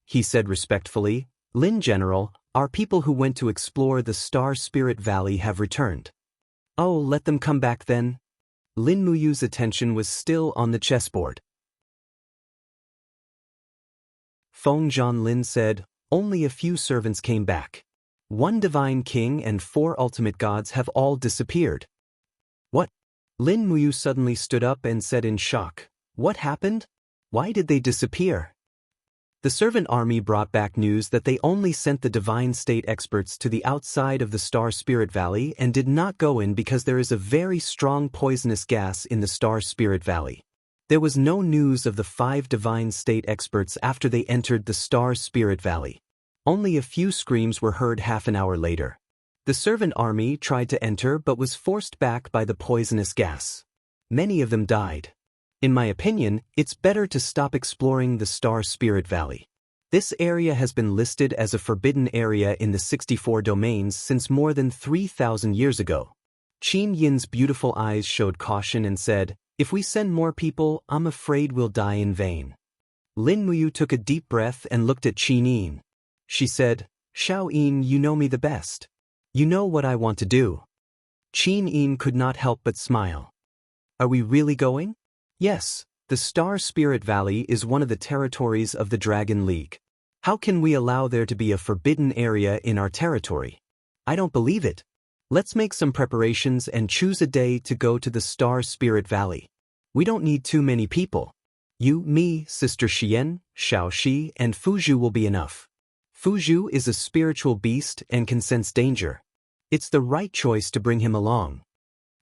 He said respectfully, Lin General, our people who went to explore the Star Spirit Valley have returned. Oh, let them come back then. Lin Muyu's attention was still on the chessboard. Feng Zhanlin said, only a few servants came back. 1 divine king and 4 ultimate gods have all disappeared. What? Lin Muyu suddenly stood up and said in shock, What happened? Why did they disappear? The servant army brought back news that they only sent the divine state experts to the outside of the Star Spirit Valley and did not go in because there is a very strong poisonous gas in the Star Spirit Valley. There was no news of the 5 divine state experts after they entered the Star Spirit Valley. Only a few screams were heard half an hour later. The servant army tried to enter but was forced back by the poisonous gas. Many of them died. In my opinion, it's better to stop exploring the Star Spirit Valley. This area has been listed as a forbidden area in the 64 domains since more than 3,000 years ago. Qin Yin's beautiful eyes showed caution and said, If we send more people, I'm afraid we'll die in vain. Lin Muyu took a deep breath and looked at Qin Yin. She said, Xiao Yin, you know me the best. You know what I want to do. Qin Yin could not help but smile. Are we really going? Yes, the Star Spirit Valley is one of the territories of the Dragon League. How can we allow there to be a forbidden area in our territory? I don't believe it. Let's make some preparations and choose a day to go to the Star Spirit Valley. We don't need too many people. You, me, Sister Xian, Shaoxi, and Fuzhu will be enough. Fuzhu is a spiritual beast and can sense danger. It's the right choice to bring him along.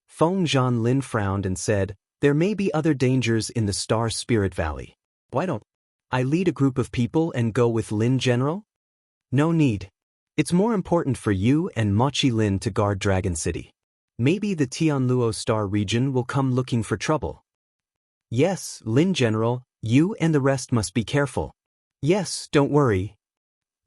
Feng Zhanlin frowned and said, there may be other dangers in the Star Spirit Valley. Why don't I lead a group of people and go with Lin General? No need. It's more important for you and Mochi Lin to guard Dragon City. Maybe the Tianluo Star region will come looking for trouble. Yes, Lin General, you and the rest must be careful. Yes, don't worry.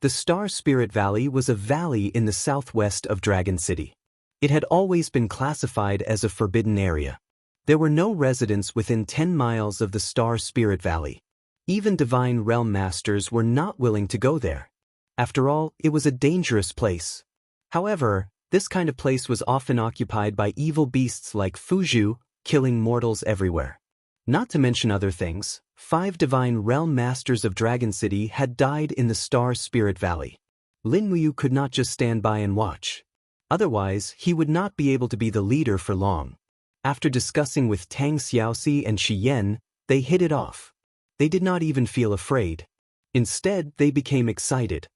The Star Spirit Valley was a valley in the southwest of Dragon City. It had always been classified as a forbidden area. There were no residents within 10 miles of the Star Spirit Valley. Even divine realm masters were not willing to go there. After all, it was a dangerous place. However, this kind of place was often occupied by evil beasts like Fuzhu, killing mortals everywhere. Not to mention other things, 5 divine realm masters of Dragon City had died in the Star Spirit Valley. Lin Muyu could not just stand by and watch. Otherwise, he would not be able to be the leader for long. After discussing with Tang Xiaoxi and Shi Yan, they hit it off. They did not even feel afraid. Instead, they became excited.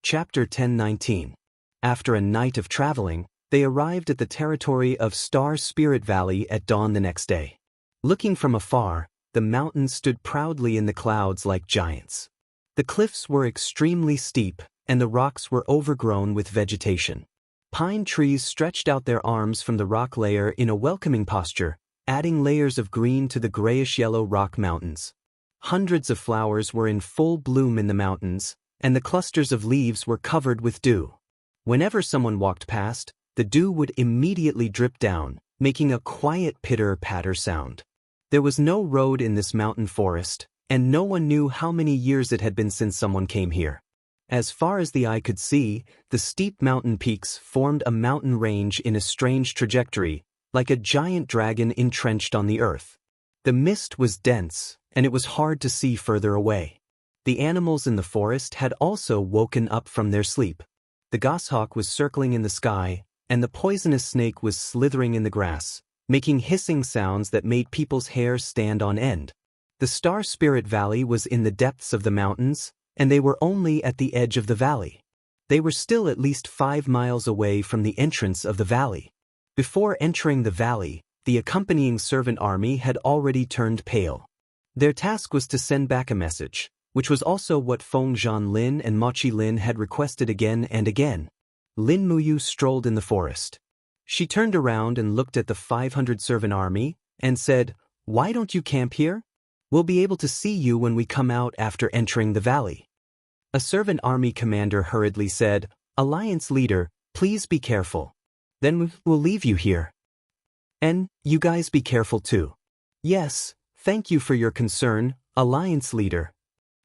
Chapter 1019. After a night of traveling, they arrived at the territory of Star Spirit Valley at dawn the next day. Looking from afar, the mountains stood proudly in the clouds like giants. The cliffs were extremely steep, and the rocks were overgrown with vegetation. Pine trees stretched out their arms from the rock layer in a welcoming posture, adding layers of green to the grayish-yellow rock mountains. Hundreds of flowers were in full bloom in the mountains, and the clusters of leaves were covered with dew. Whenever someone walked past, the dew would immediately drip down, making a quiet pitter-patter sound. There was no road in this mountain forest, and no one knew how many years it had been since someone came here. As far as the eye could see, the steep mountain peaks formed a mountain range in a strange trajectory, like a giant dragon entrenched on the earth. The mist was dense, and it was hard to see further away. The animals in the forest had also woken up from their sleep. The goshawk was circling in the sky, and the poisonous snake was slithering in the grass, making hissing sounds that made people's hair stand on end. The Star Spirit Valley was in the depths of the mountains, and they were only at the edge of the valley. They were still at least 5 miles away from the entrance of the valley. Before entering the valley, the accompanying servant army had already turned pale. Their task was to send back a message, which was also what Feng Zhanlin and Mochi Lin had requested again and again. Lin Muyu strolled in the forest. She turned around and looked at the 500 servant army, and said, "Why don't you camp here? We'll be able to see you when we come out after entering the valley." A servant army commander hurriedly said, "Alliance leader, please be careful. Then we'll leave you here. And you guys be careful too." "Yes, thank you for your concern, Alliance leader."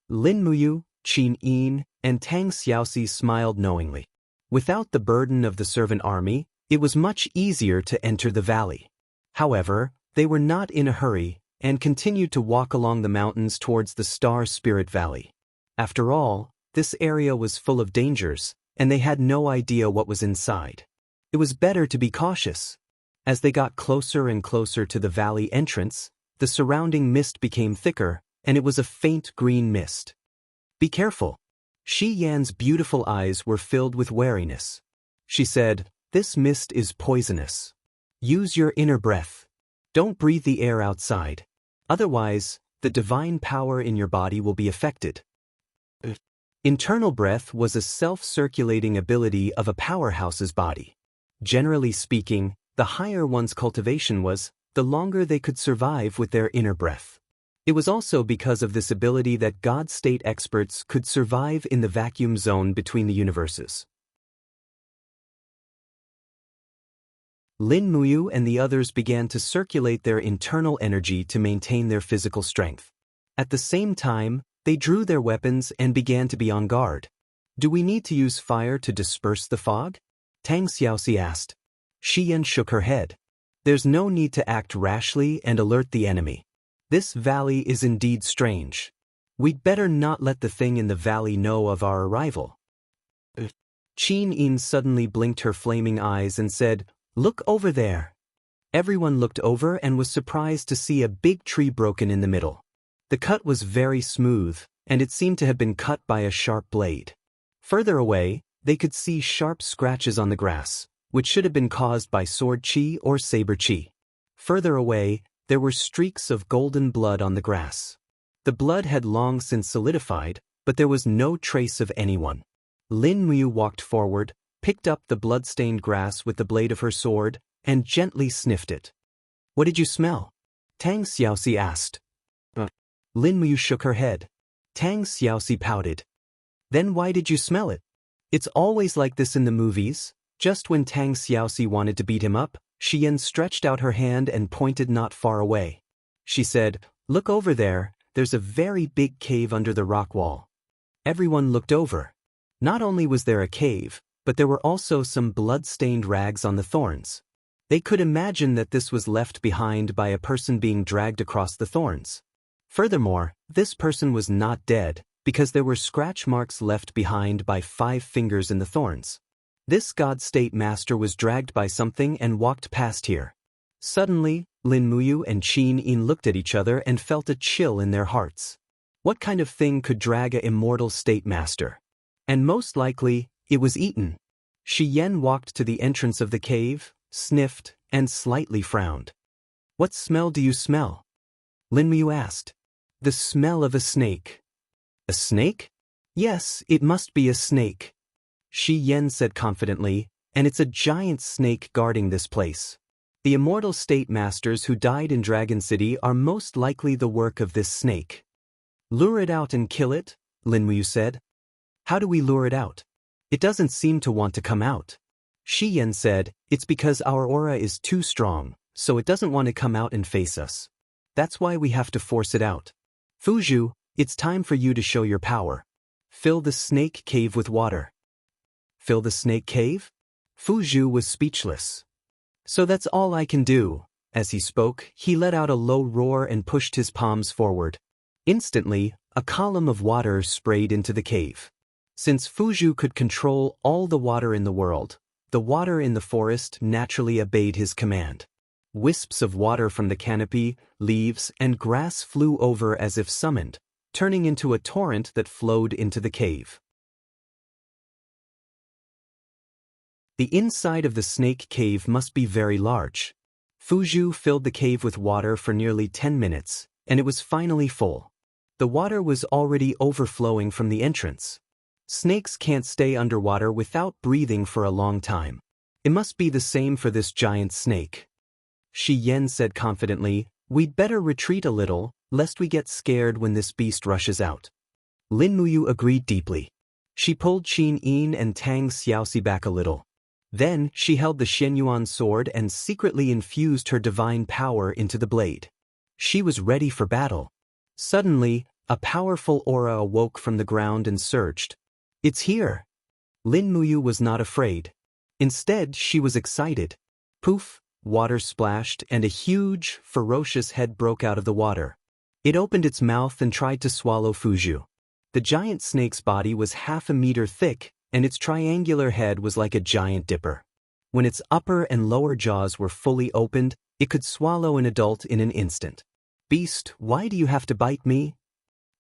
Lin Muyu, Qin Yin, and Tang Xiaoxi smiled knowingly. Without the burden of the servant army, it was much easier to enter the valley. However, they were not in a hurry, and continued to walk along the mountains towards the Star Spirit Valley. After all, this area was full of dangers, and they had no idea what was inside. It was better to be cautious. As they got closer and closer to the valley entrance, the surrounding mist became thicker, and it was a faint green mist. "Be careful." Shi Yan's beautiful eyes were filled with wariness. She said, "This mist is poisonous. Use your inner breath. Don't breathe the air outside. Otherwise, the divine power in your body will be affected." Internal breath was a self-circulating ability of a powerhouse's body. Generally speaking, the higher one's cultivation was, the longer they could survive with their inner breath. It was also because of this ability that God state experts could survive in the vacuum zone between the universes. Lin Muyu and the others began to circulate their internal energy to maintain their physical strength. At the same time, They drew their weapons and began to be on guard. Do we need to use fire to disperse the fog? Tang Xiaoxi asked. Shi Yan shook her head. There's no need to act rashly and alert the enemy. This valley is indeed strange. We'd better not let the thing in the valley know of our arrival. Qin Yin suddenly blinked her flaming eyes and said, Look over there. Everyone looked over and was surprised to see a big tree broken in the middle. The cut was very smooth, and it seemed to have been cut by a sharp blade. Further away, they could see sharp scratches on the grass, which should have been caused by sword qi or saber qi. Further away, there were streaks of golden blood on the grass. The blood had long since solidified, but there was no trace of anyone. Lin Muyu walked forward, picked up the blood-stained grass with the blade of her sword, and gently sniffed it. What did you smell? Tang Xiaoxi asked. Lin Muyu shook her head. Tang Xiaoxi pouted. Then why did you smell it? It's always like this in the movies. Just when Tang Xiaoxi wanted to beat him up, Shi Yan stretched out her hand and pointed not far away. She said, Look over there, there's a very big cave under the rock wall. Everyone looked over. Not only was there a cave, but there were also some blood-stained rags on the thorns. They could imagine that this was left behind by a person being dragged across the thorns. Furthermore, this person was not dead, because there were scratch marks left behind by 5 fingers in the thorns. This God State Master was dragged by something and walked past here. Suddenly, Lin Muyu and Qin Yin looked at each other and felt a chill in their hearts. What kind of thing could drag a immortal State Master? And most likely, it was eaten. Shi Yan walked to the entrance of the cave, sniffed, and slightly frowned. What smell do you smell? Lin Muyu asked. The smell of a snake. A snake? Yes, it must be a snake. Shi Yan said confidently, and it's a giant snake guarding this place. The immortal state masters who died in Dragon City are most likely the work of this snake. Lure it out and kill it, Lin Muyu said. How do we lure it out? It doesn't seem to want to come out. Shi Yan said, it's because our aura is too strong, so it doesn't want to come out and face us. That's why we have to force it out. Fuzhu, it's time for you to show your power. Fill the snake cave with water. Fill the snake cave? Fuzhu was speechless. So that's all I can do. As he spoke, he let out a low roar and pushed his palms forward. Instantly, a column of water sprayed into the cave. Since Fuzhu could control all the water in the world, the water in the forest naturally obeyed his command. Wisps of water from the canopy, leaves, and grass flew over as if summoned, turning into a torrent that flowed into the cave. The inside of the snake cave must be very large. Fuzhu filled the cave with water for nearly 10 minutes, and it was finally full. The water was already overflowing from the entrance. Snakes can't stay underwater without breathing for a long time. It must be the same for this giant snake. Shi Yan said confidently, We'd better retreat a little, lest we get scared when this beast rushes out. Lin Muyu agreed deeply. She pulled Qin Yin and Tang Xiaoxi back a little. Then, she held the Shenyuan sword and secretly infused her divine power into the blade. She was ready for battle. Suddenly, a powerful aura awoke from the ground and surged. It's here! Lin Muyu was not afraid. Instead, she was excited. Poof! Water splashed and a huge, ferocious head broke out of the water. It opened its mouth and tried to swallow Fuzhu. The giant snake's body was half a meter thick, and its triangular head was like a giant dipper. When its upper and lower jaws were fully opened, it could swallow an adult in an instant. Beast, why do you have to bite me?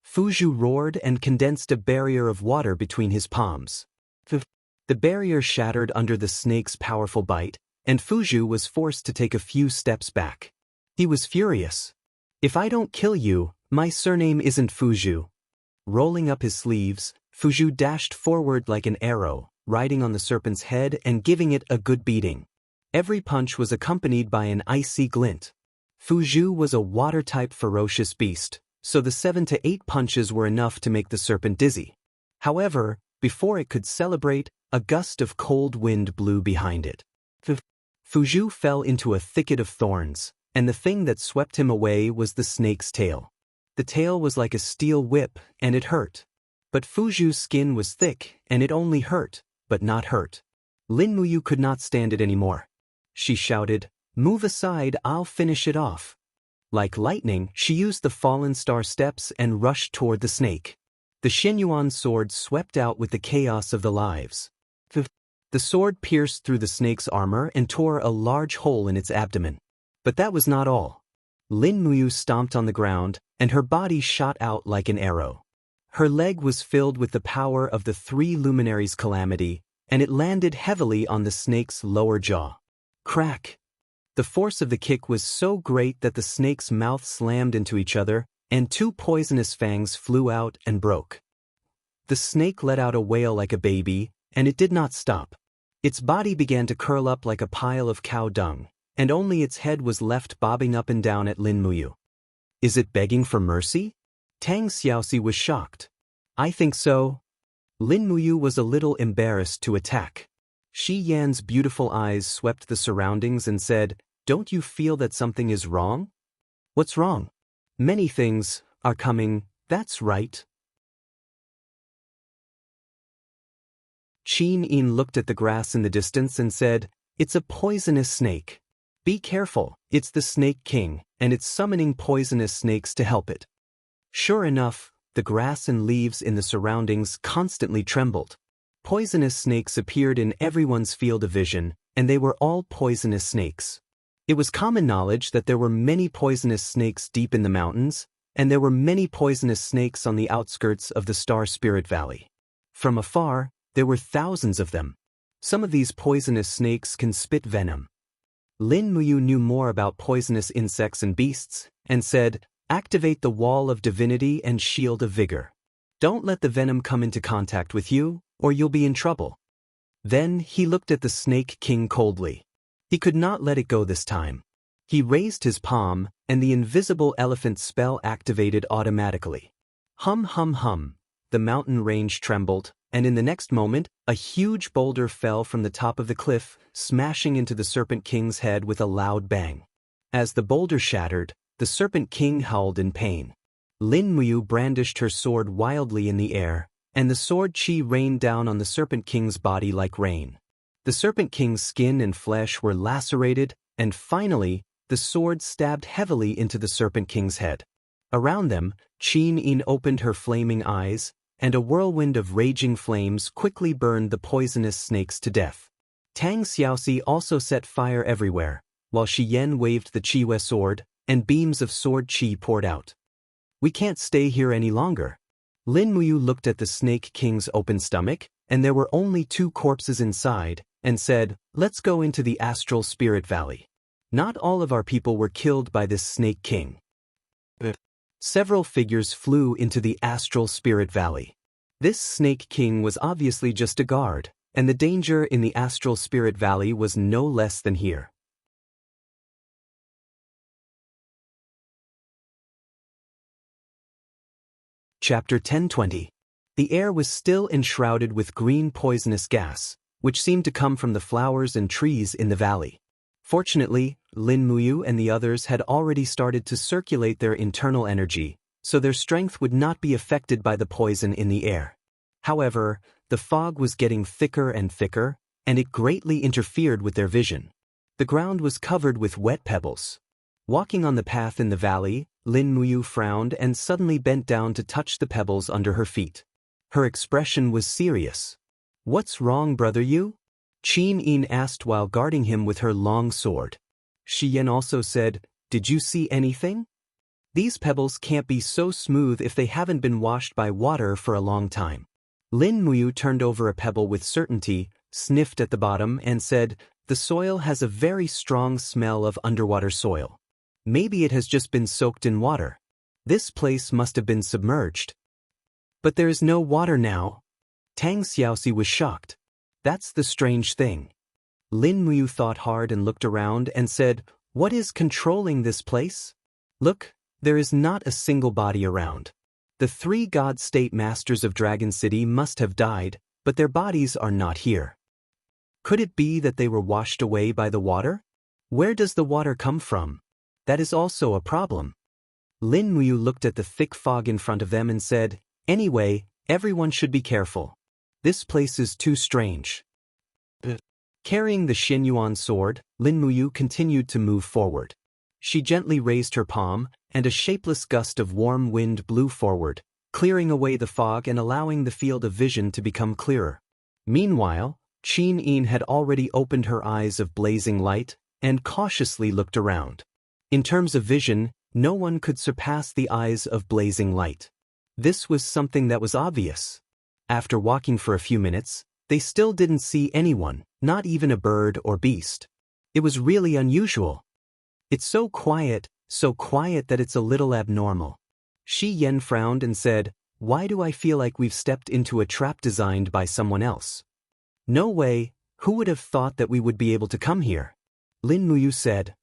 Fuzhu roared and condensed a barrier of water between his palms. The barrier shattered under the snake's powerful bite, and Fuzhu was forced to take a few steps back. He was furious. If I don't kill you, my surname isn't Fuzhu. Rolling up his sleeves, Fuzhu dashed forward like an arrow, riding on the serpent's head and giving it a good beating. Every punch was accompanied by an icy glint. Fuzhu was a water-type ferocious beast, so the 7 to 8 punches were enough to make the serpent dizzy. However, before it could celebrate, a gust of cold wind blew behind it. Fuzhu fell into a thicket of thorns, and the thing that swept him away was the snake's tail. The tail was like a steel whip, and it hurt. But Fuju's skin was thick, and it only hurt, but not hurt. Lin Muyu could not stand it anymore. She shouted, "Move aside, I'll finish it off." Like lightning, she used the fallen star steps and rushed toward the snake. The Xinyuan sword swept out with the chaos of the lives. The sword pierced through the snake's armor and tore a large hole in its abdomen. But that was not all. Lin Muyu stomped on the ground, and her body shot out like an arrow. Her leg was filled with the power of the three luminaries' calamity, and it landed heavily on the snake's lower jaw. Crack! The force of the kick was so great that the snake's mouth slammed into each other, and two poisonous fangs flew out and broke. The snake let out a wail like a baby, and it did not stop. Its body began to curl up like a pile of cow dung, and only its head was left bobbing up and down at Lin Muyu. Is it begging for mercy? Tang Xiaoxi was shocked. I think so. Lin Muyu was a little embarrassed to attack. Shi Yan's beautiful eyes swept the surroundings and said, "Don't you feel that something is wrong?" "What's wrong?" "Many things are coming, that's right." Qin Yin looked at the grass in the distance and said, "It's a poisonous snake. Be careful, it's the Snake King, and it's summoning poisonous snakes to help it." Sure enough, the grass and leaves in the surroundings constantly trembled. Poisonous snakes appeared in everyone's field of vision, and they were all poisonous snakes. It was common knowledge that there were many poisonous snakes deep in the mountains, and there were many poisonous snakes on the outskirts of the Star Spirit Valley. From afar, there were thousands of them. Some of these poisonous snakes can spit venom. Lin Muyu knew more about poisonous insects and beasts, and said, "Activate the wall of divinity and shield of vigor. Don't let the venom come into contact with you, or you'll be in trouble." Then he looked at the Snake King coldly. He could not let it go this time. He raised his palm, and the invisible elephant spell activated automatically. Hum hum hum, the mountain range trembled, and in the next moment, a huge boulder fell from the top of the cliff, smashing into the Serpent King's head with a loud bang. As the boulder shattered, the Serpent King howled in pain. Lin Muyu brandished her sword wildly in the air, and the sword chi rained down on the Serpent King's body like rain. The Serpent King's skin and flesh were lacerated, and finally, the sword stabbed heavily into the Serpent King's head. Around them, Qin Yin opened her flaming eyes, and a whirlwind of raging flames quickly burned the poisonous snakes to death. Tang Xiaoxi also set fire everywhere, while Shi Yan waved the Qihue sword, and beams of sword chi poured out. "We can't stay here any longer." Lin Muyu looked at the Snake King's open stomach, and there were only 2 corpses inside, and said, "Let's go into the Astral Spirit Valley. Not all of our people were killed by this Snake King." Several figures flew into the Astral Spirit Valley. This Snake King was obviously just a guard, and the danger in the Astral Spirit Valley was no less than here. Chapter 10:20. The air was still enshrouded with green poisonous gas, which seemed to come from the flowers and trees in the valley. Fortunately, Lin Muyu and the others had already started to circulate their internal energy, so their strength would not be affected by the poison in the air. However, the fog was getting thicker and thicker, and it greatly interfered with their vision. The ground was covered with wet pebbles. Walking on the path in the valley, Lin Muyu frowned and suddenly bent down to touch the pebbles under her feet. Her expression was serious. "What's wrong, brother you?" Qin Yin asked while guarding him with her long sword. Shi Yan also said, "Did you see anything? These pebbles can't be so smooth if they haven't been washed by water for a long time." Lin Muyu turned over a pebble with certainty, sniffed at the bottom, and said, "The soil has a very strong smell of underwater soil. Maybe it has just been soaked in water. This place must have been submerged." "But there is no water now." Tang Xiaoxi was shocked. "That's the strange thing." Lin Muyu thought hard and looked around and said, "What is controlling this place? Look, there is not a single body around. The 3 God State Masters of Dragon City must have died, but their bodies are not here. Could it be that they were washed away by the water? Where does the water come from? That is also a problem." Lin Muyu looked at the thick fog in front of them and said, "Anyway, everyone should be careful. This place is too strange." Carrying the Xinyuan sword, Lin Muyu continued to move forward. She gently raised her palm, and a shapeless gust of warm wind blew forward, clearing away the fog and allowing the field of vision to become clearer. Meanwhile, Qin Yin had already opened her eyes of blazing light and cautiously looked around. In terms of vision, no one could surpass the eyes of blazing light. This was something that was obvious. After walking for a few minutes, they still didn't see anyone, not even a bird or beast. It was really unusual. It's so quiet that it's a little abnormal. Shi Yan frowned and said, "Why do I feel like we've stepped into a trap designed by someone else? No way, who would have thought that we would be able to come here?" Lin Muyu said.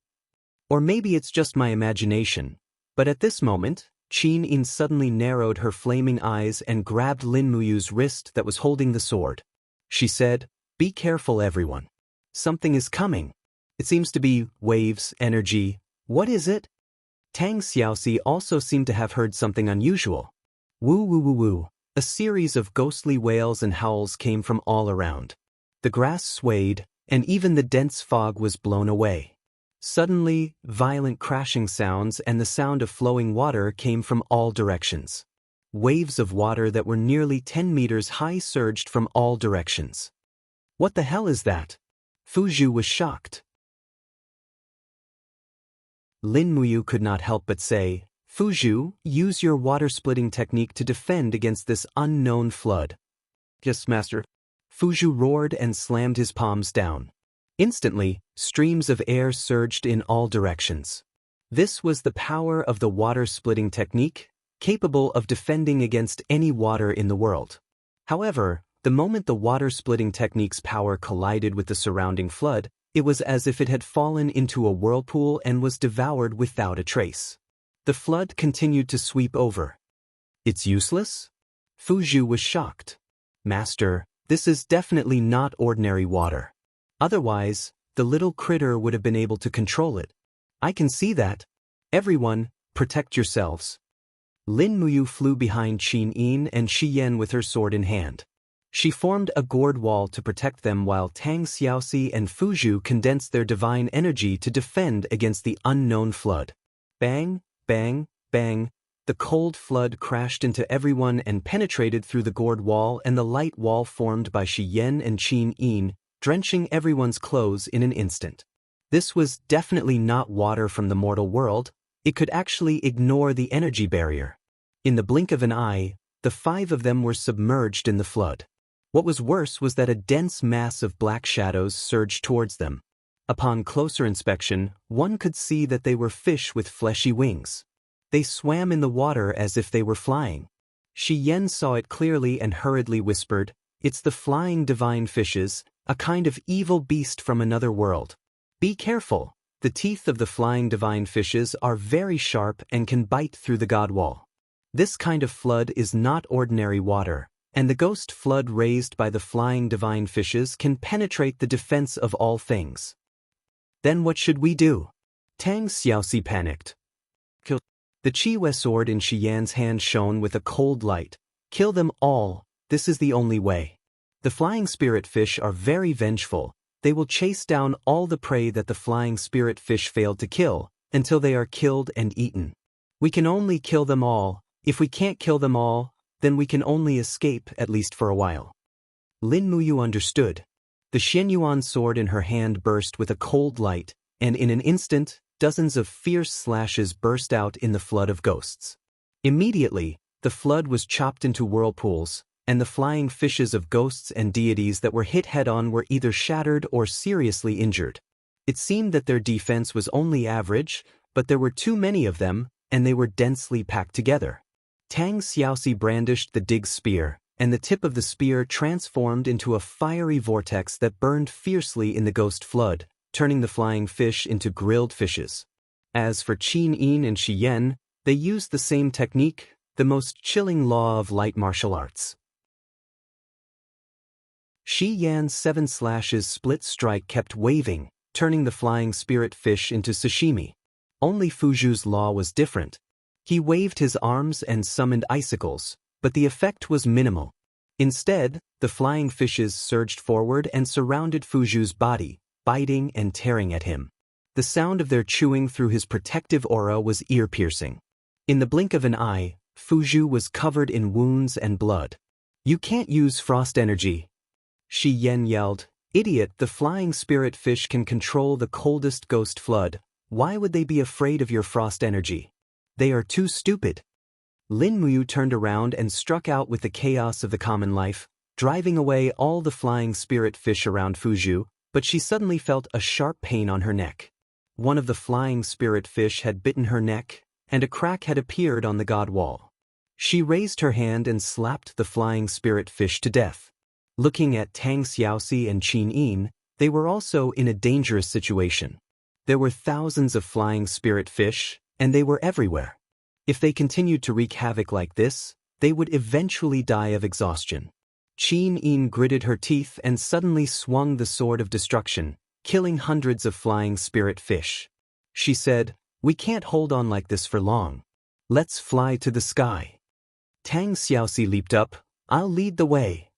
"Or maybe it's just my imagination." But at this moment, Qin Yin suddenly narrowed her flaming eyes and grabbed Lin Muyu's wrist that was holding the sword. She said, "Be careful, everyone. Something is coming. It seems to be waves, energy. What is it?" Tang Xiaoxi also seemed to have heard something unusual. Woo woo woo woo. A series of ghostly wails and howls came from all around. The grass swayed, and even the dense fog was blown away. Suddenly, violent crashing sounds and the sound of flowing water came from all directions. Waves of water that were nearly 10 meters high surged from all directions. "What the hell is that?" Fu Zhu was shocked. Lin Muyu could not help but say, "Fu Zhu, use your water-splitting technique to defend against this unknown flood." "Yes, master." Fu Zhu roared and slammed his palms down. Instantly, streams of air surged in all directions. This was the power of the water-splitting technique, capable of defending against any water in the world. However, the moment the water-splitting technique's power collided with the surrounding flood, it was as if it had fallen into a whirlpool and was devoured without a trace. The flood continued to sweep over. "It's useless?" Fu Zhu was shocked. "Master, this is definitely not ordinary water. Otherwise, the little critter would have been able to control it. I can see that. Everyone, protect yourselves." Lin Muyu flew behind Qin Yin and Shi Yan with her sword in hand. She formed a gourd wall to protect them while Tang Xiaoxi and Fu Zhu condensed their divine energy to defend against the unknown flood. Bang, bang, bang. The cold flood crashed into everyone and penetrated through the gourd wall and the light wall formed by Shi Yan and Qin Yin, drenching everyone's clothes in an instant. This was definitely not water from the mortal world. It could actually ignore the energy barrier. In the blink of an eye, the 5 of them were submerged in the flood. What was worse was that a dense mass of black shadows surged towards them. Upon closer inspection, one could see that they were fish with fleshy wings. They swam in the water as if they were flying. Shi Yan saw it clearly and hurriedly whispered, "It's the flying divine fishes, a kind of evil beast from another world. Be careful. The teeth of the flying divine fishes are very sharp and can bite through the god wall. This kind of flood is not ordinary water, and the ghost flood raised by the flying divine fishes can penetrate the defense of all things." "Then what should we do?" Tang Xiaoxi panicked. "Kill." The Qi sword in Shi Yan's hand shone with a cold light. "Kill them all. This is the only way. The flying spirit fish are very vengeful. They will chase down all the prey that the flying spirit fish failed to kill, until they are killed and eaten. We can only kill them all. If we can't kill them all, then we can only escape, at least for a while." Lin Muyu understood. The Xinyuan sword in her hand burst with a cold light, and in an instant, dozens of fierce slashes burst out in the flood of ghosts. Immediately, the flood was chopped into whirlpools, and the flying fishes of ghosts and deities that were hit head-on were either shattered or seriously injured. It seemed that their defense was only average, but there were too many of them, and they were densely packed together. Tang Xiaoxi brandished the dig spear, and the tip of the spear transformed into a fiery vortex that burned fiercely in the ghost flood, turning the flying fish into grilled fishes. As for Qin Yin and Shi Yan, they used the same technique, the most chilling law of light martial arts. Shi Yan's 7 slashes split strike kept waving, turning the flying spirit fish into sashimi. Only Fu Zhu's law was different. He waved his arms and summoned icicles, but the effect was minimal. Instead, the flying fishes surged forward and surrounded Fuju's body, biting and tearing at him. The sound of their chewing through his protective aura was ear-piercing. In the blink of an eye, Fuju was covered in wounds and blood. "You can't use frost energy," Shi Yen yelled. "Idiot, the flying spirit fish can control the coldest ghost flood. Why would they be afraid of your frost energy? They are too stupid." Lin Muyu turned around and struck out with the chaos of the common life, driving away all the flying spirit fish around Fuju, but she suddenly felt a sharp pain on her neck. One of the flying spirit fish had bitten her neck, and a crack had appeared on the god wall. She raised her hand and slapped the flying spirit fish to death. Looking at Tang Xiaoxi and Qin Yin, they were also in a dangerous situation. There were thousands of flying spirit fish, and they were everywhere. If they continued to wreak havoc like this, they would eventually die of exhaustion. Qin Yin gritted her teeth and suddenly swung the sword of destruction, killing hundreds of flying spirit fish. She said, "We can't hold on like this for long. Let's fly to the sky." Tang Xiaoxi leaped up. "I'll lead the way."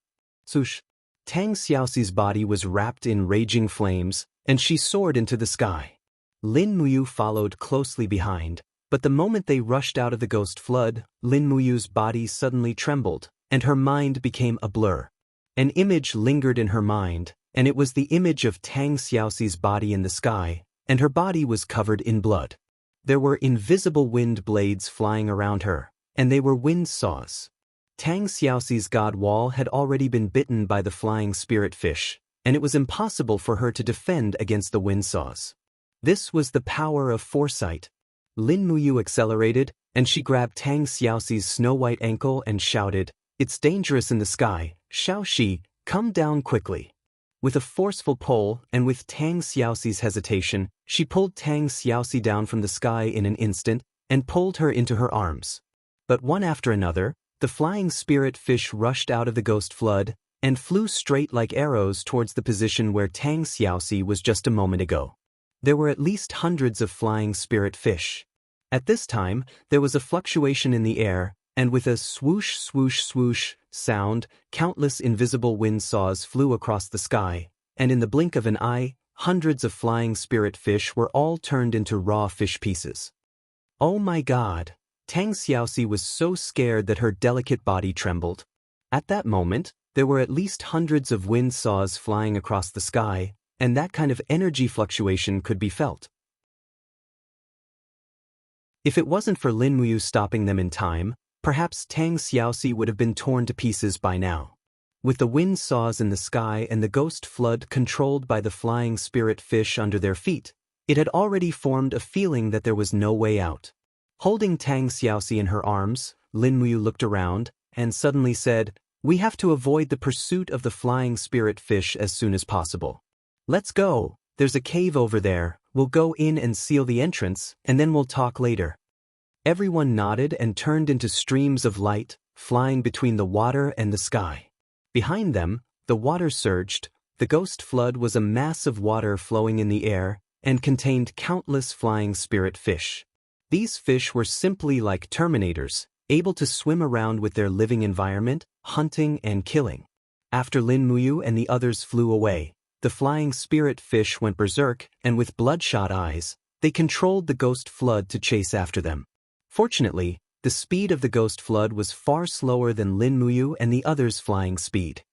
Swoosh! Tang Xiaoxi's body was wrapped in raging flames, and she soared into the sky. Lin Muyu followed closely behind, but the moment they rushed out of the ghost flood, Lin Muyu's body suddenly trembled, and her mind became a blur. An image lingered in her mind, and it was the image of Tang Xiaoxi's body in the sky, and her body was covered in blood. There were invisible wind blades flying around her, and they were wind saws. Tang Xiaoxi's god wall had already been bitten by the flying spirit fish, and it was impossible for her to defend against the wind saws. This was the power of foresight. Lin Muyu accelerated, and she grabbed Tang Xiaoxi's snow-white ankle and shouted, "It's dangerous in the sky, Xiaoxi, come down quickly." With a forceful pull, and with Tang Xiaoxi's hesitation, she pulled Tang Xiaoxi down from the sky in an instant, and pulled her into her arms. But one after another, the flying spirit fish rushed out of the ghost flood, and flew straight like arrows towards the position where Tang Xiaoxi was just a moment ago. There were at least hundreds of flying spirit fish. At this time, there was a fluctuation in the air, and with a swoosh swoosh swoosh sound, countless invisible wind saws flew across the sky, and in the blink of an eye, hundreds of flying spirit fish were all turned into raw fish pieces. Oh my God! Tang Xiaoxi was so scared that her delicate body trembled. At that moment, there were at least hundreds of wind saws flying across the sky, and that kind of energy fluctuation could be felt. If it wasn't for Lin Muyu stopping them in time, perhaps Tang Xiaoxi would have been torn to pieces by now. With the wind saws in the sky and the ghost flood controlled by the flying spirit fish under their feet, it had already formed a feeling that there was no way out. Holding Tang Xiaoxi in her arms, Lin Muyu looked around, and suddenly said, "We have to avoid the pursuit of the flying spirit fish as soon as possible. Let's go, there's a cave over there, we'll go in and seal the entrance, and then we'll talk later." Everyone nodded and turned into streams of light, flying between the water and the sky. Behind them, the water surged. The ghost flood was a mass of water flowing in the air, and contained countless flying spirit fish. These fish were simply like Terminators, able to swim around with their living environment, hunting and killing. After Lin Muyu and the others flew away, the flying spirit fish went berserk, and with bloodshot eyes, they controlled the ghost flood to chase after them. Fortunately, the speed of the ghost flood was far slower than Lin Muyu and the others' flying speed.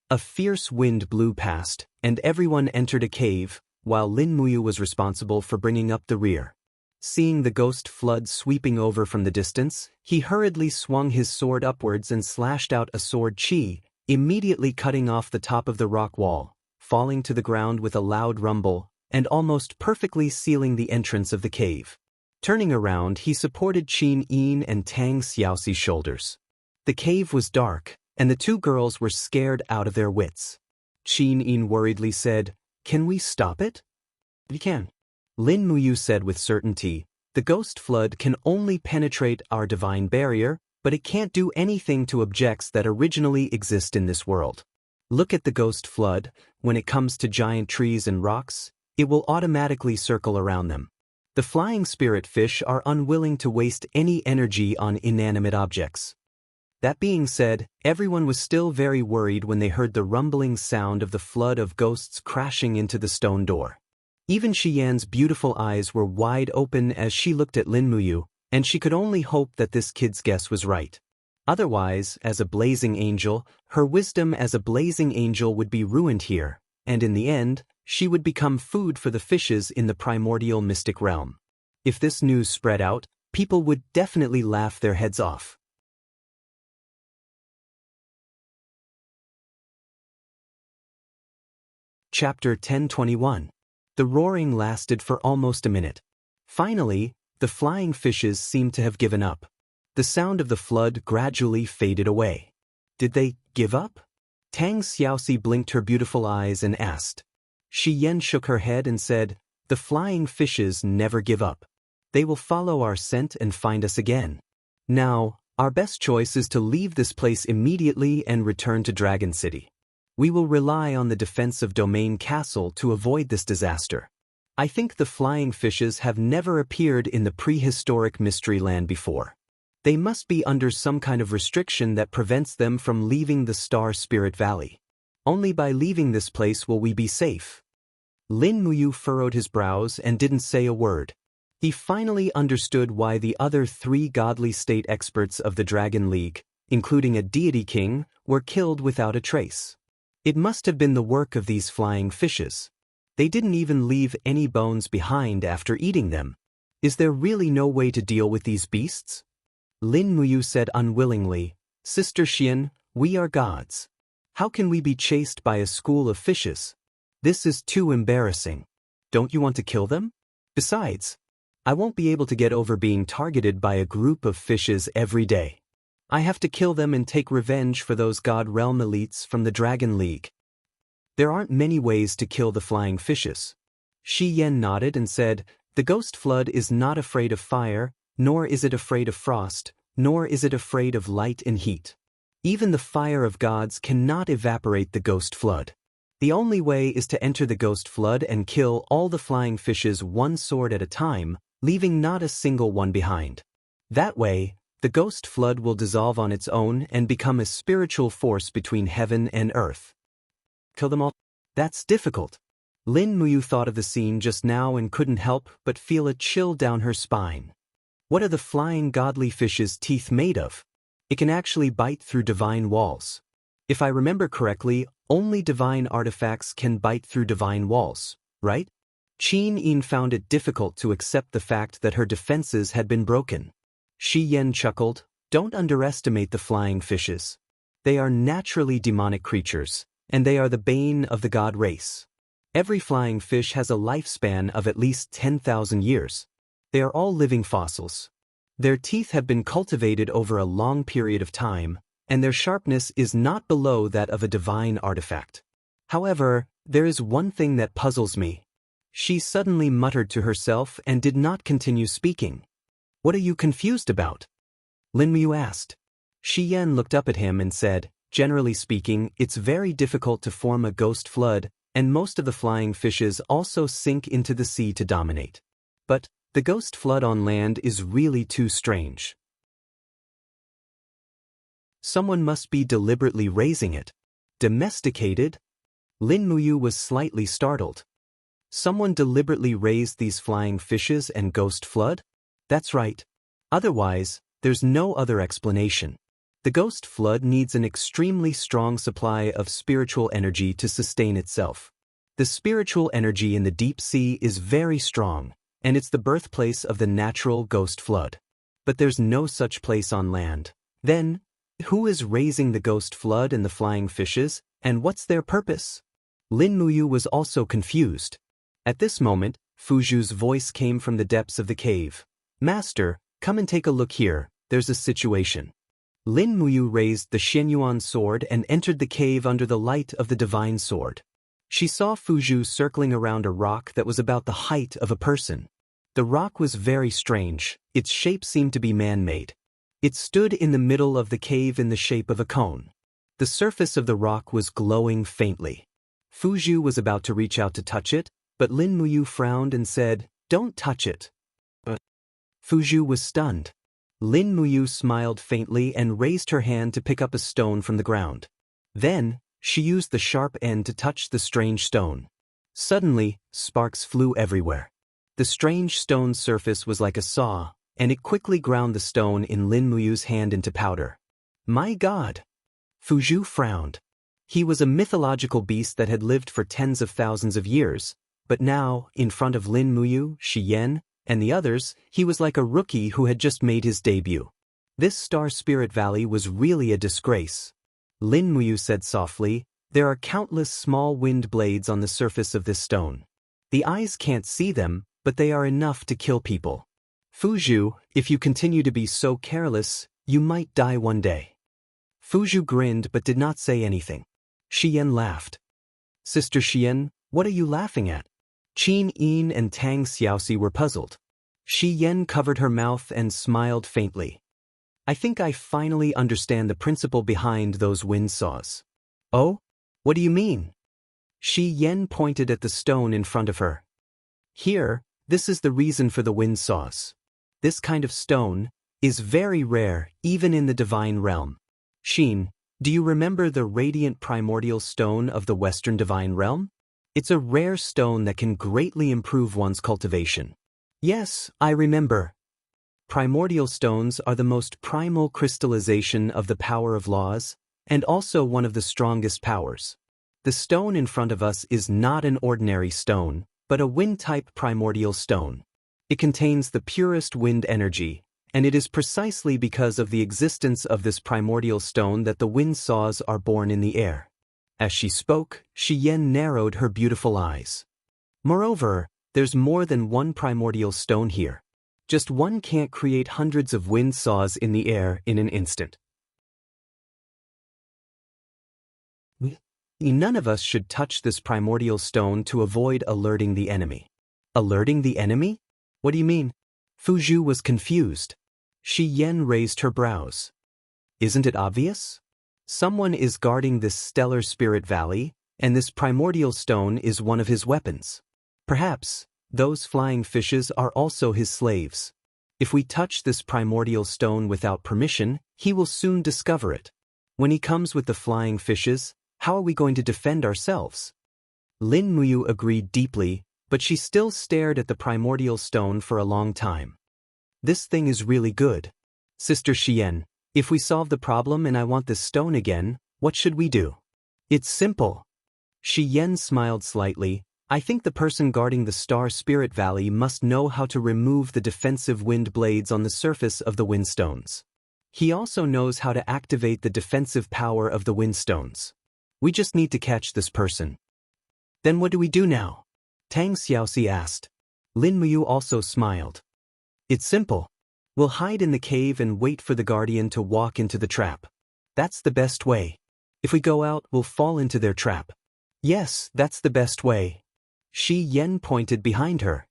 A fierce wind blew past, and everyone entered a cave, while Lin Muyu was responsible for bringing up the rear. Seeing the ghost flood sweeping over from the distance, he hurriedly swung his sword upwards and slashed out a sword chi, immediately cutting off the top of the rock wall, falling to the ground with a loud rumble, and almost perfectly sealing the entrance of the cave. Turning around, he supported Qin Yin and Tang Xiaoxi's shoulders. The cave was dark, and the two girls were scared out of their wits. Qin Yin worriedly said, "Can we stop it?" "We can," Lin Muyu said with certainty. "The ghost flood can only penetrate our divine barrier, but it can't do anything to objects that originally exist in this world. Look at the ghost flood. When it comes to giant trees and rocks, it will automatically circle around them. The flying spirit fish are unwilling to waste any energy on inanimate objects. That being said, everyone was still very worried when they heard the rumbling sound of the flood of ghosts crashing into the stone door. Even Xian's beautiful eyes were wide open as she looked at Lin Muyu, and she could only hope that this kid's guess was right. Otherwise, as a blazing angel, her wisdom as a blazing angel would be ruined here, and in the end, she would become food for the fishes in the primordial mystic realm. If this news spread out, people would definitely laugh their heads off. Chapter 1021. The roaring lasted for almost a minute. Finally, the flying fishes seemed to have given up. The sound of the flood gradually faded away. Did they give up? Tang Xiaoxi blinked her beautiful eyes and asked. Shi Yan shook her head and said, "The flying fishes never give up. They will follow our scent and find us again. Now, our best choice is to leave this place immediately and return to Dragon City. We will rely on the defense of Domain Castle to avoid this disaster. I think the flying fishes have never appeared in the prehistoric Mystery Land before. They must be under some kind of restriction that prevents them from leaving the Star Spirit Valley. Only by leaving this place will we be safe." Lin Muyu furrowed his brows and didn't say a word. He finally understood why the other 3 godly state experts of the Dragon League, including a deity king, were killed without a trace. It must have been the work of these flying fishes. They didn't even leave any bones behind after eating them. Is there really no way to deal with these beasts? Lin Muyu said unwillingly, "Sister Xian, we are gods. How can we be chased by a school of fishes? This is too embarrassing. Don't you want to kill them? Besides, I won't be able to get over being targeted by a group of fishes every day. I have to kill them and take revenge for those God Realm elites from the Dragon League. There aren't many ways to kill the flying fishes." Shi Yan nodded and said, "The ghost flood is not afraid of fire, nor is it afraid of frost, nor is it afraid of light and heat. Even the fire of gods cannot evaporate the ghost flood. The only way is to enter the ghost flood and kill all the flying fishes one sword at a time, leaving not a single one behind. That way, the ghost flood will dissolve on its own and become a spiritual force between heaven and earth. Kill them all? That's difficult." Lin Muyu thought of the scene just now and couldn't help but feel a chill down her spine. What are the flying godly fish's teeth made of? It can actually bite through divine walls. If I remember correctly, only divine artifacts can bite through divine walls, right? Qin Yin found it difficult to accept the fact that her defenses had been broken. Shi Yan chuckled, "Don't underestimate the flying fishes. They are naturally demonic creatures, and they are the bane of the god race. Every flying fish has a lifespan of at least 10,000 years. They are all living fossils. Their teeth have been cultivated over a long period of time, and their sharpness is not below that of a divine artifact. However, there is one thing that puzzles me." She suddenly muttered to herself and did not continue speaking. "What are you confused about?" Lin Muyu asked. Shi Yan looked up at him and said, "Generally speaking, it's very difficult to form a ghost flood, and most of the flying fishes also sink into the sea to dominate. But the ghost flood on land is really too strange. Someone must be deliberately raising it. Domesticated?" Lin Muyu was slightly startled. Someone deliberately raised these flying fishes and ghost flood? That's right. Otherwise, there's no other explanation. The ghost flood needs an extremely strong supply of spiritual energy to sustain itself. The spiritual energy in the deep sea is very strong, and it's the birthplace of the natural ghost flood. But there's no such place on land. Then, who is raising the ghost flood and the flying fishes, and what's their purpose? Lin Muyu was also confused. At this moment, Fuzhu's voice came from the depths of the cave. "Master, come and take a look here, there's a situation." Lin Muyu raised the Shenyuan sword and entered the cave under the light of the divine sword. She saw Fuzhu circling around a rock that was about the height of a person. The rock was very strange, its shape seemed to be man-made. It stood in the middle of the cave in the shape of a cone. The surface of the rock was glowing faintly. Fuzhu was about to reach out to touch it, but Lin Muyu frowned and said, "Don't touch it. Fuzhu was stunned. Lin Muyu smiled faintly and raised her hand to pick up a stone from the ground. Then, she used the sharp end to touch the strange stone. Suddenly, sparks flew everywhere. The strange stone's surface was like a saw, and it quickly ground the stone in Lin Muyu's hand into powder. My God! Fuzhu frowned. He was a mythological beast that had lived for tens of thousands of years, but now, in front of Lin Muyu, Shi Yan, and the others, he was like a rookie who had just made his debut. This Star Spirit Valley was really a disgrace. Lin Muyu said softly, there are countless small wind blades on the surface of this stone. The eyes can't see them, but they are enough to kill people. Fuzhu, if you continue to be so careless, you might die one day. Fuzhu grinned but did not say anything. Shi Yan laughed. Sister Shi Yan, what are you laughing at? Qin Yin and Tang Xiaoxi were puzzled. Shi Yan covered her mouth and smiled faintly. I think I finally understand the principle behind those wind saws. Oh? What do you mean? Shi Yan pointed at the stone in front of her. Here, this is the reason for the wind saws. This kind of stone is very rare even in the divine realm. Xin, do you remember the radiant primordial stone of the Western divine realm? It's a rare stone that can greatly improve one's cultivation. Yes, I remember. Primordial stones are the most primal crystallization of the power of laws, and also one of the strongest powers. The stone in front of us is not an ordinary stone, but a wind-type primordial stone. It contains the purest wind energy, and it is precisely because of the existence of this primordial stone that the wind saws are born in the air. As she spoke, Shi Yan narrowed her beautiful eyes. Moreover, there's more than one primordial stone here. Just one can't create hundreds of wind saws in the air in an instant. None of us should touch this primordial stone to avoid alerting the enemy. Alerting the enemy? What do you mean? Fuzhu was confused. Shi Yan raised her brows. Isn't it obvious? Someone is guarding this stellar spirit valley, and this primordial stone is one of his weapons. Perhaps, those flying fishes are also his slaves. If we touch this primordial stone without permission, he will soon discover it. When he comes with the flying fishes, how are we going to defend ourselves? Lin Muyu agreed deeply, but she still stared at the primordial stone for a long time. This thing is really good. Sister Shi Yan, if we solve the problem and I want this stone again, what should we do? It's simple. Shi Yan smiled slightly. I think the person guarding the Star Spirit Valley must know how to remove the defensive wind blades on the surface of the windstones. He also knows how to activate the defensive power of the windstones. We just need to catch this person. Then what do we do now? Tang Xiaoxi asked. Lin Muyu also smiled. It's simple. We'll hide in the cave and wait for the guardian to walk into the trap. That's the best way. If we go out, we'll fall into their trap. Yes, that's the best way. Shi Yan pointed behind her.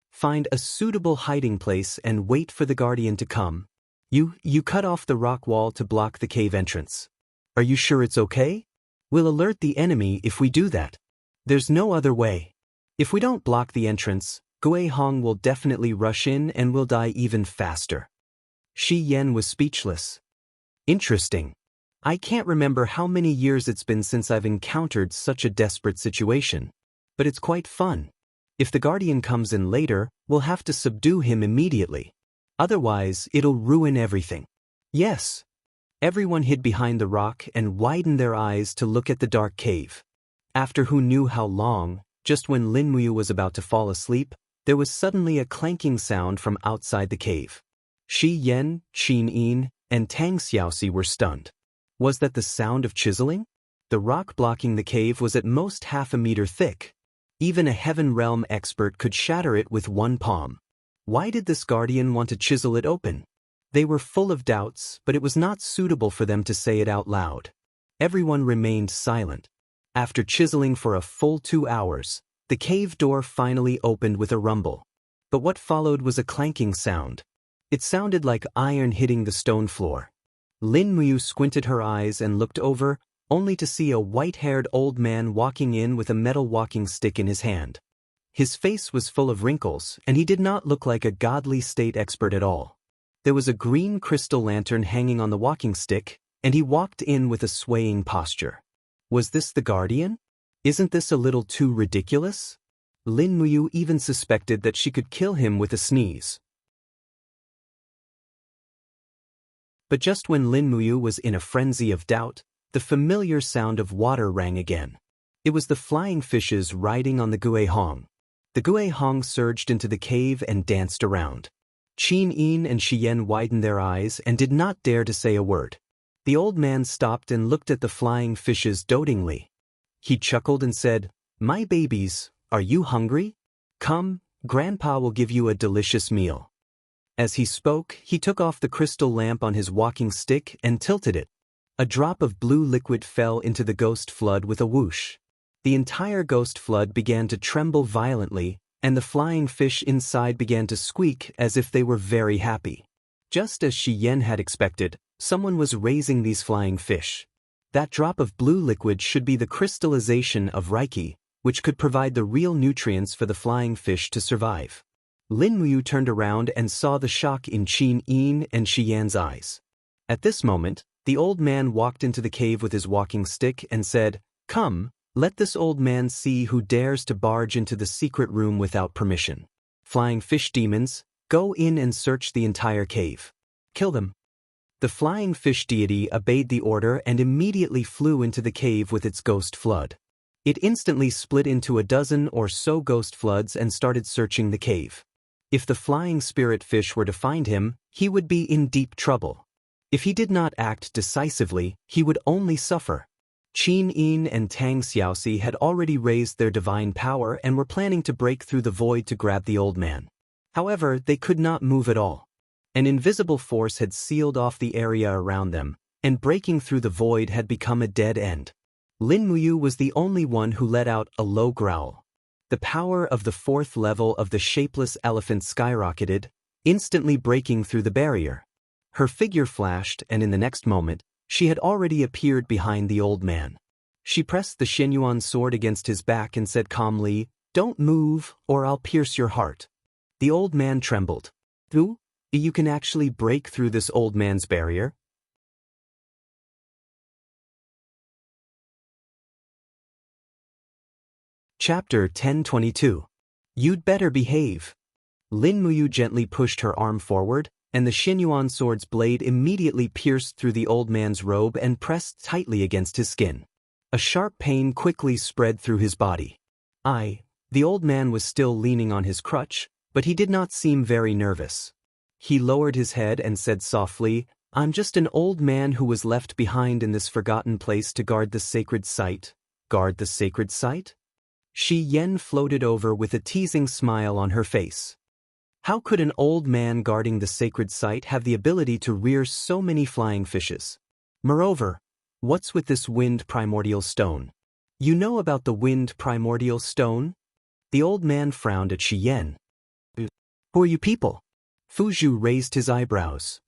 Find a suitable hiding place and wait for the guardian to come. You cut off the rock wall to block the cave entrance. Are you sure it's okay? We'll alert the enemy if we do that. There's no other way. If we don't block the entrance, Gui Hong will definitely rush in and will die even faster. Shi Yan was speechless. Interesting. I can't remember how many years it's been since I've encountered such a desperate situation. But it's quite fun. If the guardian comes in later, we'll have to subdue him immediately. Otherwise, it'll ruin everything. Yes. Everyone hid behind the rock and widened their eyes to look at the dark cave. After who knew how long, just when Lin Muyu was about to fall asleep, there was suddenly a clanking sound from outside the cave. Shi Yan, Qin Yin, and Tang Xiaoxi were stunned. Was that the sound of chiseling? The rock blocking the cave was at most half a meter thick. Even a Heaven Realm expert could shatter it with one palm. Why did this guardian want to chisel it open? They were full of doubts, but it was not suitable for them to say it out loud. Everyone remained silent. After chiseling for a full 2 hours, the cave door finally opened with a rumble. But what followed was a clanking sound. It sounded like iron hitting the stone floor. Lin Muyu squinted her eyes and looked over, only to see a white-haired old man walking in with a metal walking stick in his hand. His face was full of wrinkles, and he did not look like a godly state expert at all. There was a green crystal lantern hanging on the walking stick, and he walked in with a swaying posture. Was this the guardian? Isn't this a little too ridiculous? Lin Muyu even suspected that she could kill him with a sneeze. But just when Lin Muyu was in a frenzy of doubt, the familiar sound of water rang again. It was the flying fishes riding on the Guihong. The Guihong surged into the cave and danced around. Qin Yin and Shiyen widened their eyes and did not dare to say a word. The old man stopped and looked at the flying fishes dotingly. He chuckled and said, "My babies, are you hungry? Come, Grandpa will give you a delicious meal." As he spoke, he took off the crystal lamp on his walking stick and tilted it. A drop of blue liquid fell into the ghost flood with a whoosh. The entire ghost flood began to tremble violently, and the flying fish inside began to squeak as if they were very happy. Just as Shi Yan had expected, someone was raising these flying fish. That drop of blue liquid should be the crystallization of Reiki, which could provide the real nutrients for the flying fish to survive. Lin Muyu turned around and saw the shock in Qin Yin and Shi Yan's eyes. At this moment, the old man walked into the cave with his walking stick and said, "Come, let this old man see who dares to barge into the secret room without permission. Flying fish demons, go in and search the entire cave. Kill them." The flying fish deity obeyed the order and immediately flew into the cave with its ghost flood. It instantly split into a dozen or so ghost floods and started searching the cave. If the flying spirit fish were to find him, he would be in deep trouble. If he did not act decisively, he would only suffer. Qin Yin and Tang Xiaoxi had already raised their divine power and were planning to break through the void to grab the old man. However, they could not move at all. An invisible force had sealed off the area around them, and breaking through the void had become a dead end. Lin Muyu was the only one who let out a low growl. The power of the 4th level of the shapeless elephant skyrocketed, instantly breaking through the barrier. Her figure flashed, and in the next moment, she had already appeared behind the old man. She pressed the Shenyuan sword against his back and said calmly, "Don't move, or I'll pierce your heart." The old man trembled. You can actually break through this old man's barrier?" Chapter 10:22. You'd better behave. Lin Muyu gently pushed her arm forward, and the Shenyuan sword's blade immediately pierced through the old man's robe and pressed tightly against his skin. A sharp pain quickly spread through his body. The old man was still leaning on his crutch, but he did not seem very nervous. He lowered his head and said softly, "I'm just an old man who was left behind in this forgotten place to guard the sacred site." "Guard the sacred site?" Shi Yan floated over with a teasing smile on her face. How could an old man guarding the sacred site have the ability to rear so many flying fishes? Moreover, what's with this wind primordial stone? You know about the wind primordial stone? The old man frowned at Shi Yan. "Who are you people?" Fuzhu raised his eyebrows.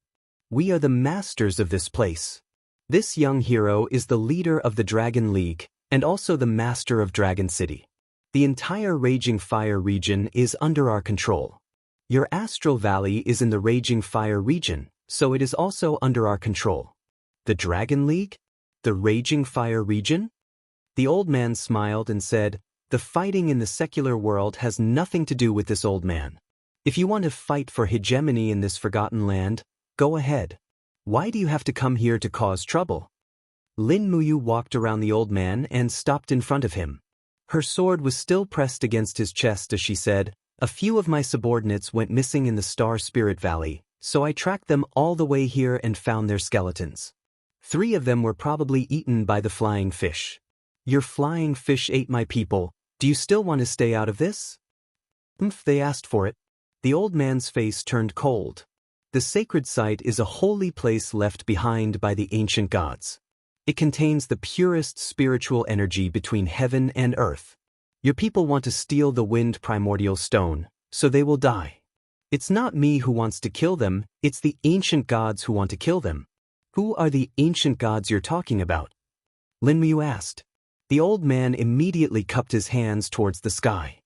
"We are the masters of this place. This young hero is the leader of the Dragon League, and also the master of Dragon City. The entire Raging Fire region is under our control. Your Astral Valley is in the Raging Fire region, so it is also under our control." "The Dragon League? The Raging Fire region?" The old man smiled and said, "The fighting in the secular world has nothing to do with this old man. If you want to fight for hegemony in this forgotten land, go ahead. Why do you have to come here to cause trouble?" Lin Muyu walked around the old man and stopped in front of him. Her sword was still pressed against his chest as she said, "A few of my subordinates went missing in the Star Spirit Valley, so I tracked them all the way here and found their skeletons. 3 of them were probably eaten by the flying fish. Your flying fish ate my people. Do you still want to stay out of this?" They asked for it." The old man's face turned cold. "The sacred site is a holy place left behind by the ancient gods. It contains the purest spiritual energy between heaven and earth. Your people want to steal the wind primordial stone, so they will die. It's not me who wants to kill them, it's the ancient gods who want to kill them." "Who are the ancient gods you're talking about?" Lin Muyu asked. The old man immediately cupped his hands towards the sky.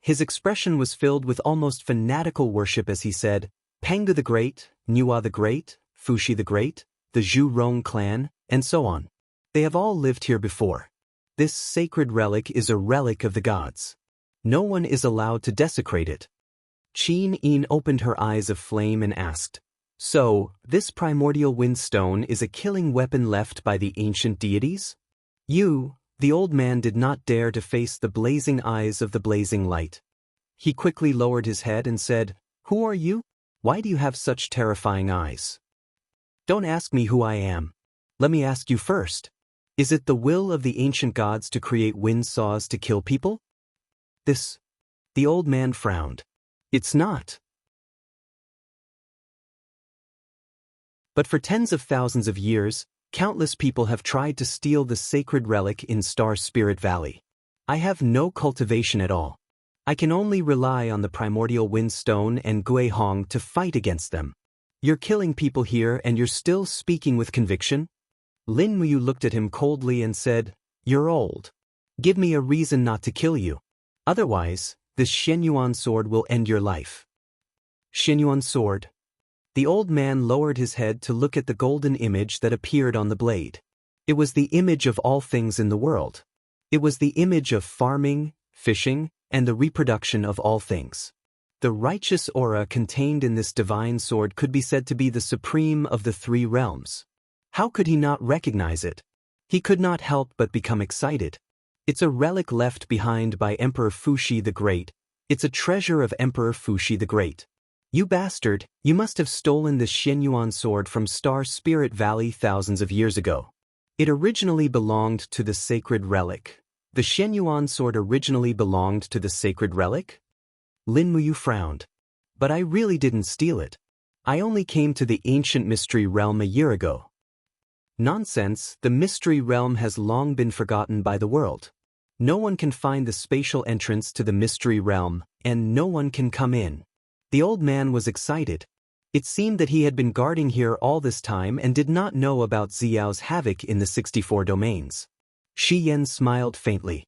His expression was filled with almost fanatical worship as he said, Pengdu the Great, Nuwa the Great, Fuxi the Great, the Zhu Rong clan, and so on. They have all lived here before. This sacred relic is a relic of the gods. No one is allowed to desecrate it. Qin Yin opened her eyes of flame and asked, So, this primordial wind stone is a killing weapon left by the ancient deities? The old man did not dare to face the blazing eyes of the blazing light. He quickly lowered his head and said, Who are you? Why do you have such terrifying eyes? Don't ask me who I am. Let me ask you first. Is it the will of the ancient gods to create wind saws to kill people? The old man frowned. It's not. But for tens of thousands of years, countless people have tried to steal the sacred relic in Star Spirit Valley. I have no cultivation at all. I can only rely on the primordial wind stone and Gui Hong to fight against them. You're killing people here and you're still speaking with conviction? Lin Muyu looked at him coldly and said, You're old. Give me a reason not to kill you. Otherwise, this Shenyuan sword will end your life. Shenyuan sword. The old man lowered his head to look at the golden image that appeared on the blade. It was the image of all things in the world. It was the image of farming, fishing, and the reproduction of all things. The righteous aura contained in this divine sword could be said to be the supreme of the three realms. How could he not recognize it? He could not help but become excited. It's a relic left behind by Emperor Fuxi the Great. It's a treasure of Emperor Fuxi the Great. You bastard, you must have stolen this Shenyuan sword from Star Spirit Valley thousands of years ago. It originally belonged to the sacred relic. The Shenyuan sword originally belonged to the sacred relic? Lin Muyu frowned. But I really didn't steal it. I only came to the ancient mystery realm a year ago. Nonsense, the mystery realm has long been forgotten by the world. No one can find the spatial entrance to the mystery realm, and no one can come in. The old man was excited. It seemed that he had been guarding here all this time and did not know about Xiao's havoc in the 64 domains. Shi Yan smiled faintly.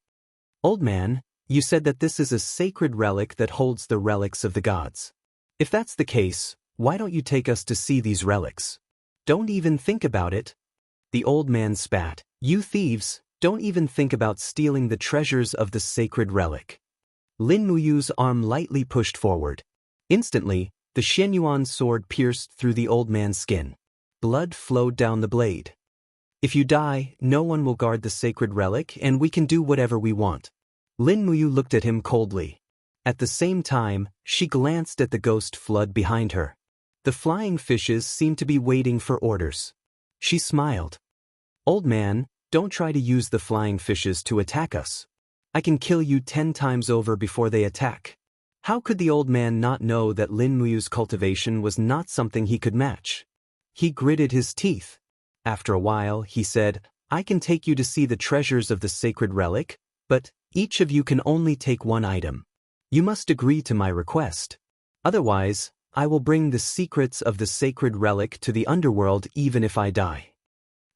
Old man, you said that this is a sacred relic that holds the relics of the gods. If that's the case, why don't you take us to see these relics? Don't even think about it. The old man spat. You thieves, don't even think about stealing the treasures of the sacred relic. Lin Muyu's arm lightly pushed forward. Instantly, the Shenyuan sword pierced through the old man's skin. Blood flowed down the blade. If you die, no one will guard the sacred relic and we can do whatever we want. Lin Muyu looked at him coldly. At the same time, she glanced at the ghost flood behind her. The flying fishes seemed to be waiting for orders. She smiled. Old man, don't try to use the flying fishes to attack us. I can kill you 10 times over before they attack. How could the old man not know that Lin Muyu's cultivation was not something he could match? He gritted his teeth. After a while, he said, I can take you to see the treasures of the sacred relic, but each of you can only take one item. You must agree to my request. Otherwise, I will bring the secrets of the sacred relic to the underworld even if I die.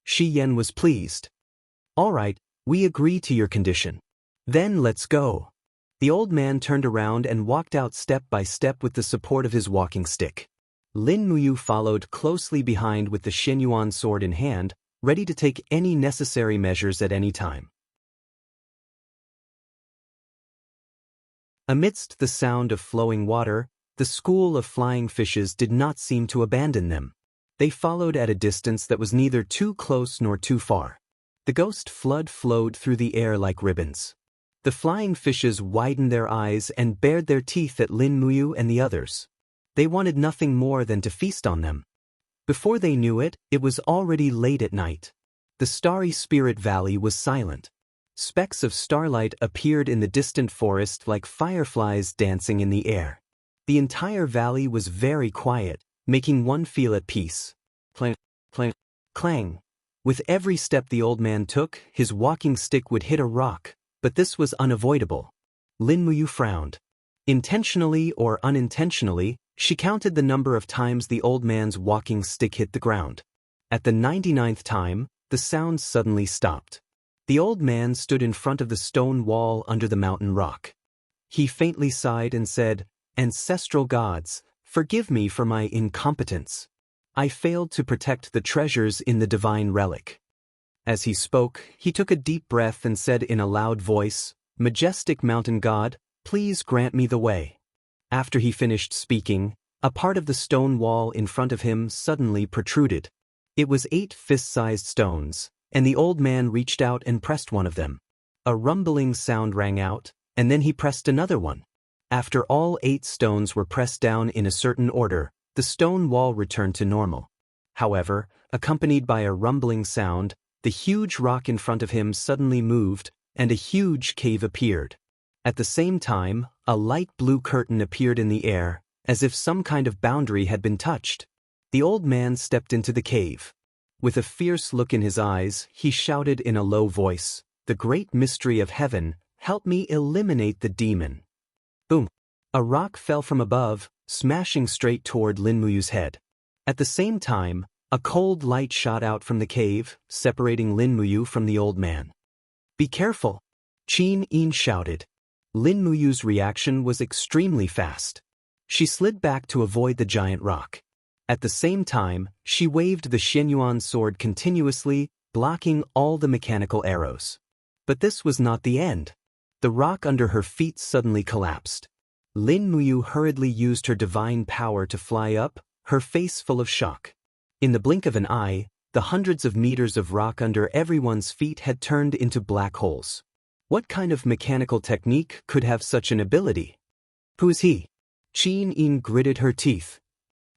Shi Yan was pleased. All right, we agree to your condition. Then let's go. The old man turned around and walked out step by step with the support of his walking stick. Lin Muyu followed closely behind with the Shenyuan sword in hand, ready to take any necessary measures at any time. Amidst the sound of flowing water, the school of flying fishes did not seem to abandon them. They followed at a distance that was neither too close nor too far. The ghost flood flowed through the air like ribbons. The flying fishes widened their eyes and bared their teeth at Lin Muyu and the others. They wanted nothing more than to feast on them. Before they knew it, it was already late at night. The starry Spirit Valley was silent. Specks of starlight appeared in the distant forest like fireflies dancing in the air. The entire valley was very quiet, making one feel at peace. Clang, clang, clang. With every step the old man took, his walking stick would hit a rock, but this was unavoidable. Lin Muyu frowned. Intentionally or unintentionally, she counted the number of times the old man's walking stick hit the ground. At the 99th time, the sound suddenly stopped. The old man stood in front of the stone wall under the mountain rock. He faintly sighed and said, "Ancestral gods, forgive me for my incompetence. I failed to protect the treasures in the divine relic." As he spoke, he took a deep breath and said in a loud voice, "Majestic mountain god, please grant me the way." After he finished speaking, a part of the stone wall in front of him suddenly protruded. It was 8 fist-sized stones, and the old man reached out and pressed one of them. A rumbling sound rang out, and then he pressed another one. After all 8 stones were pressed down in a certain order, the stone wall returned to normal. However, accompanied by a rumbling sound, the huge rock in front of him suddenly moved, and a huge cave appeared. At the same time, a light blue curtain appeared in the air, as if some kind of boundary had been touched. The old man stepped into the cave. With a fierce look in his eyes, he shouted in a low voice, "The great mystery of heaven, help me eliminate the demon." Boom! A rock fell from above, smashing straight toward Lin Muyu's head. At the same time, a cold light shot out from the cave, separating Lin Muyu from the old man. "Be careful!" Qin Yin shouted. Lin Muyu's reaction was extremely fast. She slid back to avoid the giant rock. At the same time, she waved the Xianyuan sword continuously, blocking all the mechanical arrows. But this was not the end. The rock under her feet suddenly collapsed. Lin Muyu hurriedly used her divine power to fly up, her face full of shock. In the blink of an eye, the hundreds of meters of rock under everyone's feet had turned into black holes. What kind of mechanical technique could have such an ability? Who is he? Qin Yin gritted her teeth.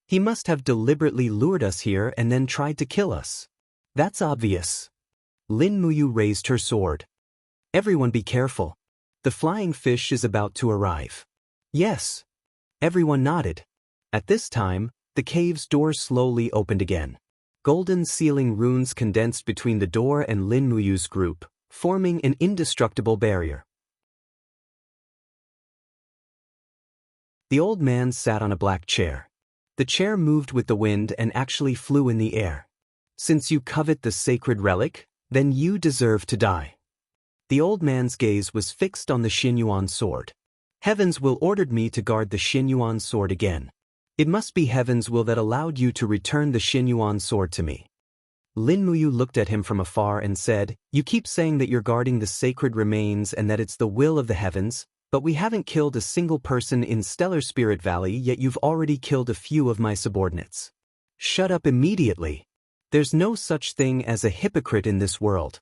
He must have deliberately lured us here and then tried to kill us. That's obvious. Lin Muyu raised her sword. Everyone be careful. The flying fish is about to arrive. Yes. Everyone nodded. At this time, the cave's door slowly opened again. Golden sealing runes condensed between the door and Lin Muyu's group, forming an indestructible barrier. The old man sat on a black chair. The chair moved with the wind and actually flew in the air. "Since you covet the sacred relic, then you deserve to die." The old man's gaze was fixed on the Xianyuan sword. "Heaven's will ordered me to guard the Xianyuan sword again. It must be Heaven's will that allowed you to return the Xianyuan sword to me." Lin Muyu looked at him from afar and said, "You keep saying that you're guarding the sacred remains and that it's the will of the heavens, but we haven't killed a single person in Stellar Spirit Valley, yet you've already killed a few of my subordinates. Shut up immediately. There's no such thing as a hypocrite in this world."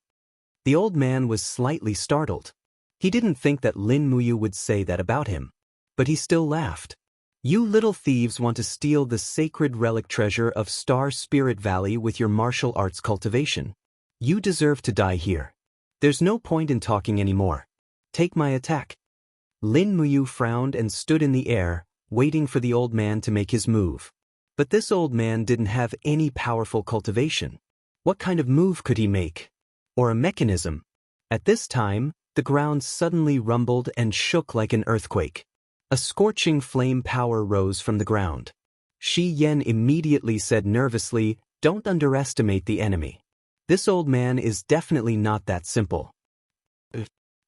The old man was slightly startled. He didn't think that Lin Muyu would say that about him. But he still laughed. "You little thieves want to steal the sacred relic treasure of Star Spirit Valley with your martial arts cultivation. You deserve to die here. There's no point in talking anymore. Take my attack." Lin Muyu frowned and stood in the air, waiting for the old man to make his move. But this old man didn't have any powerful cultivation. What kind of move could he make? Or a mechanism? At this time, the ground suddenly rumbled and shook like an earthquake. A scorching flame power rose from the ground. Shi Yan immediately said nervously, "Don't underestimate the enemy. This old man is definitely not that simple."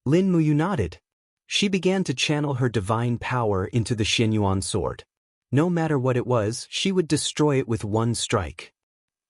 Lin Muyu nodded. She began to channel her divine power into the Xianyuan sword. No matter what it was, she would destroy it with one strike.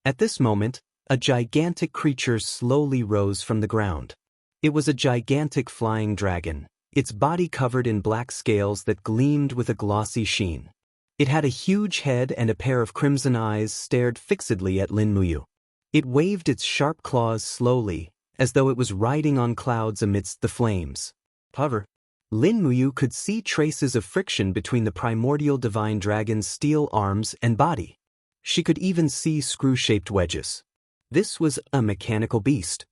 At this moment, a gigantic creature slowly rose from the ground. It was a gigantic flying dragon, its body covered in black scales that gleamed with a glossy sheen. It had a huge head and a pair of crimson eyes stared fixedly at Lin Muyu. It waved its sharp claws slowly, as though it was riding on clouds amidst the flames. However, Lin Muyu could see traces of friction between the primordial divine dragon's steel arms and body. She could even see screw-shaped wedges. This was a mechanical beast.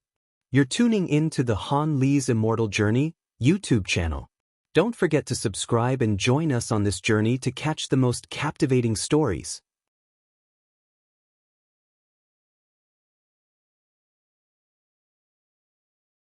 You're tuning in to the Han Li's Immortal Journey YouTube channel. Don't forget to subscribe and join us on this journey to catch the most captivating stories.